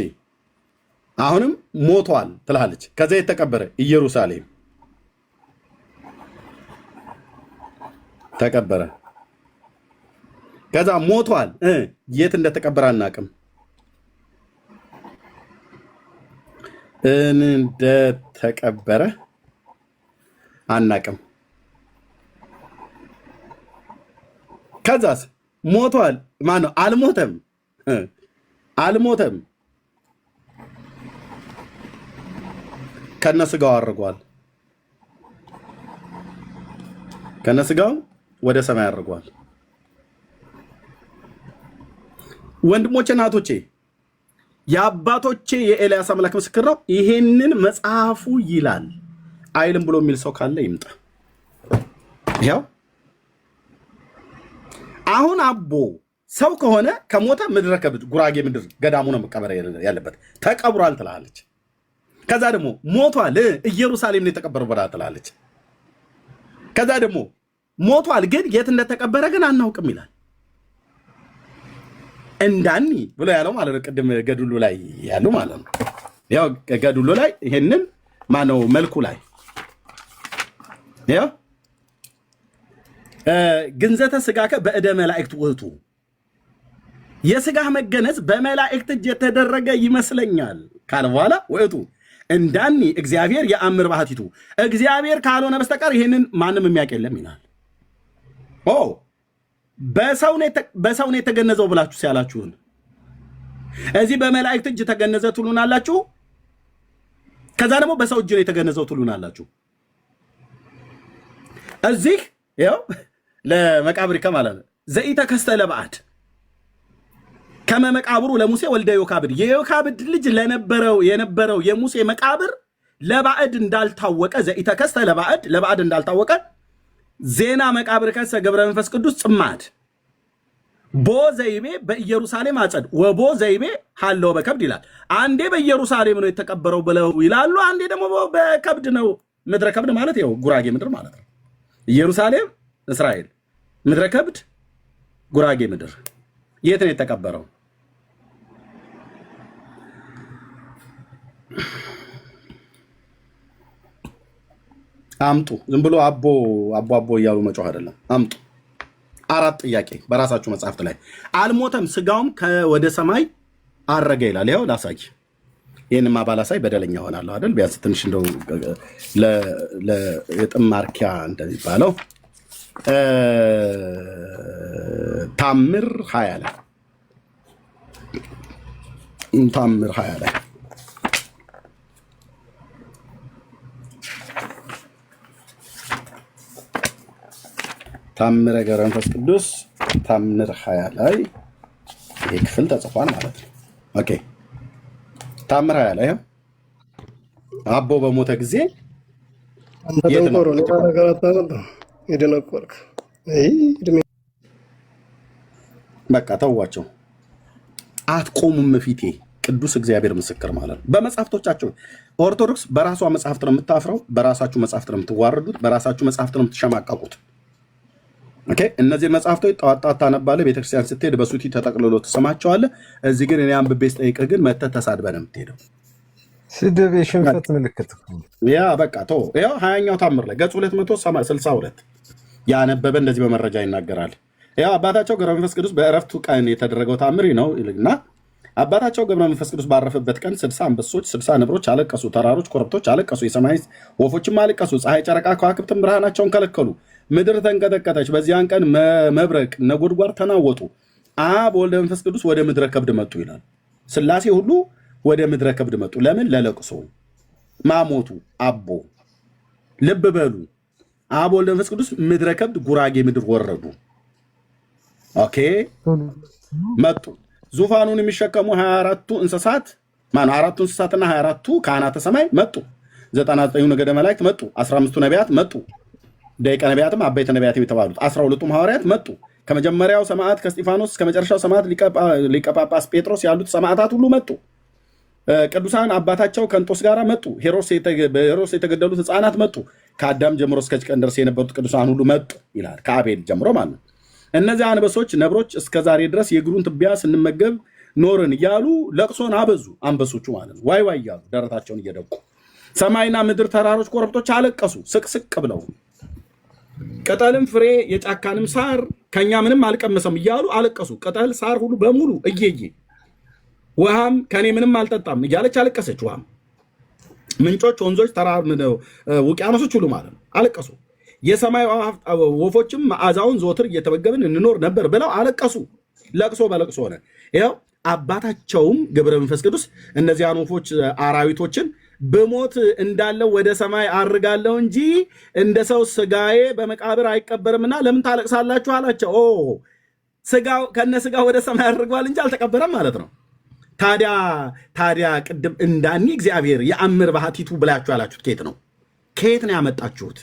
አሁንም ሞቷል ትላለች። ከዛ የተቀበረ ኢየሩሳሌም ተቀበረ። ከዛ ሞቷል፣ የት እንደተቀበረ አናቅም። እንደተቀበረ አናቅም። ከዛስ ሞቷል፣ ማነው? አልሞተም፣ አልሞተም፣ ከነስጋው አድርጓል። ከነስጋው ወደ ሰማይ አድርጓል። ወንድሞቼ እናቶቼ፣ የአባቶቼ የኤልያስ አምላክ ምስክር ነው። ይሄንን መጽሐፉ ይላል አይልም ብሎ የሚል ሰው ካለ ይምጣ። ያው አሁን አቦ ሰው ከሆነ ከሞተ ምድረ ከብድ ጉራጌ ምድር ገዳሙ ነው መቀበር ያለበት። ተቀብሯል ትላለች። ከዛ ደግሞ ሞቷል፣ ኢየሩሳሌም ነው የተቀበረው ብላ ትላለች። ከዛ ደግሞ ሞቷል፣ ግን የት እንደተቀበረ ግን አናውቅም ይላል። እንዳኒ ብሎ ያለው ማለት ነው። ቅድም ገድሉ ላይ ያሉ ማለት ነው። ያው ገድሉ ላይ ይሄንን ማነው መልኩ ላይ ያው ግንዘተ ስጋከ በእደ መላእክት ውእቱ፣ የስጋህ መገነዝ በመላእክት እጅ የተደረገ ይመስለኛል ካለ በኋላ ውእቱ እንዳኒ እግዚአብሔር የአምር ባህቲቱ፣ እግዚአብሔር ካልሆነ በስተቀር ይሄንን ማንም የሚያውቅ የለም ይላል። በሰው ነው የተገነዘው ብላችሁ ሲያላችሁን እዚህ በመላእክት እጅ ተገነዘ ትሉናላችሁ። ከዛ ደግሞ በሰው እጅ ነው የተገነዘው ትሉናላችሁ። እዚህ ያው ለመቃብር ከማለት ዘኢተከስተ ለበዓድ ከመ መቃብሩ ለሙሴ ወልደ ዮካብድ የዮካብድ ልጅ የነበረው የሙሴ መቃብር ለባዕድ እንዳልታወቀ ዘኢተከስተ ለባዕድ እንዳልታወቀ ዜና መቃብር ከሰ ገብረ መንፈስ ቅዱስ ጽማድ ቦ ዘይቤ በኢየሩሳሌም አጸድ ወቦ ዘይቤ ሃለው በከብድ ይላል። አንዴ በኢየሩሳሌም ነው የተቀበረው ብለው ይላሉ። አንዴ ደግሞ በከብድ ነው። ምድረ ከብድ ማለት ይኸው ጉራጌ ምድር ማለት ነው። ኢየሩሳሌም እስራኤል፣ ምድረ ከብድ ጉራጌ ምድር። የት ነው የተቀበረው? አምጡ። ዝም ብሎ አቦ እያሉ መጮህ አይደለም። አምጡ። 4 ጥያቄ በራሳችሁ መጽሐፍት ላይ አልሞተም ስጋውም ወደ ሰማይ አረገ ይላል። ይኸው ላሳይ። ይህንማ ባላሳይ በደለኛ ሆናለሁ አይደል? ቢያንስ ትንሽ እንደው የጥም ማርኪያ እንደሚባለው ታምር 20 ላይ ታምር 20 ላይ ታምረ ገብረ መንፈስ ቅዱስ ታምር 20 ላይ ይህ ክፍል ተጽፏል ማለት ነው። ኦኬ ታምር 20 ላይ አቦ በሞተ ጊዜ በቃ ተዋቸው፣ አትቆሙም ፊቴ ቅዱስ እግዚአብሔር ምስክር ማለት ነው። በመጽሐፍቶቻቸው ኦርቶዶክስ በራሷ መጽሐፍት ነው የምታፍረው፣ በራሳችሁ መጽሐፍት ነው የምትዋረዱት፣ በራሳችሁ መጽሐፍት ነው የምትሸማቀቁት። ኦኬ እነዚህ መጽሐፍቶች ጣዋጣ ታነባለህ፣ ቤተክርስቲያን ስትሄድ በሱቲ ተጠቅልሎ ትሰማቸዋለህ። እዚህ ግን እኔ አንብቤ ስጠይቅህ ግን መተህ ተሳድበህ ነው የምትሄደው። ስድብ የሽንፈት ምልክት ያ በቃ ተው። ያው 20ኛው ታምር ላይ ገጽ 262 ያነበበ እንደዚህ በመረጃ ይናገራል። ያው አባታቸው ገብረ መንፈስ ቅዱስ በእረፍቱ ቀን የተደረገው ታምር ነው ይልና አባታቸው ገብረ መንፈስ ቅዱስ ባረፈበት ቀን 60 አንበሶች 60 ነብሮች አለቀሱ፣ ተራሮች ኮረብቶች አለቀሱ፣ የሰማይ ወፎችም አለቀሱ፣ ፀሐይ ጨረቃ ከዋክብትም ብርሃናቸውን ከለከሉ፣ ምድር ተንቀጠቀጠች። በዚያን ቀን መብረቅ ነጎድጓድ ተናወጡ፣ አብ ወልደ መንፈስ ቅዱስ ወደ ምድረ ከብድ መጡ ይላል። ሥላሴ ሁሉ ወደ ምድረ ከብድ መጡ። ለምን? ለለቅሶ ማሞቱ። አቦ ልብ በሉ፣ አብ ወልደ መንፈስ ቅዱስ ምድረ ከብድ ጉራጌ ምድር ወረዱ። ኦኬ መጡ። ዙፋኑን የሚሸከሙ 24ቱ እንስሳት አራቱ እንስሳትና 24ቱ ካህናተ ሰማይ መጡ። 99 ነገደ መላእክት መጡ። 15ቱ ነቢያት መጡ። ደቂቀ ነቢያትም አበይተ ነቢያትም የተባሉት 12ቱም ሐዋርያት መጡ። ከመጀመሪያው ሰማዕት ከእስጢፋኖስ እስከ መጨረሻው ሰማዕት ሊቀ ጳጳስ ጴጥሮስ ያሉት ሰማዕታት ሁሉ መጡ። ቅዱሳን አባታቸው ከንጦስ ጋር መጡ። ሄሮድስ የተገደሉት ሕፃናት መጡ። ከአዳም ጀምሮ እስከ ቀን ድረስ የነበሩት ቅዱሳን ሁሉ መጡ ይላል። ከአቤል ጀምሮ ማለት ነው። እነዚህ አንበሶች ነብሮች እስከ ዛሬ ድረስ የእግሩን ትቢያ ስንመገብ ኖርን እያሉ ለቅሶን አበዙ። አንበሶቹ ማለት ነው። ዋይ ዋይ እያሉ ደረታቸውን እየደቁ ሰማይና ምድር ተራሮች ኮረብቶች አለቀሱ ስቅስቅ ብለው። ቅጠልም ፍሬ የጫካንም ሳር ከኛ ምንም አልቀመሰም እያሉ አለቀሱ። ቅጠል ሳር ሁሉ በሙሉ እየየ ውሃም ከኔ ምንም አልጠጣም እያለች አለቀሰች። ውሃም ምንጮች፣ ወንዞች፣ ውቅያኖሶች ሁሉ ማለት ነው አለቀሱ። የሰማይ ወፎችም መዓዛውን ዘወትር እየተመገብን እንኖር ነበር ብለው አለቀሱ። ለቅሶ በለቅሶ ሆነ። ይኸው አባታቸውም ገብረ መንፈስ ቅዱስ እነዚያን ወፎች አራዊቶችን በሞት እንዳለው ወደ ሰማይ አርጋለሁ እንጂ እንደ ሰው ስጋዬ በመቃብር አይቀበርምና ለምን ታለቅሳላችሁ አላቸው። ከነ ስጋ ወደ ሰማይ አድርገዋል እንጂ አልተቀበረም ማለት ነው። ታዲያ ቅድም እንዳኒ እግዚአብሔር የአምር ባህቲቱ ብላችሁ ያላችሁት ከየት ነው? ከየት ነው ያመጣችሁት?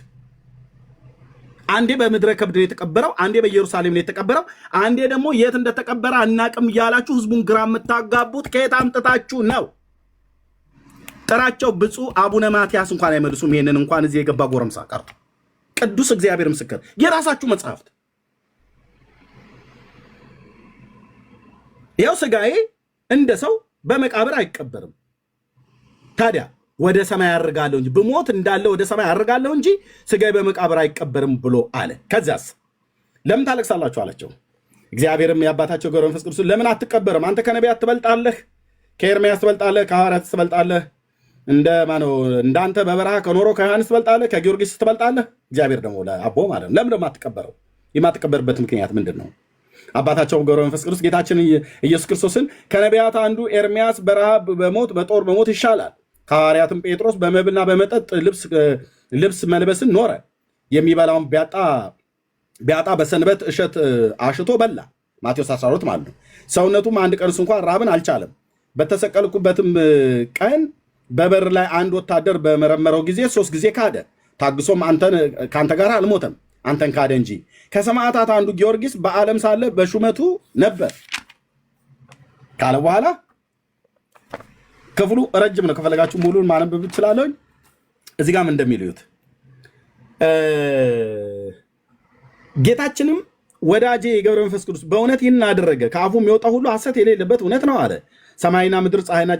አንዴ በምድረ ከብድ ነው የተቀበረው፣ አንዴ በኢየሩሳሌም ነው የተቀበረው፣ አንዴ ደግሞ የት እንደተቀበረ አናቅም እያላችሁ ህዝቡን ግራ የምታጋቡት ከየት አምጥታችሁ ነው? ጥራቸው። ብፁዕ አቡነ ማትያስ እንኳን አይመልሱም። ይሄንን እንኳን እዚህ የገባ ጎረምሳ ቀርቶ ቅዱስ እግዚአብሔር ምስክር፣ የራሳችሁ መጽሐፍት ያው ስጋዬ እንደ ሰው በመቃብር አይቀበርም። ታዲያ ወደ ሰማይ አርጋለሁ እንጂ ብሞት እንዳለ ወደ ሰማይ አርጋለሁ እንጂ ስጋዬ በመቃብር አይቀበርም ብሎ አለ። ከዚያስ ለምን ታለቅሳላችሁ አላቸው። እግዚአብሔርም የአባታቸው ገብረ መንፈስ ቅዱስ ለምን አትቀበርም? አንተ ከነቢያት ትበልጣለህ፣ ከኤርምያስ ትበልጣለህ፣ ከሐዋርያት ትበልጣለህ፣ እንዳንተ በበረሃ ከኖሮ ከዮሐንስ ትበልጣለህ፣ ከጊዮርጊስ ትበልጣለህ። እግዚአብሔር ደግሞ ለአቦ ማለት ነው። ለምን ደግሞ አትቀበረው? የማትቀበርበት ምክንያት ምንድን ነው? አባታቸው ገብረ መንፈስ ቅዱስ ጌታችን ኢየሱስ ክርስቶስን ከነቢያት አንዱ ኤርሚያስ በረሃብ በሞት በጦር በሞት ይሻላል፣ ከሐዋርያትም ጴጥሮስ በመብልና በመጠጥ ልብስ መልበስን ኖረ፣ የሚበላውን ቢያጣ በሰንበት እሸት አሽቶ በላ። ማቴዎስ 12 ማለት ነው። ሰውነቱም አንድ ቀንስ እንኳን ራብን አልቻለም። በተሰቀልኩበትም ቀን በበር ላይ አንድ ወታደር በመረመረው ጊዜ 3 ጊዜ ካደ። ታግሶም ከአንተ ጋር አልሞተም፣ አንተን ካደ እንጂ። ከሰማዕታት አንዱ ጊዮርጊስ በዓለም ሳለ በሹመቱ ነበር ካለ በኋላ ክፍሉ ረጅም ነው። ከፈለጋችሁ ሙሉን ማንበብ ትችላለሁ። እዚህ ጋርም እንደሚልዩት ጌታችንም ወዳጄ የገብረ መንፈስ ቅዱስ በእውነት ይህን አደረገ፣ ከአፉ የሚወጣ ሁሉ ሐሰት የሌለበት እውነት ነው አለ። ሰማይና ምድር፣ ፀሐይና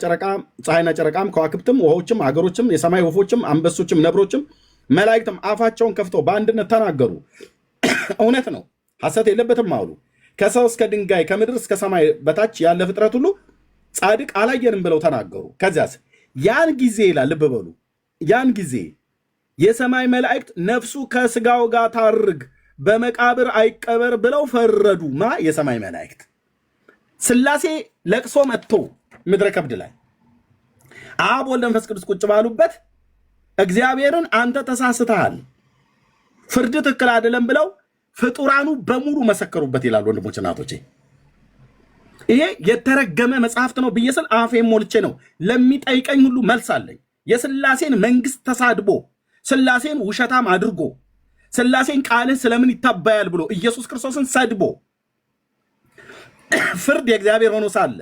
ጨረቃም፣ ከዋክብትም፣ ውሆችም፣ ሀገሮችም፣ የሰማይ ወፎችም፣ አንበሶችም፣ ነብሮችም፣ መላእክትም አፋቸውን ከፍተው በአንድነት ተናገሩ። እውነት ነው፣ ሐሰት የለበትም አሉ። ከሰው እስከ ድንጋይ ከምድር እስከ ሰማይ በታች ያለ ፍጥረት ሁሉ ጻድቅ አላየንም ብለው ተናገሩ። ከዚያስ ያን ጊዜ ይላል፣ ልብ በሉ፣ ያን ጊዜ የሰማይ መላእክት ነፍሱ ከስጋው ጋር ታርግ፣ በመቃብር አይቀበር ብለው ፈረዱ። የሰማይ መላእክት ሥላሴ ለቅሶ መጥቶ ምድረ ከብድ ላይ አብ ወልድ መንፈስ ቅዱስ ቁጭ ባሉበት እግዚአብሔርን አንተ ተሳስተሃል፣ ፍርድ ትክክል አይደለም ብለው ፍጡራኑ በሙሉ መሰከሩበት ይላሉ። ወንድሞች እናቶቼ፣ ይሄ የተረገመ መጽሐፍት ነው ብዬ ስል አፌን ሞልቼ ነው። ለሚጠይቀኝ ሁሉ መልስ አለኝ። የሥላሴን መንግስት ተሳድቦ ሥላሴን ውሸታም አድርጎ ሥላሴን ቃልህ ስለምን ይታባያል ብሎ ኢየሱስ ክርስቶስን ሰድቦ ፍርድ የእግዚአብሔር ሆኖ ሳለ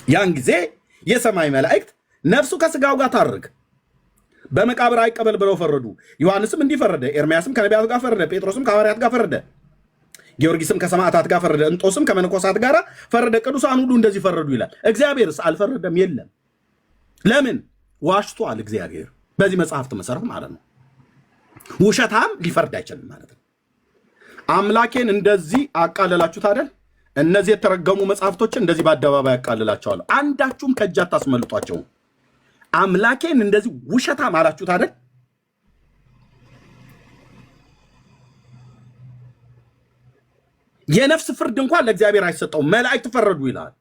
ያን ጊዜ የሰማይ መላእክት ነፍሱ ከስጋው ጋር ታርግ፣ በመቃብር አይቀበል ብለው ፈረዱ። ዮሐንስም እንዲህ ፈረደ፣ ኤርምያስም ከነቢያት ጋር ፈረደ፣ ጴጥሮስም ከሐዋርያት ጋር ፈረደ፣ ጊዮርጊስም ከሰማዕታት ጋር ፈረደ፣ እንጦስም ከመነኮሳት ጋር ፈረደ፣ ቅዱሳን ሁሉ እንደዚህ ፈረዱ ይላል። እግዚአብሔርስ አልፈረደም? የለም። ለምን? ዋሽቷል እግዚአብሔር በዚህ መጽሐፍት መሰረት ማለት ነው። ውሸታም ሊፈርድ አይችልም ማለት ነው። አምላኬን እንደዚህ አቃለላችሁት አይደል? እነዚህ የተረገሙ መጽሐፍቶችን እንደዚህ በአደባባይ አቃልላቸዋለሁ፣ አንዳችሁም ከእጅ አታስመልጧቸውም። አምላኬን እንደዚህ ውሸታም አላችሁት አይደል? የነፍስ ፍርድ እንኳን ለእግዚአብሔር አይሰጠውም፣ መላእክት ፈረዱ ይላል።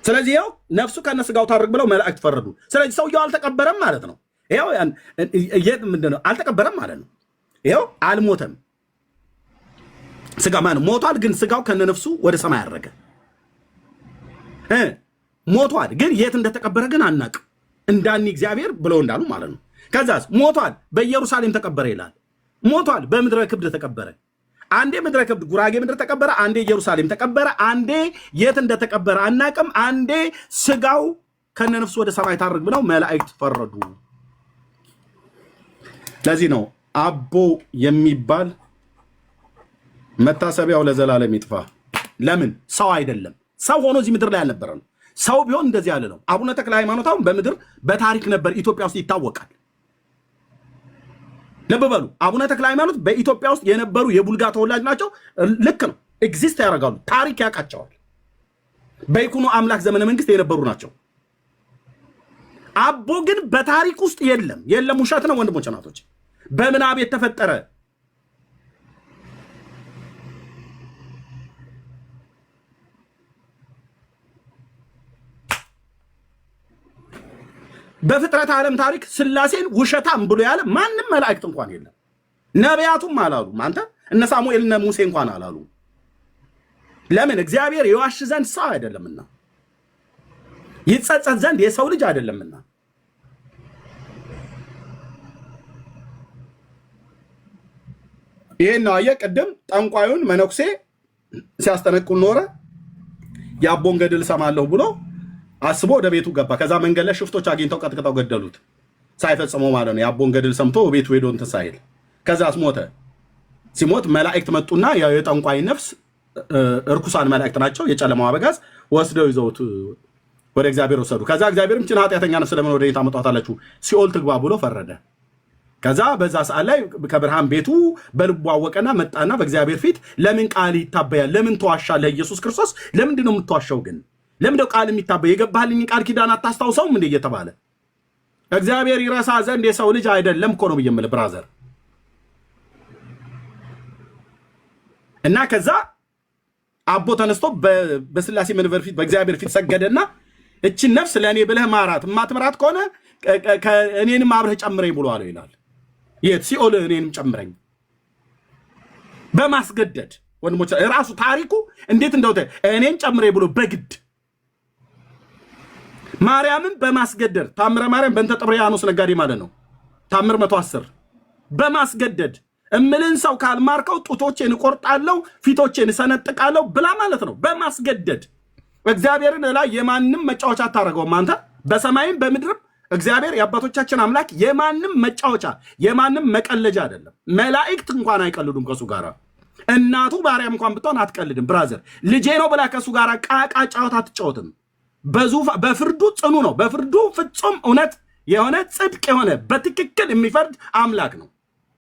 ስለዚህ ይኸው ነፍሱ ከነስጋው ታርግ ብለው መላእክት ፈረዱ። ስለዚህ ሰውየው አልተቀበረም ማለት ነው። ይኸው ምንድን ነው? አልተቀበረም ማለት ነው። ይኸው አልሞተም። ስጋ ማን ሞቷል፣ ግን ስጋው ከነነፍሱ ወደ ሰማይ አረገ። ሞቷል፣ ግን የት እንደተቀበረ ግን አናቅ እንዳኒ እግዚአብሔር ብለው እንዳሉ ማለት ነው። ከዛስ ሞቷል፣ በኢየሩሳሌም ተቀበረ ይላል። ሞቷል፣ በምድረ ክብድ ተቀበረ። አንዴ ምድረ ከብድ ጉራጌ ምድር ተቀበረ፣ አንዴ ኢየሩሳሌም ተቀበረ፣ አንዴ የት እንደተቀበረ አናቅም፣ አንዴ ስጋው ከነነፍሱ ወደ ሰማይ ታርግ ብለው መላእክት ፈረዱ። ለዚህ ነው አቦ የሚባል መታሰቢያው ለዘላለም ይጥፋ። ለምን? ሰው አይደለም። ሰው ሆኖ እዚህ ምድር ላይ አልነበረ ነው። ሰው ቢሆን እንደዚህ ያለ ነው። አቡነ ተክለ ሃይማኖት አሁን በምድር በታሪክ ነበር፣ ኢትዮጵያ ውስጥ ይታወቃል። ልብ በሉ፣ አቡነ ተክለ ሃይማኖት በኢትዮጵያ ውስጥ የነበሩ የቡልጋ ተወላጅ ናቸው። ልክ ነው፣ ኤግዚስት ያደርጋሉ፣ ታሪክ ያውቃቸዋል። በይኩኖ አምላክ ዘመነ መንግስት የነበሩ ናቸው። አቦ ግን በታሪክ ውስጥ የለም። ውሸት ነው ወንድሞች ናቶች፣ በምናብ የተፈጠረ በፍጥረት ዓለም ታሪክ ሥላሴን ውሸታም ብሎ ያለ ማንም መላእክት እንኳን የለም። ነቢያቱም አላሉ። አንተ እነ ሳሙኤል እነ ሙሴ እንኳን አላሉ። ለምን? እግዚአብሔር የዋሽ ዘንድ ሰው አይደለምና፣ ይጸጸት ዘንድ የሰው ልጅ አይደለምና። ይሄን ነው አየህ። ቅድም ጠንቋዩን መነኩሴ ሲያስጠነቅቁ ኖረ። የአቦን ገድል ሰማለሁ ብሎ አስቦ ወደ ቤቱ ገባ። ከዛ መንገድ ላይ ሽፍቶች አግኝተው ቀጥቅጠው ገደሉት፣ ሳይፈጽመው ማለት ነው። የአቦን ገድል ሰምቶ ቤቱ ሄዶ እንትን ሳይል ከዛስ ሞተ። ሲሞት መላእክት መጡና ያው የጠንቋይ ነፍስ እርኩሳን መላእክት ናቸው፣ የጨለማው አበጋዝ ወስደው ይዘውት ወደ እግዚአብሔር ወሰዱ። ከዛ እግዚአብሔርም ችን ኃጢአተኛ ነፍስ ለምን ወደ እኔ ታመጣታላችሁ ሲኦል ትግባ ብሎ ፈረደ። ከዛ በዛ ሰዓት ላይ ከብርሃን ቤቱ በልቡ አወቀና መጣና በእግዚአብሔር ፊት ለምን ቃል ይታበያል? ለምን ተዋሻለህ? ኢየሱስ ክርስቶስ ለምንድን ነው የምትዋሻው? ግን ለምንድነው ቃል የሚታበይ? የገባህልኝ ቃል ኪዳን አታስታውሰውም እንዴ እየተባለ እግዚአብሔር ይረሳ ዘንድ የሰው ልጅ አይደለም እኮ ነው ብዬ የምልህ ብራዘር። እና ከዛ አቦ ተነስቶ በስላሴ መንበር ፊት በእግዚአብሔር ፊት ሰገደና እችን ነፍስ ለእኔ ብለህ ማራት፣ ማትምራት ከሆነ እኔንም አብረህ ጨምረኝ ብሎ አለው ይላል። የት ሲኦል እኔንም ጨምረኝ በማስገደድ ወንድሞች፣ ራሱ ታሪኩ እንዴት እንደውተ እኔን ጨምረኝ ብሎ በግድ ማርያምን በማስገደድ ታምረ ማርያም በእንተ ጥብርያኖስ ነጋዴ ማለት ነው። ታምር 110 በማስገደድ እምልን ሰው ካልማርከው ጡቶቼን እቆርጣለሁ ፊቶቼን እሰነጥቃለሁ ብላ ማለት ነው። በማስገደድ እግዚአብሔርን ላይ የማንም መጫወቻ አታረገውም አንተ። በሰማይም በምድርም እግዚአብሔር የአባቶቻችን አምላክ የማንም መጫወቻ የማንም መቀለጃ አይደለም። መላእክት እንኳን አይቀልዱም ከሱ ጋር። እናቱ ማርያም እንኳን ብትሆን አትቀልድም። ብራዘር ልጄ ነው ብላ ከሱ ጋር ቃቃ ጫወት አትጫወትም። በፍርዱ ጽኑ ነው። በፍርዱ ፍጹም እውነት የሆነ ጽድቅ የሆነ በትክክል የሚፈርድ አምላክ ነው።